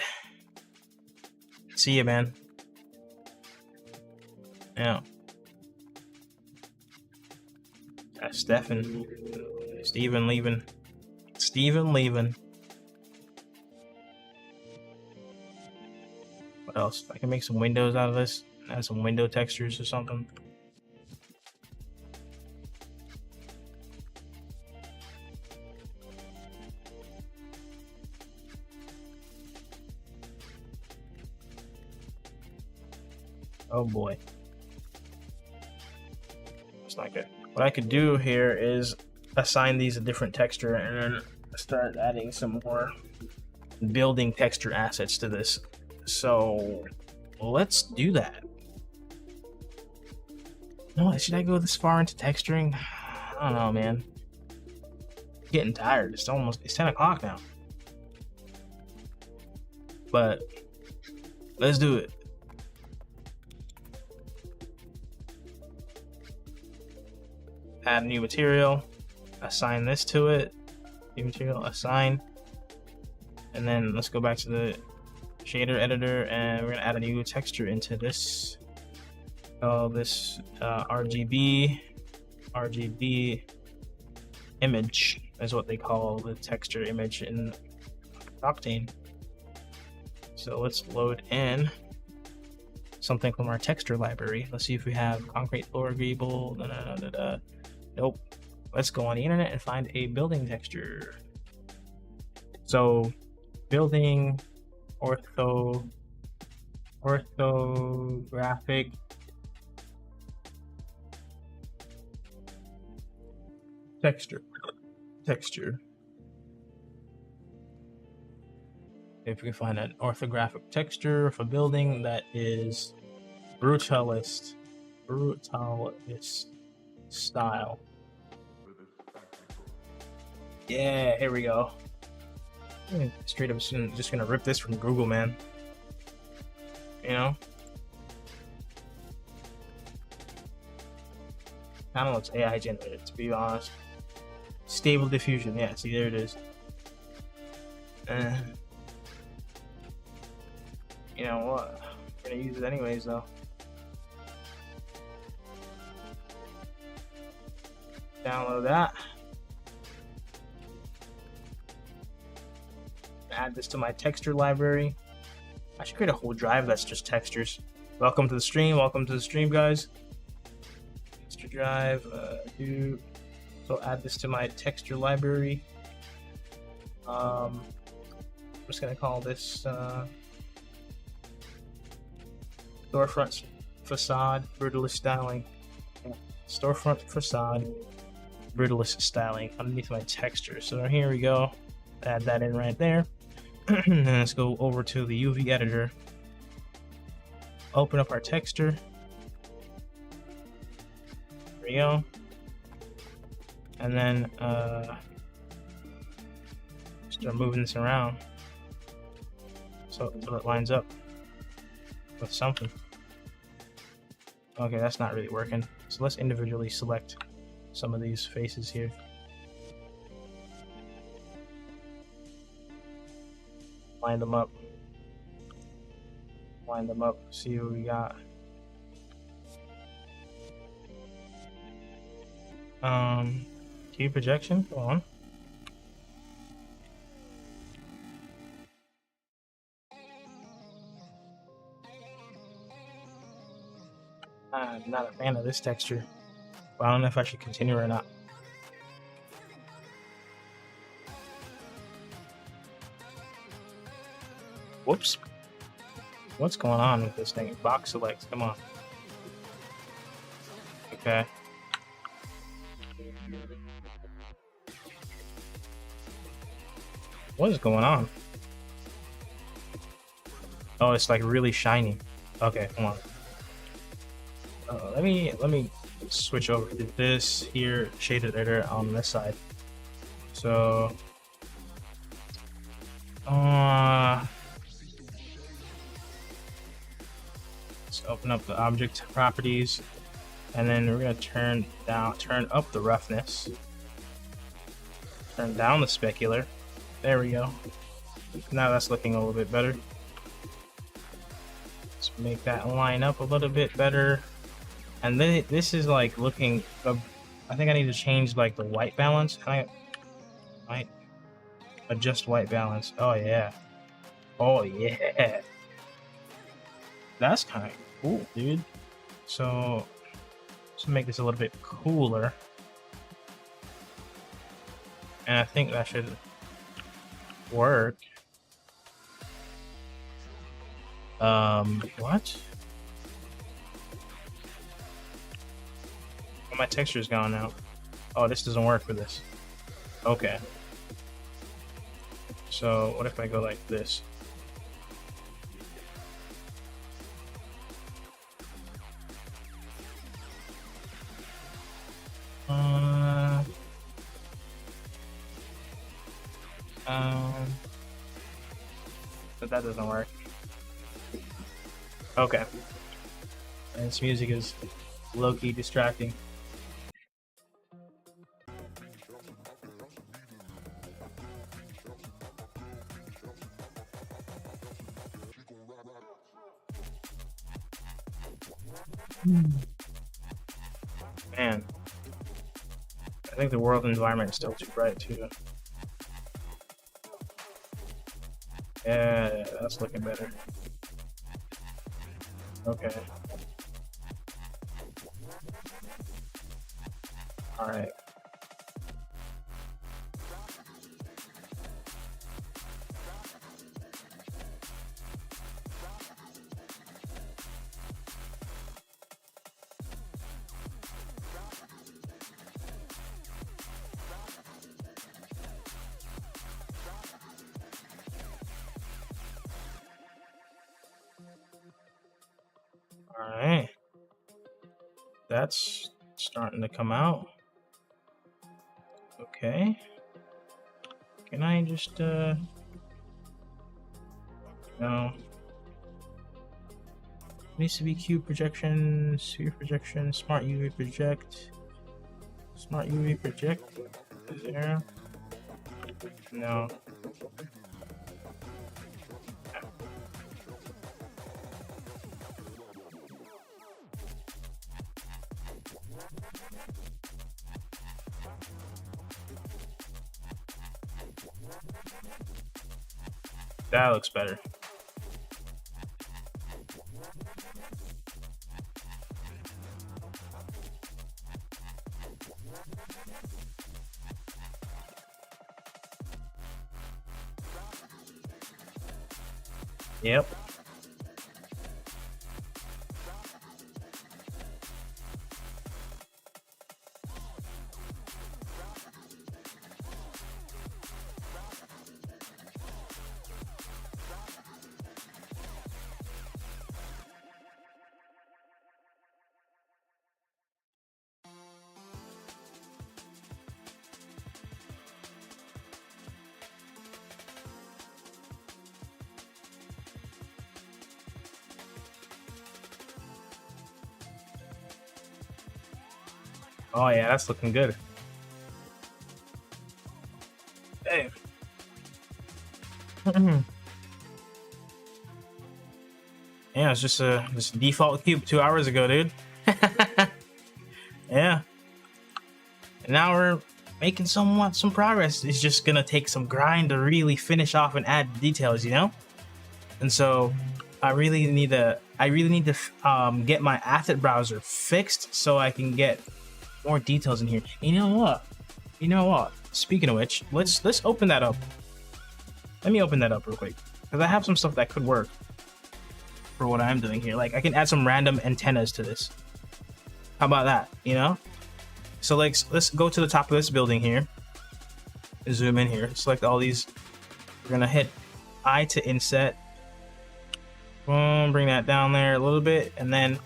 See you, man. Yeah. That's Stefan. Steven leaving. Steven leaving. What else? I can make some windows out of this. Add some window textures or something. Oh boy. It's not good. What I could do here is assign these a different texture and then start adding some more building texture assets to this. So let's do that. No, should I go this far into texturing? I don't know, man. I'm getting tired. It's 10 o'clock now. But let's do it. Add new material, assign this to it, new material, assign, and then let's go back to the shader editor and we're gonna add a new texture into this. This RGB image is what they call the texture image in Octane. So let's load in something from our texture library. Let's see if we have concrete floor agreeable. Nope. Let's go on the internet and find a building texture. So building orthographic texture. If we can find an orthographic texture of a building that is brutalist style. Yeah, here we go. Straight up just gonna rip this from Google, man. You know? Kind of looks AI generated, to be honest. Stable diffusion, yeah, see, there it is. You know what? I'm gonna use it anyways, though. Download that. Add this to my texture library. I should create a whole drive that's just textures. Welcome to the stream. Welcome to the stream, guys. Texture drive. So add this to my texture library. I'm just gonna call this storefront facade brutalist styling. Storefront facade brutalist styling underneath my texture. So here we go. Add that in right there. And let's go over to the UV editor. Open up our texture. There we go. And then start moving this around so it lines up with something. Okay, that's not really working. So let's individually select some of these faces here. Line them up. Line them up. See what we got. Key projection. Go on. I'm not a fan of this texture, but I don't know if I should continue or not. Whoops. What's going on with this thing? Box select. Come on. Okay. What is going on? Oh, it's like really shiny. Okay, come on. Let me switch over to this here shaded editor on this side. So let's open up the object properties, and then we're gonna turn up the roughness, turn down the specular. There we go. Now that's looking a little bit better. Let's make that line up a little bit better. And then this is like looking. I think I need to change like the white balance. I might adjust white balance. Oh yeah. Oh yeah. That's kind of cool, dude. So let's make this a little bit cooler. And I think that should work. What? Oh, my texture is gone now. Oh, this doesn't work for this. Okay. So what if I go like this? But that doesn't work. Okay. And this music is low-key distracting. Man, I think the world environment is still too bright too. Yeah, that's looking better. Okay. All right. Alright. That's starting to come out. Okay. Can I just no. Needs to be cube projection, sphere projection, smart UV project. Smart UV project. Is there? No. That looks better. Yep. Oh yeah, that's looking good. Hey. Yeah, it's just a default cube 2 hours ago, dude. Yeah. And now we're making some progress. It's just gonna take some grind to really finish off and add details, you know. And so I really need to get my asset browser fixed so I can get more details in here. You know what? Speaking of which, let's open that up. Let me open that up real quick because I have some stuff that could work for what I'm doing here. Like I can add some random antennas to this. How about that? You know. So like let's go to the top of this building here. Zoom in here. Select all these. We're gonna hit I to inset. Boom, bring that down there a little bit, and then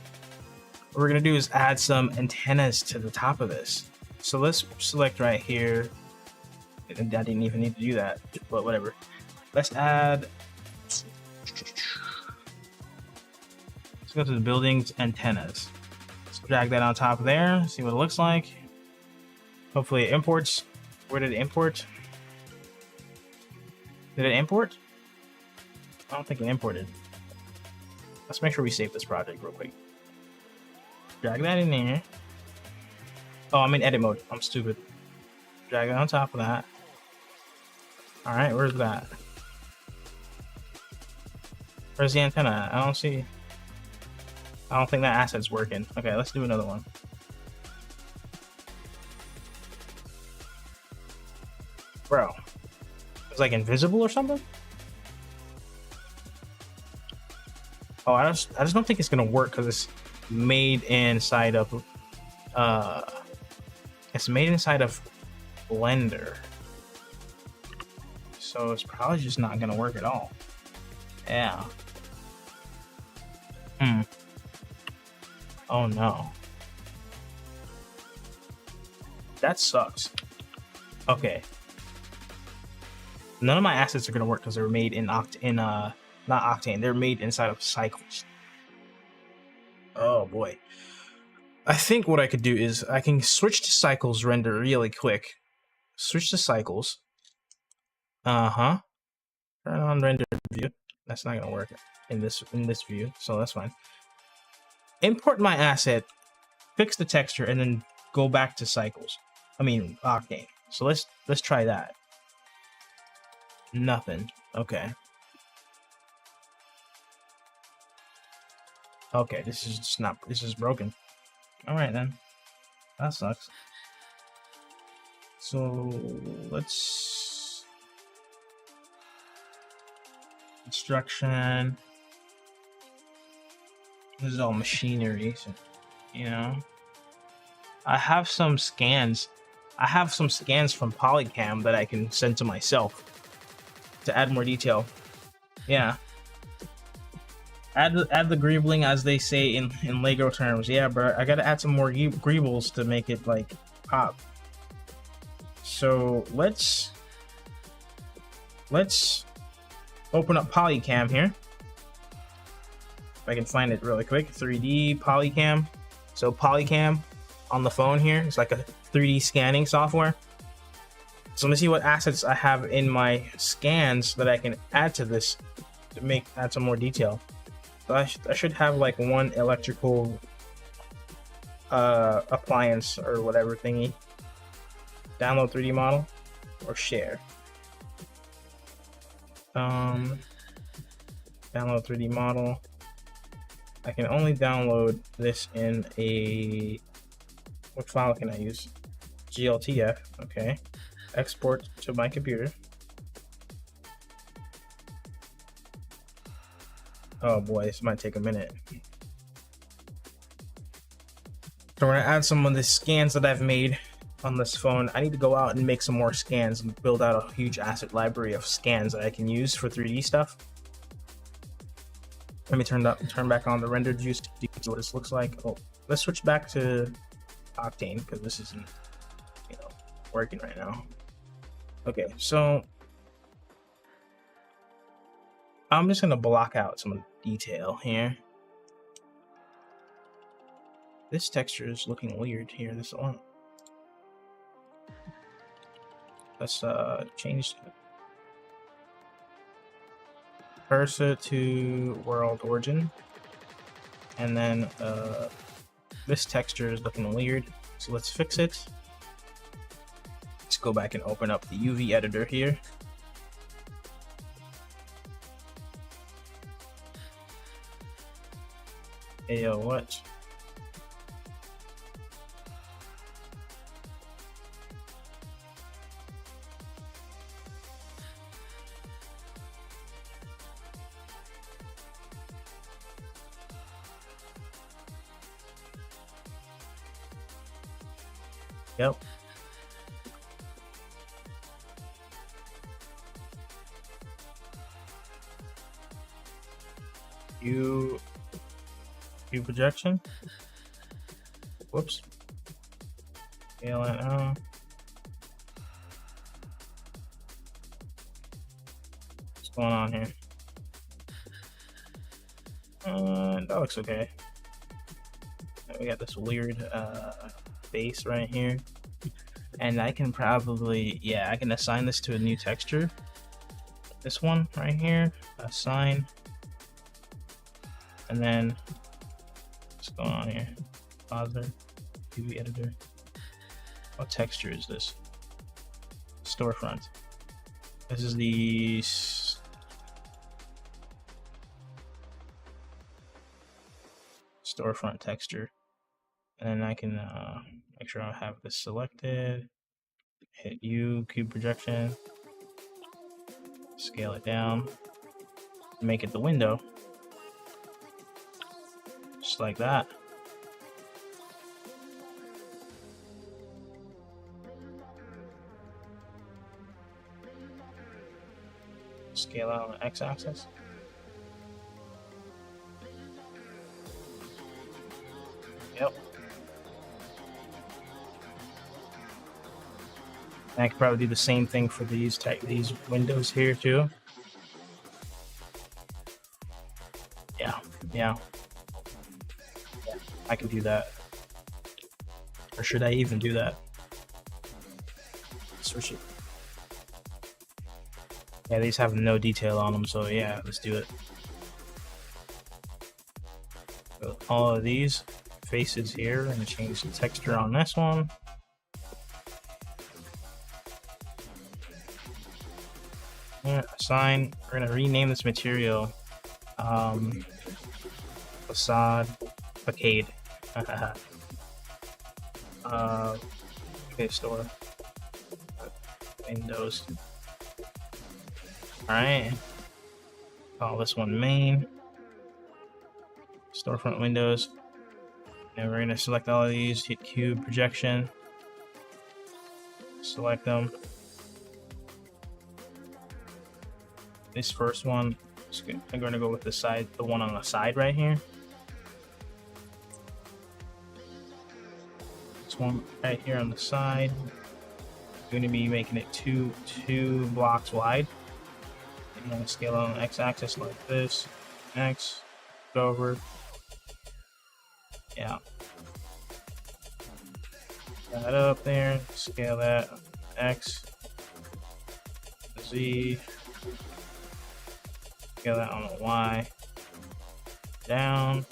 what we're gonna do is add some antennas to the top of this. So let's select right here. I didn't even need to do that, but whatever. Let's add. Let's go to the building's antennas. Let's drag that on top of there. See what it looks like. Hopefully it imports. Where did it import? Did it import? I don't think it imported. Let's make sure we save this project real quick. Drag that in there. Oh, I'm in edit mode. I'm stupid. Drag it on top of that. Alright, where's that? Where's the antenna? I don't see. I don't think that asset's working. Okay, let's do another one. Bro. It's like invisible or something? Oh, I just don't think it's gonna work because it's made inside of Blender. So it's probably just not gonna work at all. Yeah. Oh no. That sucks. Okay. None of my assets are gonna work because they were made in not Octane. They're made inside of Cycles. Oh boy. I think what I could do is I can switch to Cycles render really quick. Switch to Cycles. Turn on render view. That's not gonna work in this view, so that's fine. Import my asset, fix the texture, and then go back to Cycles. I mean Octane. So let's try that. Nothing. Okay. Okay, this is broken. Alright then. That sucks. So let's construction. This is all machinery, so, you know. I have some scans. I have some scans from Polycam that I can send to myself to add more detail. Yeah. Add the greebling, as they say in Lego terms. Yeah, bro. I gotta add some more greebles to make it like pop. So let's open up Polycam here. If I can find it really quick. 3D Polycam. So Polycam on the phone here. It's like a 3D scanning software. So let me see what assets I have in my scans that I can add to this to add some more detail. So I should have like one electrical appliance or whatever thingy. Download 3D model or share. Download 3D model. I can only download this in a, what file can I use? GLTF, okay. Export to my computer. Oh boy, this might take a minute. So we're gonna add some of the scans that I've made on this phone. I need to go out and make some more scans and build out a huge asset library of scans that I can use for 3D stuff. Let me turn back on the render juice to see what this looks like. Oh, let's switch back to Octane because this isn't, working right now. Okay, so I'm just gonna block out some detail here. This texture is looking weird here. This one. Let's change cursor to world origin, and then this texture is looking weird, so let's fix it. Let's go back and open up the UV editor here. Hey yo, what? Yep. View projection. Whoops. Scale it out. What's going on here? That looks okay. We got this weird base right here, and I can probably, I can assign this to a new texture. This one right here, assign, and then what's going on here? Positive UV editor. What texture is this? Storefront. This is the storefront texture, and I can make sure I have this selected. Hit U, cube projection, scale it down, make it the window, just like that. Scale out on the x-axis. Yep. And I could probably do the same thing for these windows here too. Yeah. I can do that. Or should I even do that? Switch it. Yeah, these have no detail on them, so yeah, let's do it. So all of these faces here, and change the texture on this one. Yeah, assign. We're gonna rename this material facade facade. Okay, store windows. Alright, call this one main, storefront windows, and we're going to select all of these, hit cube projection, select them. This first one, I'm going to go with the one on the side right here. This one right here on the side, I'm going to be making it two blocks wide. I'm going to scale on the x-axis like this. X, go over. Yeah. That up there. Scale that. X, Z. Scale that on the Y. Down.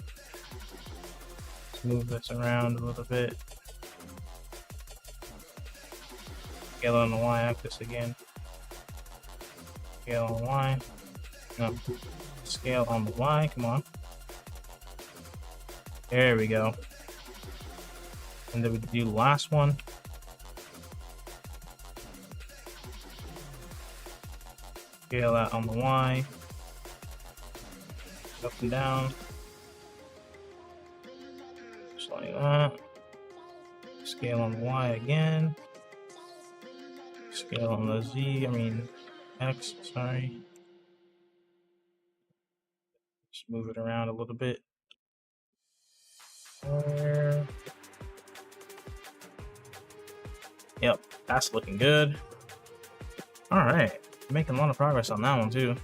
Let's move this around a little bit. Scale on the Y-axis again. Scale on Y. No. Scale on the Y. Come on. There we go. And then we do the last one. Scale that on the Y. Up and down. Just like that. Scale on the Y again. Scale on the Z, X, sorry. Just move it around a little bit. Yep, that's looking good. Alright, making a lot of progress on that one too.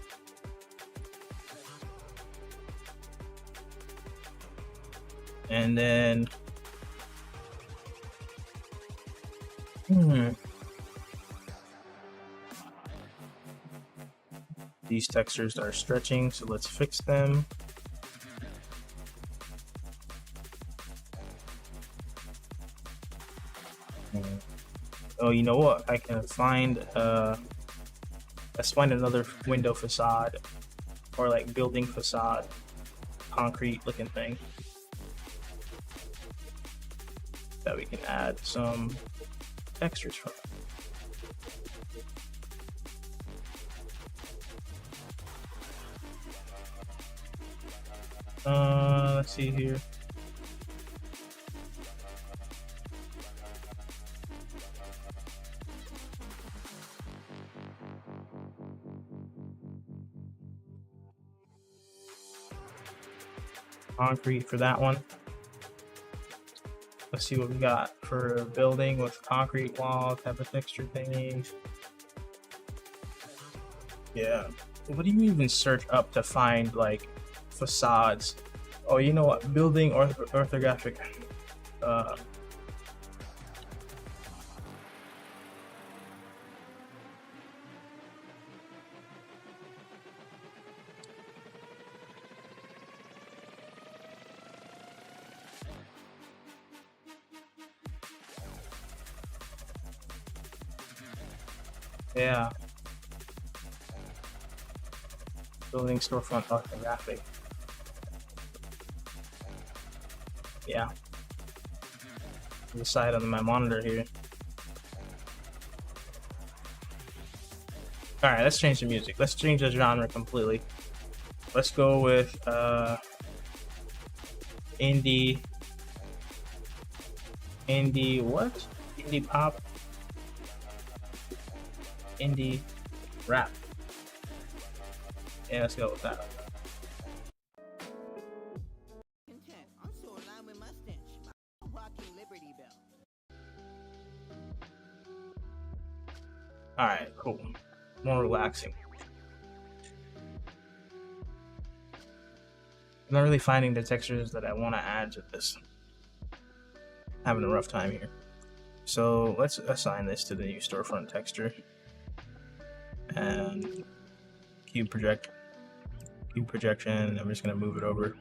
And then these textures are stretching, so let's fix them. Oh, you know what? I can find let's find another window facade or like building facade, concrete looking thing that we can add some textures from. Let's see here. Concrete for that one. Let's see what we got for a building with concrete wall type of texture things. Yeah. What do you even search up to find like facades? Oh, you know what? Building orthographic. Yeah. Building storefront orthographic. Yeah. The side on my monitor here. Alright, let's change the music. Let's change the genre completely. Let's go with indie what? Indie pop? Indie rap. Yeah, let's go with that. Alright, cool. More relaxing. I'm not really finding the textures that I want to add to this. Having a rough time here. So let's assign this to the new storefront texture. And cube projection. I'm just gonna move it over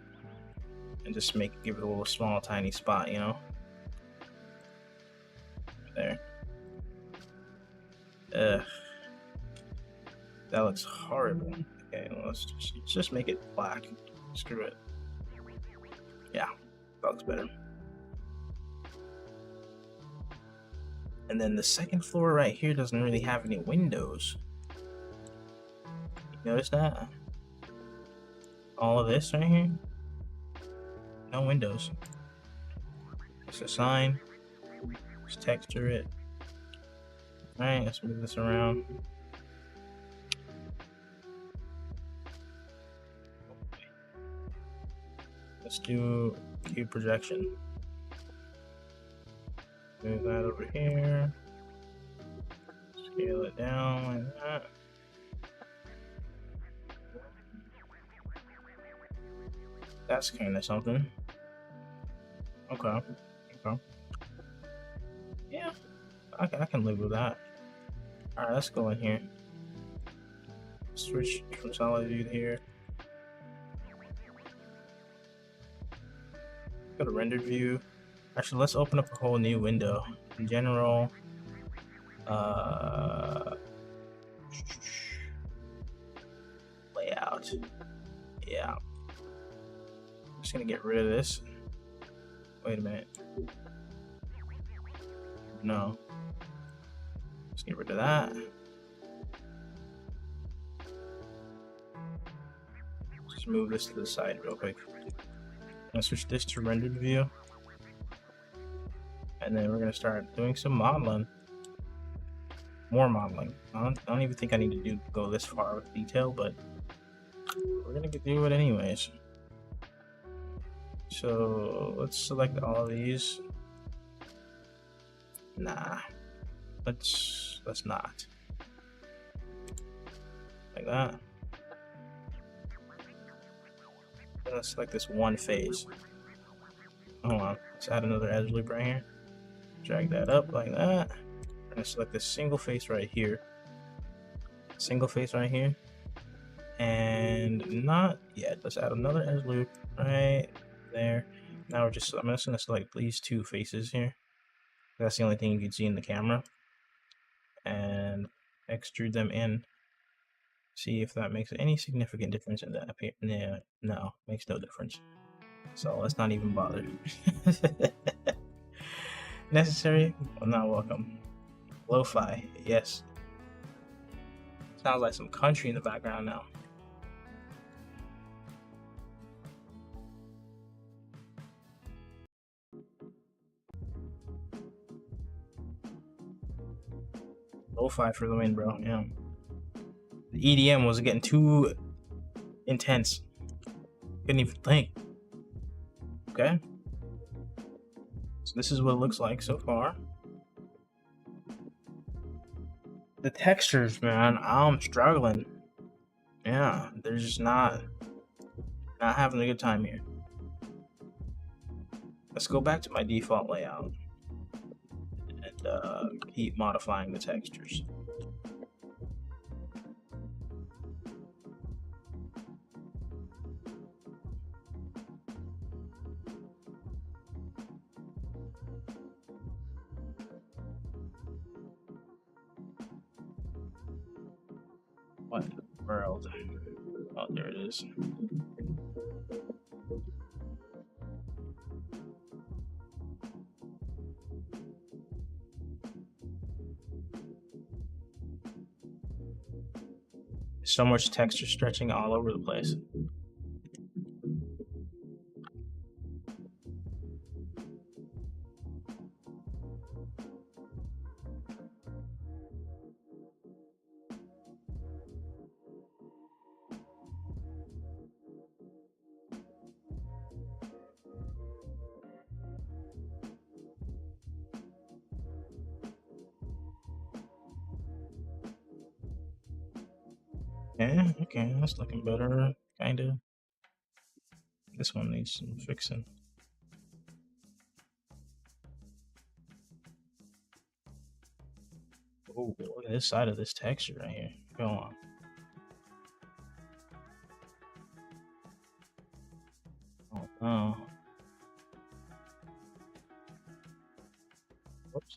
and just give it a little small, tiny spot, you know. There. Ugh. That looks horrible. Okay, well, let's just make it black. Screw it. Yeah, that looks better. And then the second floor right here doesn't really have any windows. You notice that? All of this right here? No windows. Let's assign. Let's texture it. Alright, let's move this around. Let's do cube projection. Move that over here. Scale it down like that. That's kind of something. Okay. Yeah, I can live with that. Alright, let's go in here. Switch from solid view here. Go to rendered view. Actually, let's open up a whole new window. In general, layout. Yeah. I'm just gonna get rid of this. Wait a minute. No. Let's get rid of that. Just move this to the side real quick. Let's switch this to rendered view. And then we're gonna start doing some modeling. More modeling. I don't even think I need to go this far with detail, but we're gonna do it anyways. So let's select all of these. Nah, let's not. Like that. And let's select this one phase. Hold on, let's add another edge loop right here. Drag that up like that. I'm gonna select this single face right here. Single face right here. And not yet. Let's add another edge loop right there. Now I'm just gonna select these two faces here. That's the only thing you can see in the camera. And extrude them in. See if that makes any significant difference in that. Yeah, no, makes no difference. So let's not even bother. Necessary? Well, not welcome. Lo-fi, yes. Sounds like some country in the background now. Lo-fi for the win, bro. Yeah. The EDM was getting too intense. Couldn't even think. Okay. So this is what it looks like so far. The textures, man, I'm struggling. Yeah, they're just not having a good time here. Let's go back to my default layout and keep modifying the textures. What in the world? Oh, there it is. So much texture stretching all over the place. Yeah, okay, that's looking better, kinda. This one needs some fixing. Oh, look at this side of this texture right here. Go on. Oh no. Whoops.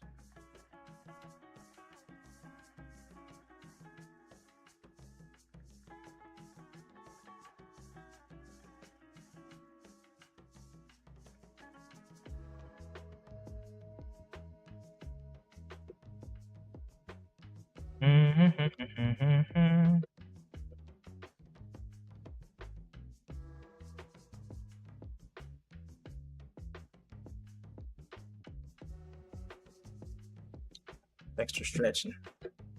Extra stretching.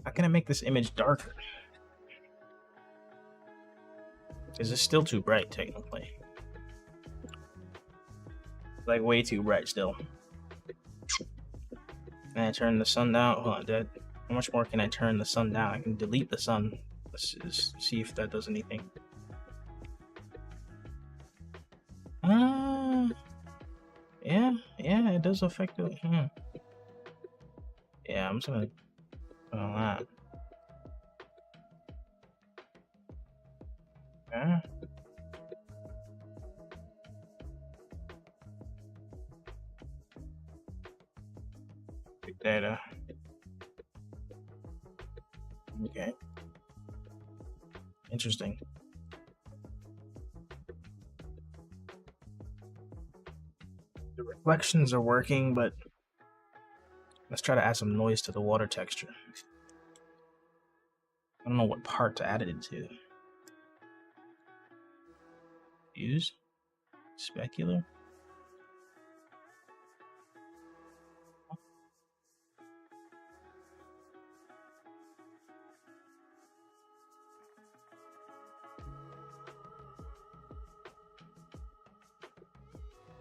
How can I make this image darker? Is it still too bright, technically? Like, way too bright still. Can I turn the sun down? Hold on, Dad. How much more can I turn the sun down? I can delete the sun. Let's just see if that does anything. Yeah, it does affect it. Yeah, I'm just gonna put on that. Okay. Big data. Okay. Interesting. The reflections are working, but let's try to add some noise to the water texture. I don't know what part to add it into. Diffuse. Specular.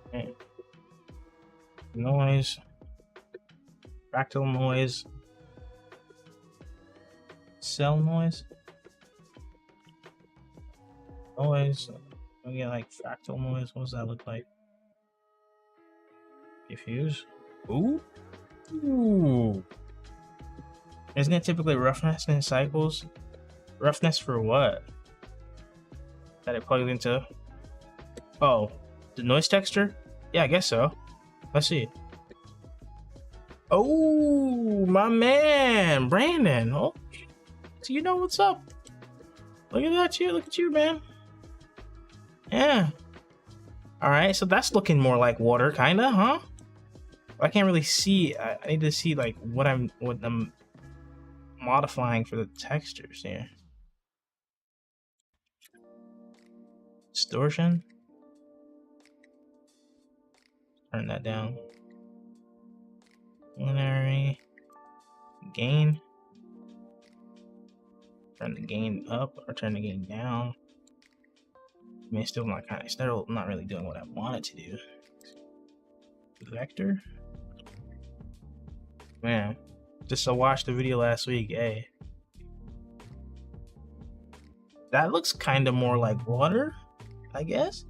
Okay. Noise. Fractal noise. Cell noise. Noise. We get like fractal noise. What does that look like? Diffuse. Ooh. Ooh. Isn't it typically roughness in cycles? Roughness for what? That it plugs into? Oh, the noise texture? Yeah, I guess so. Let's see. Oh, my man, Brandon. Oh, so you know what's up. Look at that, you. Look at you, man. Yeah. All right, so that's looking more like water, kinda, huh? I can't really see. I need to see like what I'm modifying for the textures here. Distortion. Turn that down. Binary. Gain. Turn the gain up or turn the gain down. I mean, it's still not really doing what I want it to do. Vector. Man, just watched the video last week. Hey, that looks kind of more like water, I guess.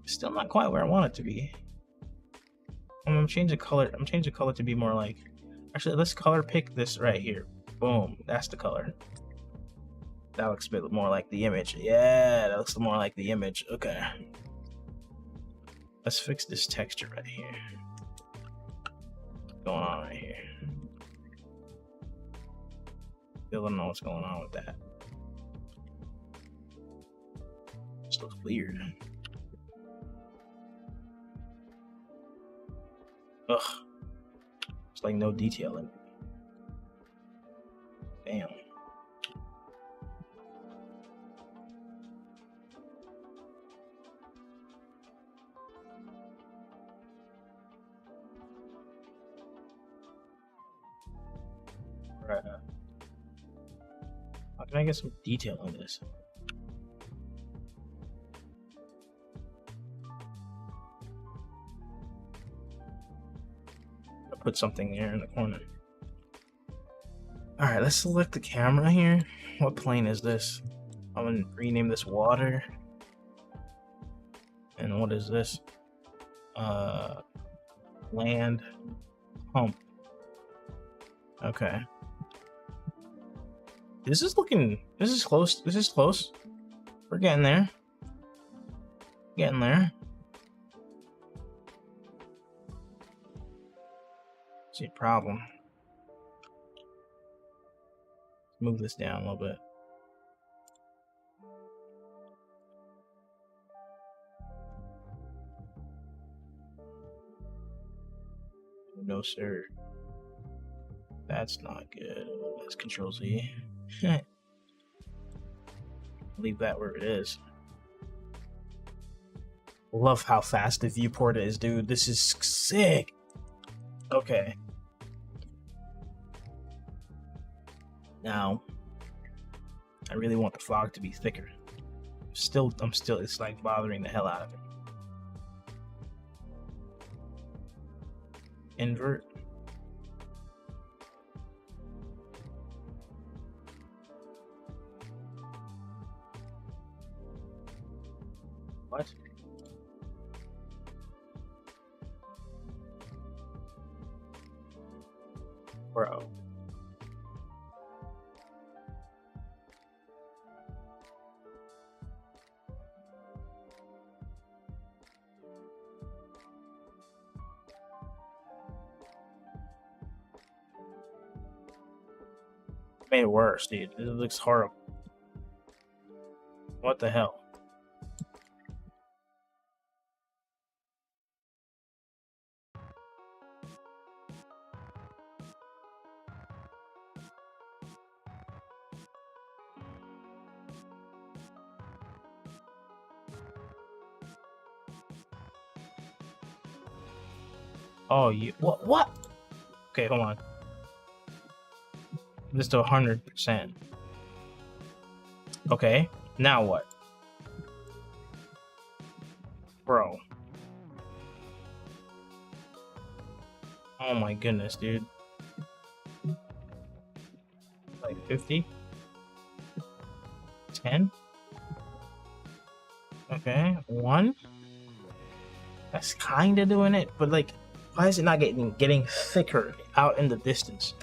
Still not quite where I want it to be. I'm changing color. I'm changing color to be more like. Actually, let's color pick this right here. Boom, that's the color. That looks a bit more like the image. Yeah, that looks more like the image. Okay. Let's fix this texture right here. What's going on right here? Still don't know what's going on with that. This looks weird. Ugh. It's like no detail in it. Damn. Right. How can I get some detail in this? I'll put something there in the corner. Alright, let's select the camera here. What plane is this? I'm gonna rename this water. And what is this? Land pump. Okay. This is close. This is close. We're getting there. Getting there. See a problem. Move this down a little bit. No, sir. That's not good. Let's Control Z. Leave that where it is. Love how fast the viewport is, dude. This is sick. Okay. Now, I really want the fog to be thicker. It's like bothering the hell out of it. Invert. What? Bro. Made it worse, dude. It looks horrible. What the hell? Oh, you what? What? Okay, hold on. This to 100%. Okay, now what, bro? Oh my goodness, dude. Like 50, 10. Okay, one. That's kind of doing it, but like, why is it not getting thicker out in the distance?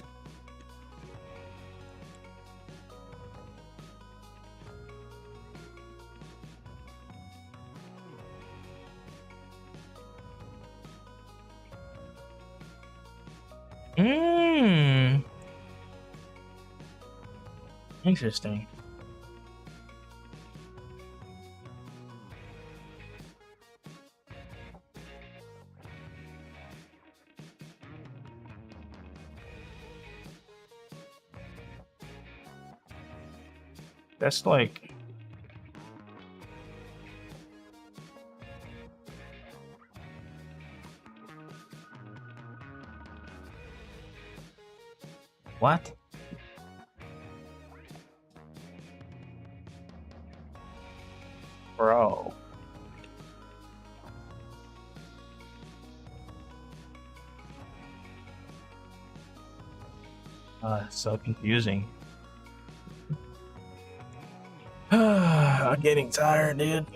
Mmm. Interesting. That's like, what? Bro. So confusing. I'm getting tired, dude.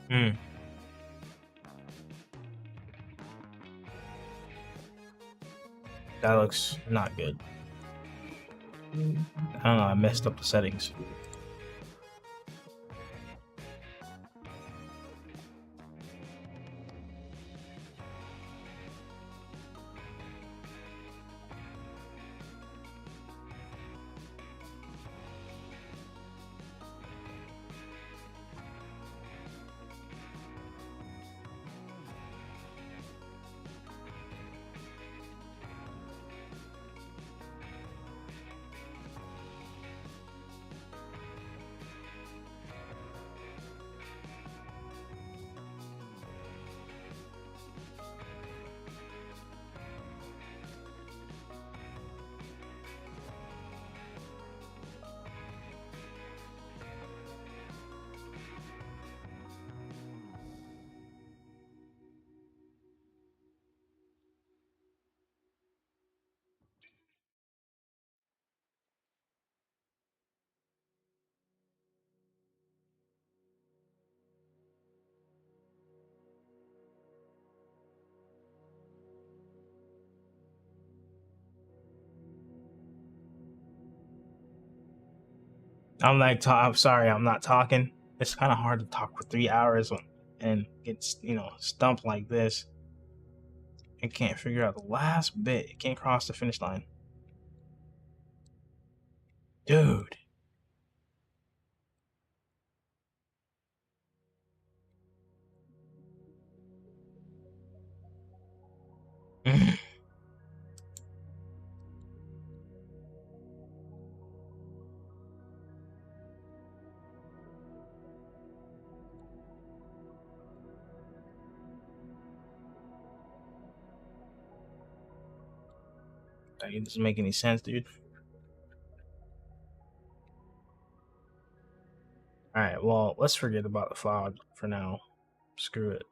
Hmm. That looks not good. I don't know, I messed up the settings. I'm sorry, I'm not talking. It's kind of hard to talk for 3 hours and get, stumped like this. I can't figure out the last bit. It can't cross the finish line. Dude. Mm. Like, it doesn't make any sense, dude. Alright, well, let's forget about the fog for now. Screw it.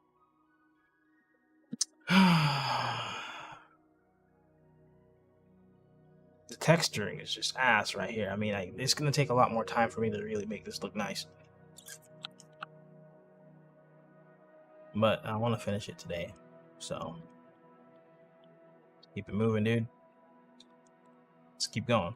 The texturing is just ass right here. I mean, it's gonna take a lot more time for me to really make this look nice. But I want to finish it today. So, keep it moving, dude. Let's keep going.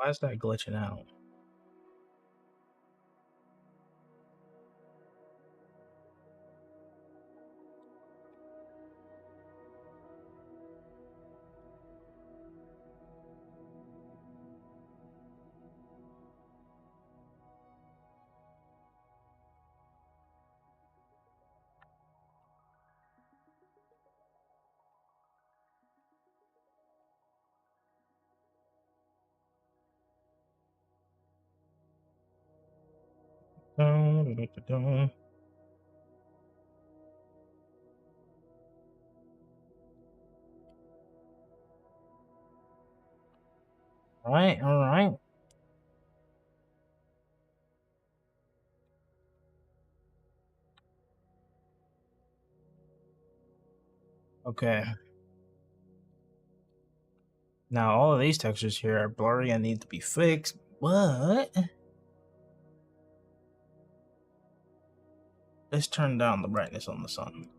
Why is that glitching out? All right. Okay. Now all of these textures here are blurry and need to be fixed, but let's turn down the brightness on the sun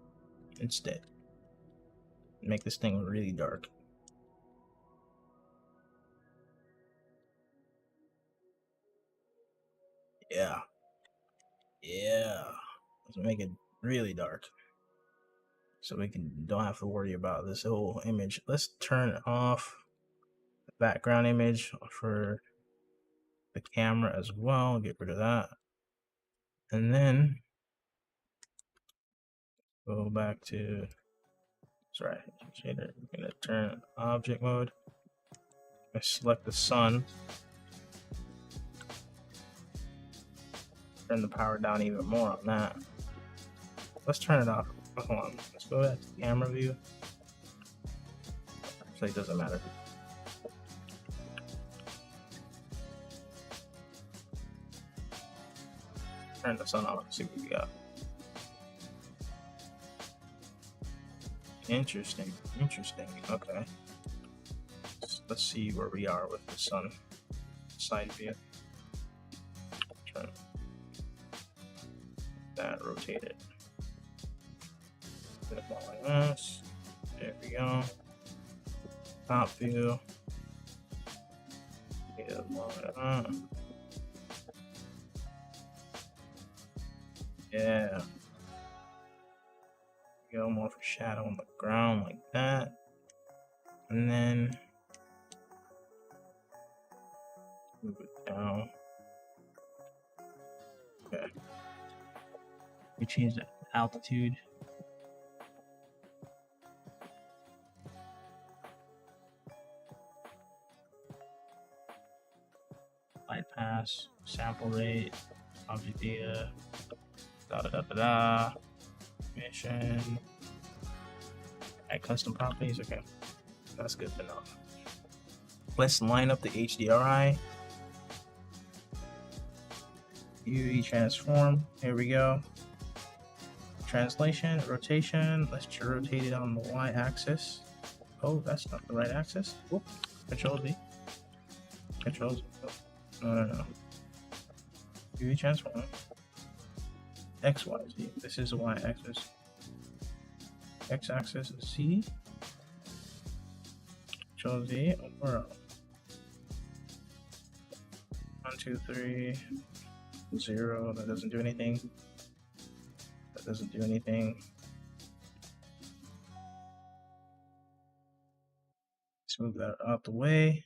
instead. Make this thing really dark. Yeah. Let's make it really dark, so we don't have to worry about this whole image. Let's turn off the background image for the camera as well. Get rid of that, and then go back to shader. I'm gonna turn object mode. I select the sun. Turn the power down even more on that. Let's turn it off. Hold on. Let's go back to the camera view. Actually, it doesn't matter. Turn the sun on. See what we got. Interesting. Okay. Let's see where we are with the sun side view. Turn that, rotate it. Put it like this. There we go. Top view. Yeah. Go more for shadow on the ground like that. And then move it down. Okay. We change the altitude. Light pass, sample rate, object data, mission, add custom properties. Okay, that's good to know. Let's line up the HDRI. UV transform. Here we go. Translation, rotation. Let's rotate it on the y-axis. Oh, that's not the right axis. Whoop. Control Z. Control Z. Oh. No. UV transform. X, Y, Z. This is the y-axis. X-axis is C. Control Z. Over. 1, 2, 3. 0. That doesn't do anything. Let's move that out the way.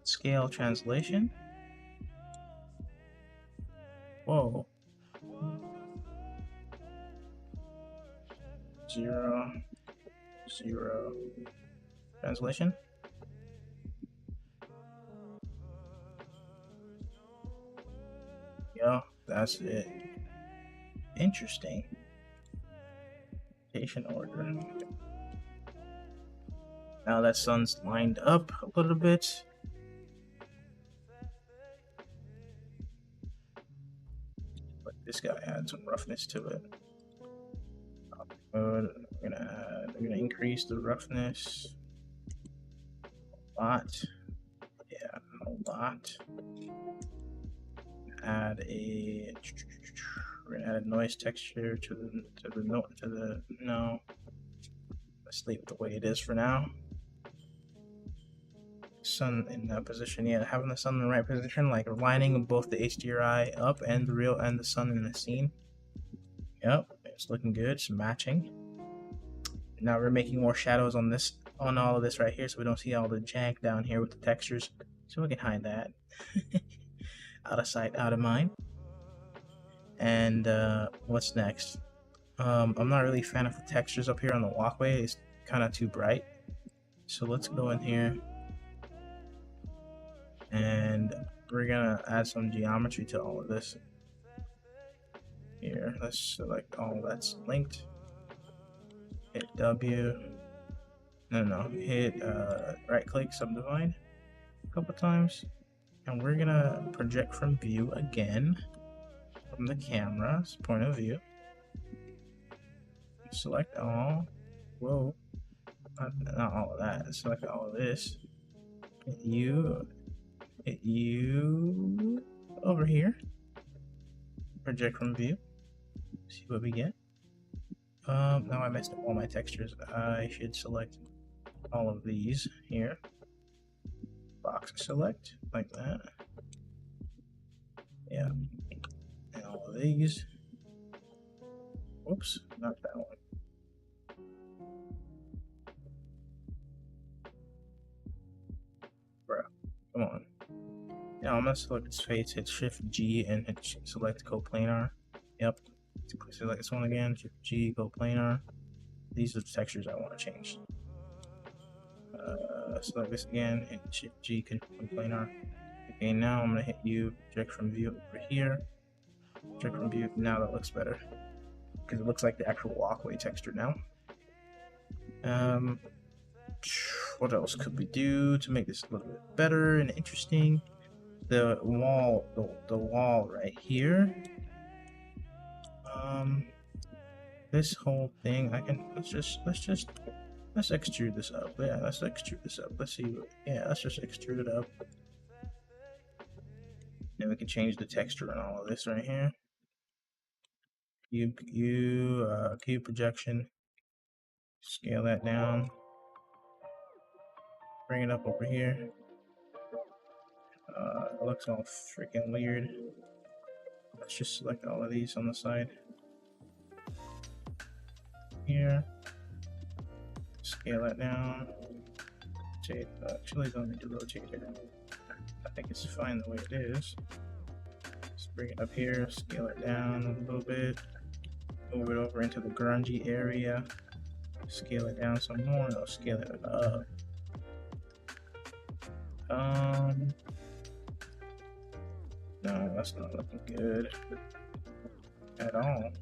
Scale translation. Whoa. 0, 0. Translation. Yeah, that's it. Interesting. Rotation order. Now that sun's lined up a little bit. But this guy adds some roughness to it. We're gonna increase the roughness a lot. Yeah, a lot. We're gonna add a noise texture to the Let's leave it the way it is for now. Sun in that position, yeah, having the sun in the right position, like lining both the HDRI up and the real and the sun in the scene. Yep, it's looking good. It's matching. Now we're making more shadows on this, on all of this right here, so we don't see all the jank down here with the textures. So we can hide that. Out of sight, out of mind. And what's next? I'm not really a fan of the textures up here on the walkway. It's kind of too bright. So let's go in here and we're gonna add some geometry to all of this. Here, let's select all that's linked. Hit W. No. Hit right click, subdivide a couple times. And we're gonna project from view again. From the camera's point of view. Select all. Whoa. Not all of that. Select all of this. Hit you over here. Project from view. See what we get. Now I messed up all my textures. I should select all of these here. Box select like that. Yeah. And all of these. Whoops, not that one. Bro, come on. Now I'm gonna select its face, hit Shift G and hit select coplanar. Yep. Select this one again, Shift G, coplanar. These are the textures I want to change. Select this again, hit Shift G, coplanar. Okay, now I'm gonna hit U, project from view over here. Project from view, now that looks better. Because it looks like the actual walkway texture now. What else could we do to make this a little bit better and interesting? The wall right here. This whole thing, let's extrude this up. Yeah, let's extrude this up. Let's see. Yeah, let's just extrude it up. Then we can change the texture and all of this right here. Cube projection. Scale that down. Bring it up over here. It looks all freaking weird. Let's just select all of these on the side. Here. Scale it down. Actually, don't need to rotate it. I think it's fine the way it is. Let's bring it up here, scale it down a little bit. Move it over into the grungy area. Scale it down some more. I'll scale it up. No, that's not looking good at all.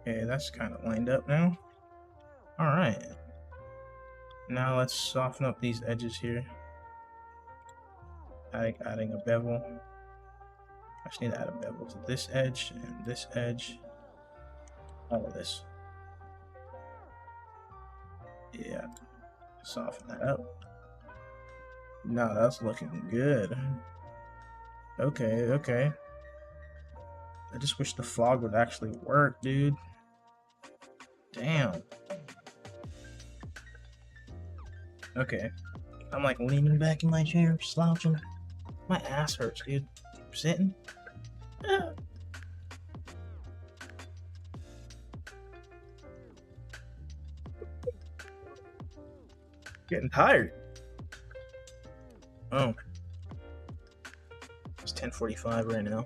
Okay, that's kind of lined up now. Alright. Now let's soften up these edges here. Adding a bevel. I just need to add a bevel to this edge and this edge. All of this. Yeah. Soften that up. Now that's looking good. Okay. I just wish the fog would actually work, dude. Damn. Okay. I'm like leaning back in my chair, slouching. My ass hurts, dude. Sitting. Getting tired. Oh. It's 10:45 right now.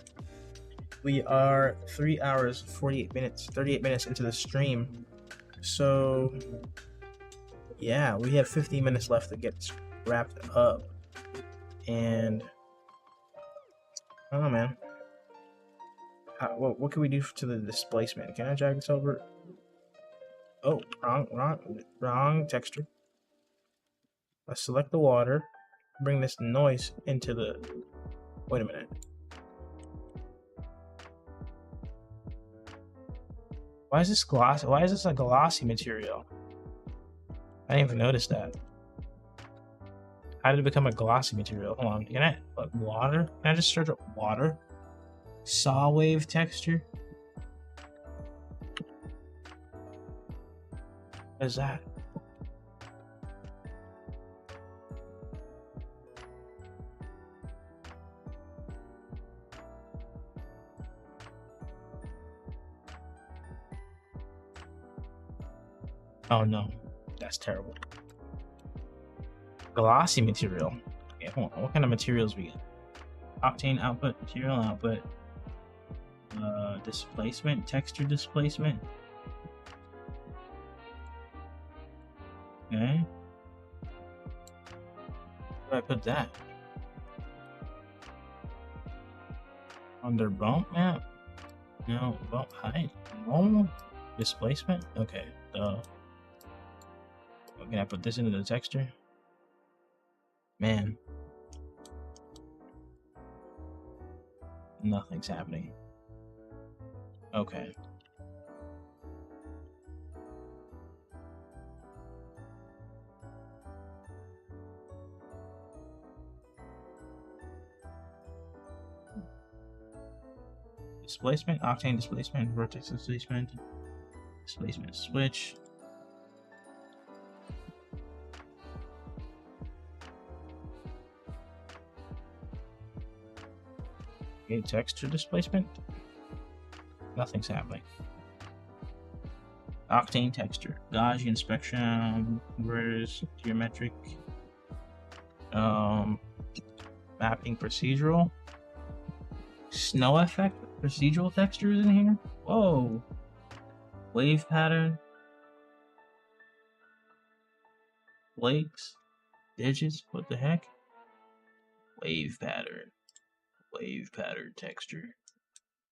We are 3 hours, 38 minutes into the stream. So, yeah, we have 15 minutes left to get wrapped up. And, I don't know, man. What can we do to the displacement? Can I drag this over? Oh, wrong texture. Let's select the water. Bring this noise into the... Wait a minute. Why is this glossy? Why is this a glossy material? I didn't even notice that. How did it become a glossy material? Hold on. Can I water? Can I just search up water? Saw wave texture. What is that? Oh no, that's terrible. Glossy material. Okay, hold on. What kind of materials we get? Octane output, material output, displacement, texture displacement. Okay. Where do I put that? Under bump map? No, bump height. Normal displacement? Okay. Can I put this into the texture? Man. Nothing's happening. Okay. Displacement, Octane displacement, vertex displacement, displacement switch. Okay, texture displacement. Nothing's happening. Octane texture, Gaussian spectrum, where's geometric, mapping procedural, snow effect procedural textures in here. Whoa, wave pattern, flakes, digits. What the heck? Wave pattern texture.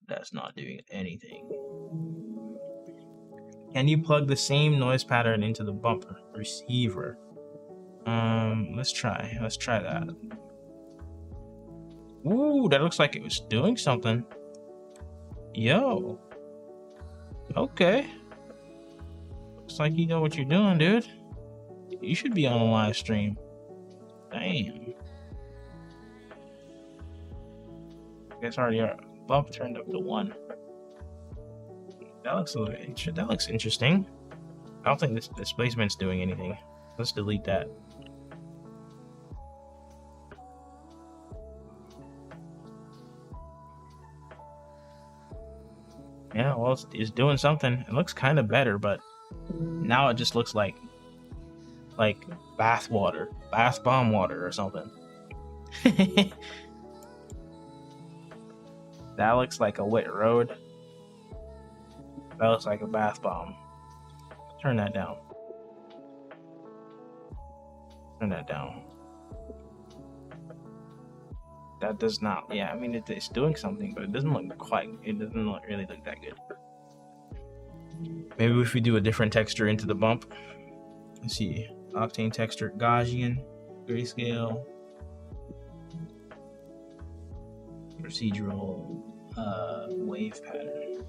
That's not doing anything. Can you plug the same noise pattern into the bumper receiver? Let's try that. Ooh, that looks like it was doing something. Yo. Okay. Looks like you know what you're doing, dude. You should be on a live stream. Damn. I guess already our bump turned up to 1. That looks interesting. I don't think this displacement's doing anything. Let's delete that. Yeah, well, it's doing something. It looks kind of better, but now it just looks like bath bomb water or something. That looks like a wet road. That looks like a bath bomb. Turn that down. Turn that down. That does not. Yeah, I mean it's doing something, but it doesn't look it doesn't really look that good. Maybe if we do a different texture into the bump. Let's see. Octane texture, Gaussian, grayscale, procedural, wave pattern.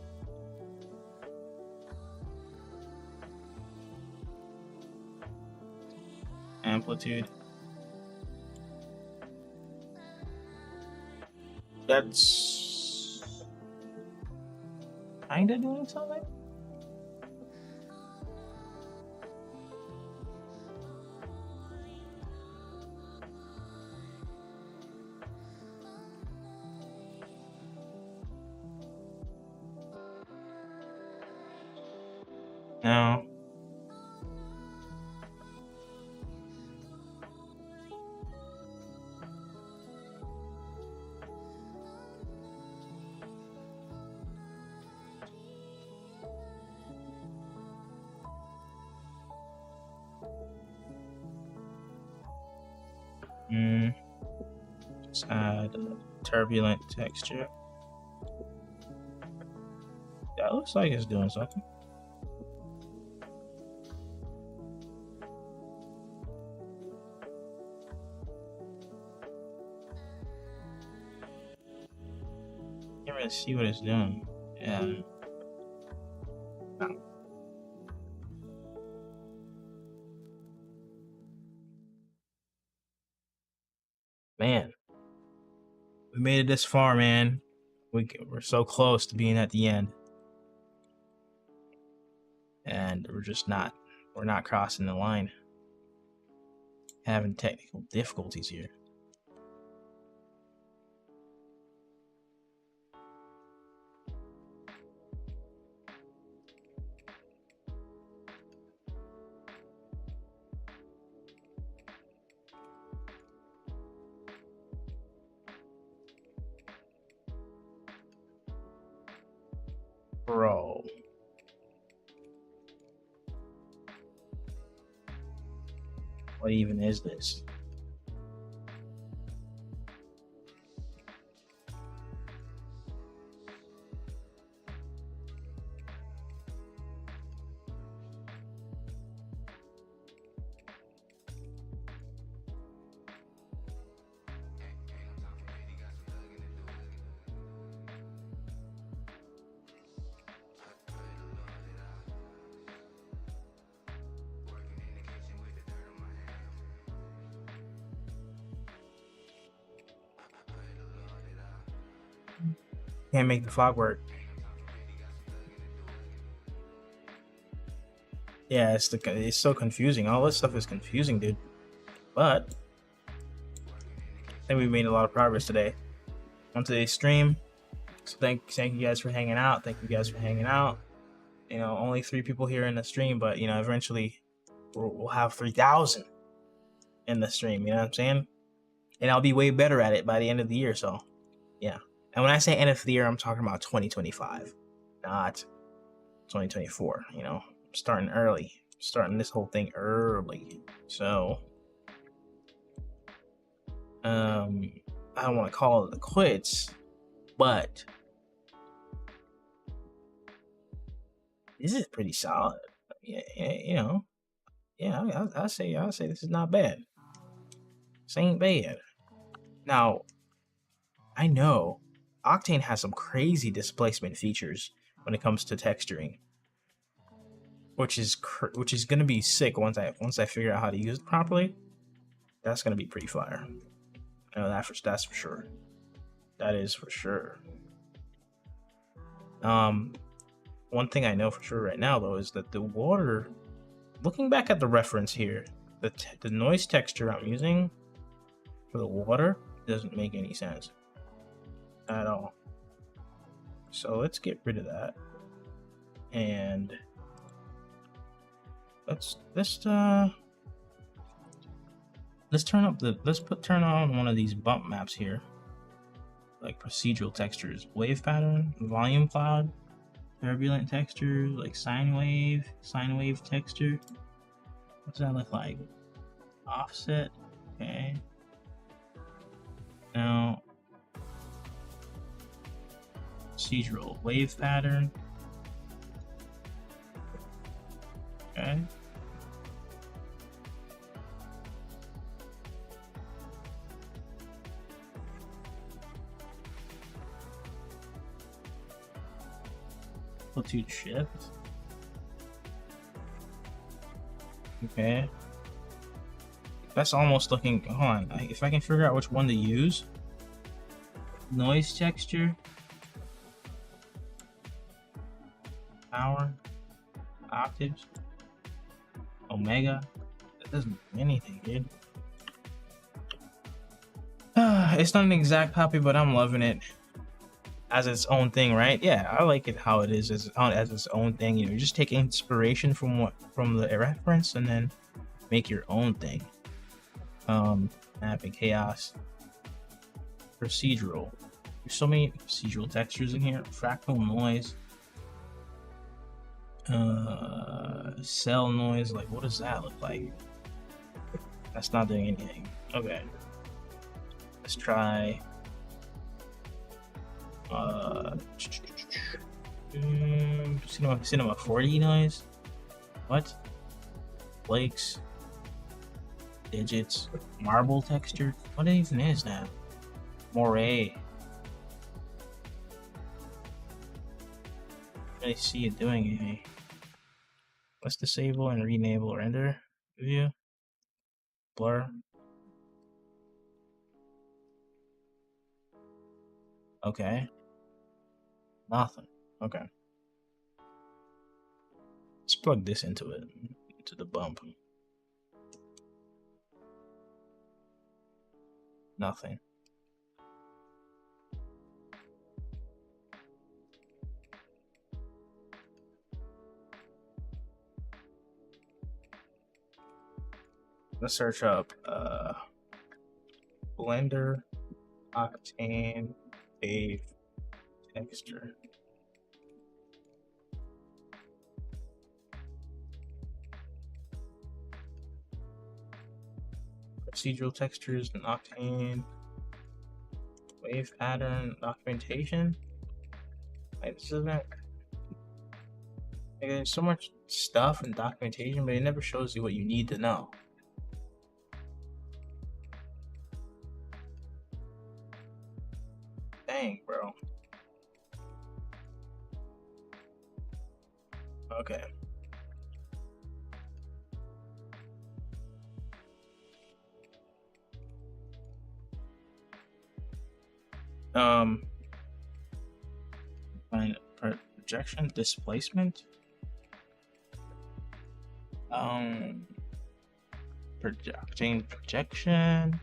Amplitude. That's kinda doing something. No. Let's add a turbulent texture. That looks like it's doing something. Can't really see what it's doing. Yeah. No. Man, we made it this far, man. we're so close to being at the end, and we're not crossing the line. Having technical difficulties here. Bro. What even is this? Can't make the fog work. Yeah, it's so confusing. All this stuff is confusing, dude. But I think we made a lot of progress today on today's stream. So thank you guys for hanging out. Thank you guys for hanging out. You know, only 3 people here in the stream, but you know, eventually we'll have 3,000 in the stream. You know what I'm saying? And I'll be way better at it by the end of the year. So, yeah. And when I say end of the year, I'm talking about 2025, not 2024. You know, I'm starting early, starting this whole thing early. So, I don't want to call it the quits, but this is pretty solid. Yeah, you know, yeah, I say this is not bad. This ain't bad. Now, I know Octane has some crazy displacement features when it comes to texturing, which is gonna be sick once I figure out how to use it properly. That's gonna be pretty fire. I know that's for sure. That is for sure. One thing I know for sure right now though is that the water. Looking back at the reference here, the noise texture I'm using for the water doesn't make any sense at all. So let's get rid of that, and let's turn on one of these bump maps here, like procedural textures, wave pattern, volume cloud, turbulent textures, like sine wave texture. What's that look like? Offset. Okay. Now, procedural wave pattern. Okay. Amplitude shift. Okay. That's almost looking. Hold on. If I can figure out which one to use. Noise texture. Power. Octaves. Omega. That doesn't do anything, dude. It's not an exact copy, but I'm loving it as its own thing, right? Yeah, I like it how it is as its own thing. You know, you just take inspiration from the reference and then make your own thing. Mapping chaos, procedural. There's so many procedural textures in here. Fractal noise, cell noise. Like, what does that look like? That's not doing anything. Okay, let's try. Cinema 40 noise. What? Flakes. Digits. Marble texture. What even is that? Moray. Really see it doing anything. Let's disable and re-enable render view. Blur. Okay. Nothing. Okay. Let's plug this into it, into the bump. Nothing. Let's search up Blender Octane Wave Texture. Procedural textures in Octane. Wave pattern documentation. Like, this isn't. Like, there's so much stuff and documentation, but it never shows you what you need to know. Dang, bro. Okay. Find projection displacement. Projecting projection.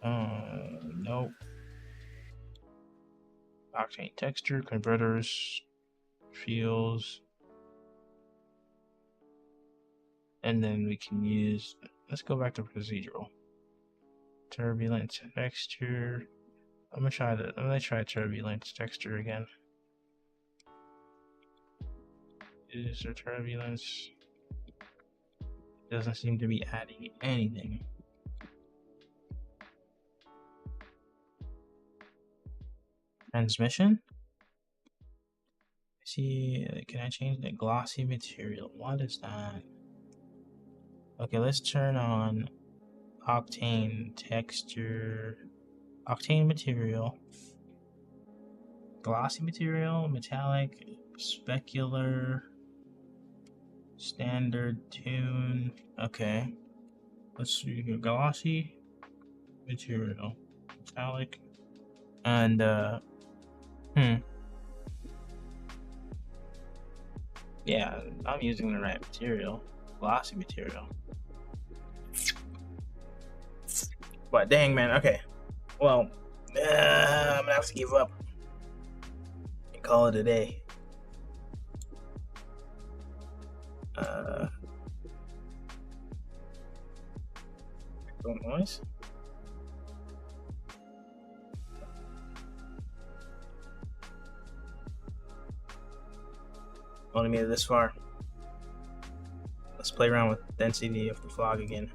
Nope. Octane texture converters, fields, and then we can use. Let's go back to procedural. Turbulent texture. I'm gonna try turbulent texture again. Is there turbulence? Doesn't seem to be adding anything. Transmission? See, can I change the glossy material? What is that? Okay, let's turn on Octane texture. Octane material. Glossy material, metallic, specular, standard tune. Okay. Let's see, glossy material, metallic, and yeah, I'm using the right material, glossy material. But dang, man. Okay, well, I'm gonna have to give up and call it a day. Noise. Only made it this far. Let's play around with density of the fog again.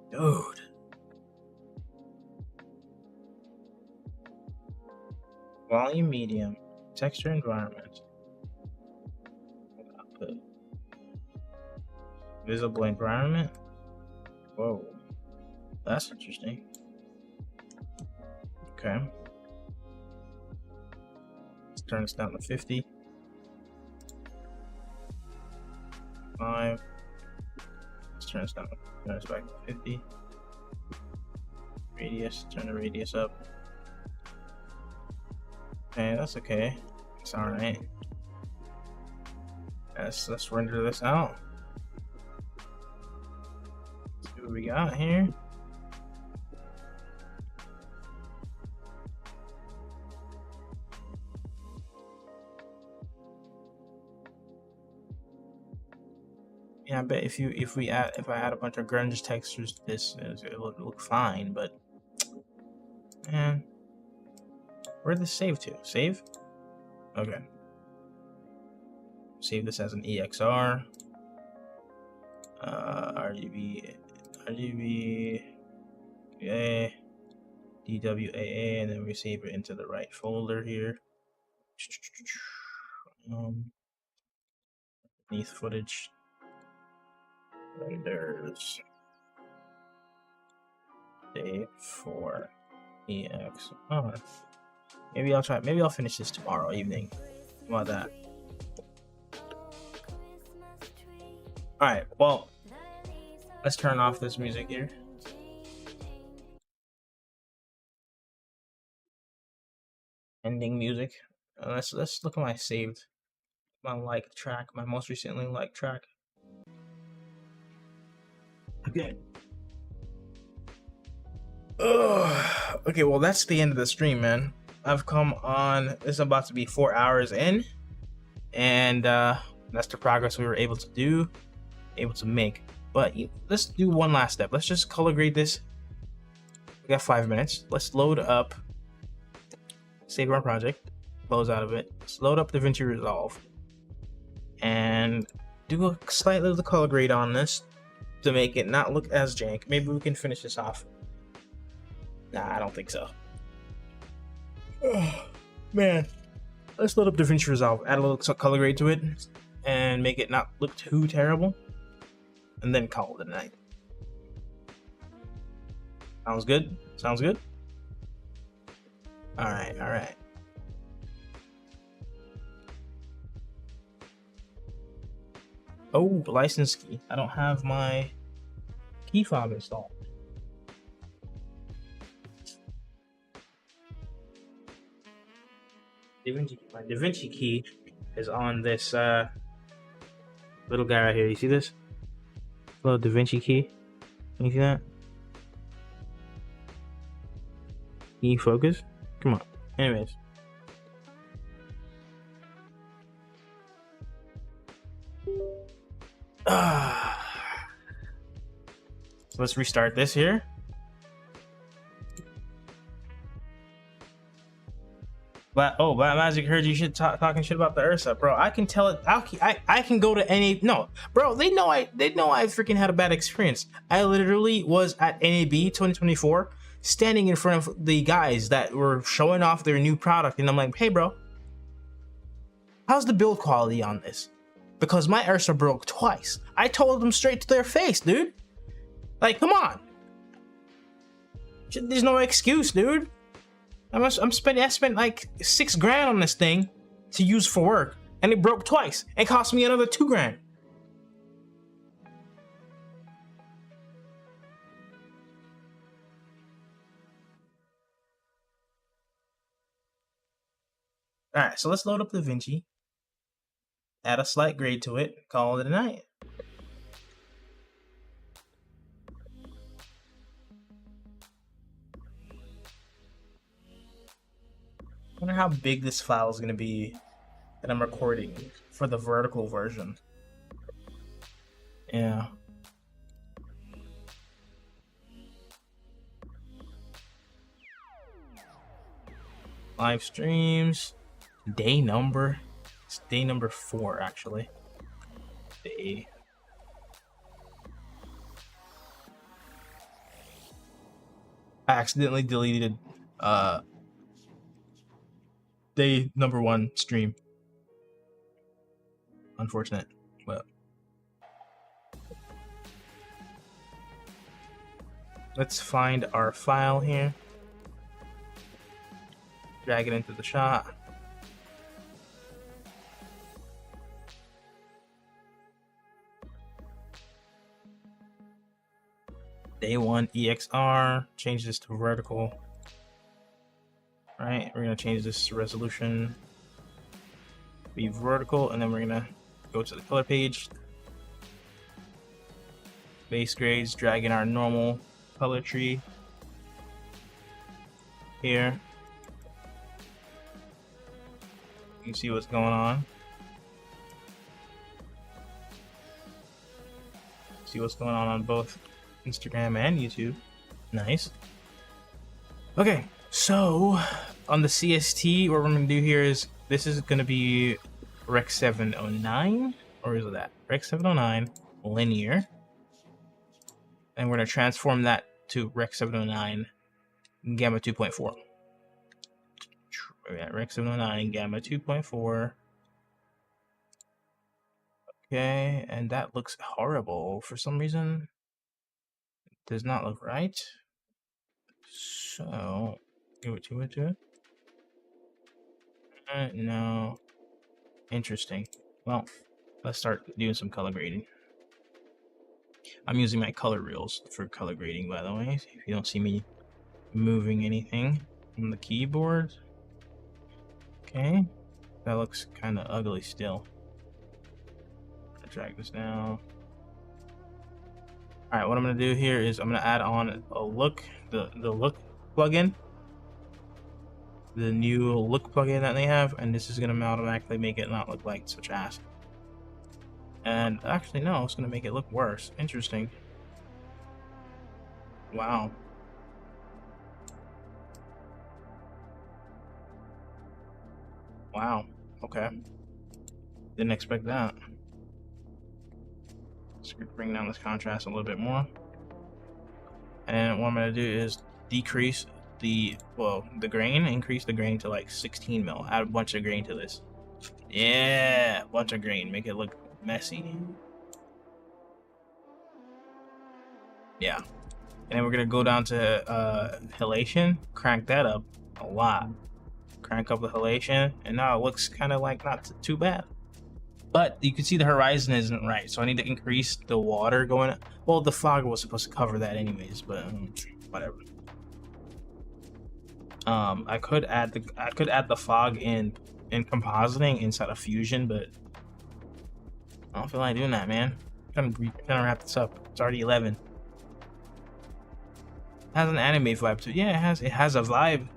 Dude. Volume medium. Texture environment. Output. Visible environment. Whoa. That's interesting. Okay. Let's turn this down to 50. 5. Let's turn this down. Turn this back to 50. Radius. Turn the radius up. Okay, that's okay. It's alright. Let's render this out. See what we got here. Yeah, I bet if I add a bunch of grunge textures to this, it would look fine. But man, where'd this save to? Save? Okay. Save this as an EXR. RGB, yeah, DWAA, and then we save it into the right folder here. Beneath footage. Renders. Day 4. EX. Oh, maybe I'll try. Maybe I'll finish this tomorrow evening. How about that? All right. Well, let's turn off this music here. Ending music. Let's look at my saved, my like track, my most recently liked track. Okay. Ugh. Okay, well that's the end of the stream, man. I've come on. This is about to be 4 hours in, and that's the progress we were able to make. But let's do one last step. Let's just color grade this. We got 5 minutes. Let's load up. Save our project. Close out of it. Let's load up DaVinci Resolve, and do a slight little color grade on this to make it not look as jank. Maybe we can finish this off. Nah, I don't think so. Oh, man. Let's load up DaVinci Resolve, add a little color grade to it, and make it not look too terrible, and then call it a night. Sounds good? Sounds good? Alright, alright. Oh, license key. I don't have my key fob installed. My DaVinci key is on this little guy right here. You see this? Little DaVinci key. Can you see that? Can you focus? Come on. Anyways. So let's restart this here. But Magic heard you shit talking shit about the Ursa, bro. I can tell it. I can go to any. No, bro. They know I freaking had a bad experience. I literally was at NAB 2024, standing in front of the guys that were showing off their new product, and I'm like, hey, bro, how's the build quality on this? Because my Ursa broke twice. I told them straight to their face, dude. Like, come on. There's no excuse, dude. I spent like $6,000 on this thing to use for work, and it broke twice. It cost me another $2,000. All right, so let's load up DaVinci, add a slight grade to it, call it a night. I wonder how big this file is going to be that I'm recording for the vertical version. Yeah. Live streams. Day number. It's day number 4, actually. Day. I accidentally deleted day number 1 stream. Unfortunate, but let's find our file here. Drag it into the shot. Day 1 EXR. Change this to vertical. Right, we're gonna change this resolution be vertical, and then we're gonna go to the color page, base grades, drag in our normal color tree here. You see what's going on. See what's going on both Instagram and YouTube. Nice. Okay, so on the CST, what we're gonna do here is this is gonna be Rec 709, or is it that? Rec 709 linear, and we're gonna transform that to Rec 709 gamma 2.4. Yeah, Rec 709 gamma 2.4. Okay, and that looks horrible for some reason. It does not look right. So Give it to it. No. Interesting. Well, let's start doing some color grading. I'm using my color reels for color grading, by the way. If you don't see me moving anything on the keyboard. Okay. That looks kind of ugly still. I'll drag this down. Alright, what I'm going to do here is I'm going to add on a look, the look plugin. The new look plugin that they have, and this is going to automatically make it not look like such ass. And actually, no, it's going to make it look worse. Interesting. Wow. Wow. Okay. Didn't expect that. Let's bring down this contrast a little bit more. And what I'm going to do is decrease the grain, increase the grain to like 16 mil. Add a bunch of grain to this. Yeah, a bunch of grain. Make it look messy. Yeah. And then we're going to go down to halation. Crank that up a lot. Crank up the halation. And now it looks kind of like not too bad. But you can see the horizon isn't right, so I need to increase the water going. Well, the fog was supposed to cover that anyways, but whatever. I could add the fog in compositing inside of Fusion, but I don't feel like doing that, man. I'm trying to wrap this up. It's already 11. It has an anime vibe too. Yeah, it has a vibe.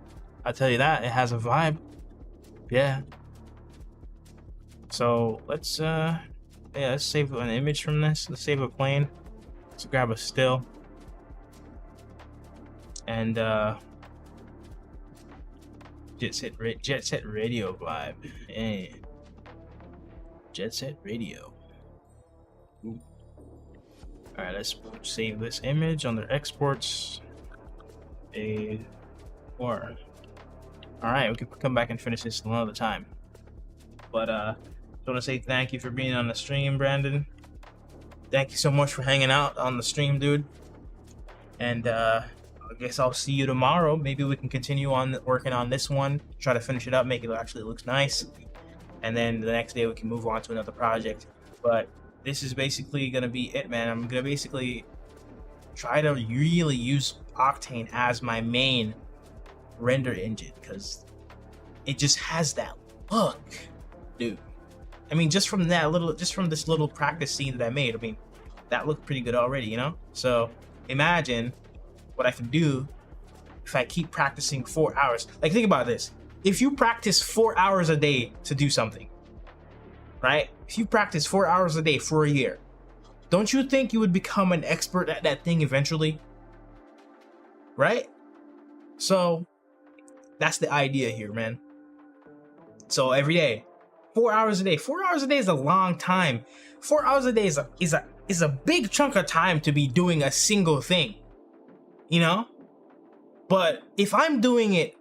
I'll tell you that, it has a vibe. Yeah. So let's save an image from this. Let's save a plane. Let's grab a still. And Jet Set Radio vibe. Hey. Jet Set Radio. Ooh. All right, let's save this image under exports. All right, we can come back and finish this another time. But I want to say thank you for being on the stream, Brandon. Thank you so much for hanging out on the stream, dude. And I guess I'll see you tomorrow. Maybe we can continue on working on this one, try to finish it up, make it actually looks nice. And then the next day we can move on to another project. But this is basically going to be it, man. I'm going to basically try to really use Octane as my main render engine because it just has that look, dude. I mean, just from this little practice scene that I made, I mean, that looked pretty good already, you know? So imagine what I can do if I keep practicing 4 hours. Like, think about this. If you practice 4 hours a day to do something, right? If you practice 4 hours a day for a year, don't you think you would become an expert at that thing eventually? Right? So that's the idea here, man. So every day, 4 hours a day. 4 hours a day is a long time. 4 hours a day is a big chunk of time to be doing a single thing, you know? But if I'm doing it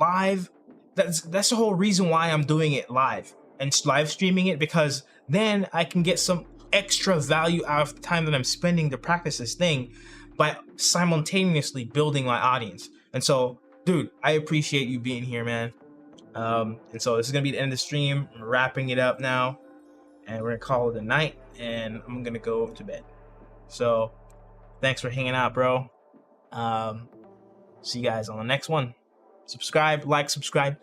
live, that's the whole reason why I'm doing it live and live streaming it, because then I can get some extra value out of the time that I'm spending to practice this thing by simultaneously building my audience. And so, dude, I appreciate you being here, man. And so this is gonna be the end of the stream. I'm wrapping it up now, and we're gonna call it a night, and I'm gonna go to bed. So thanks for hanging out, bro. See you guys on the next one. Subscribe, like, subscribe,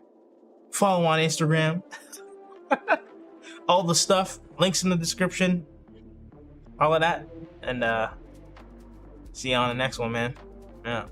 follow on Instagram. All the stuff, links in the description, all of that. And see you on the next one, man. Yeah.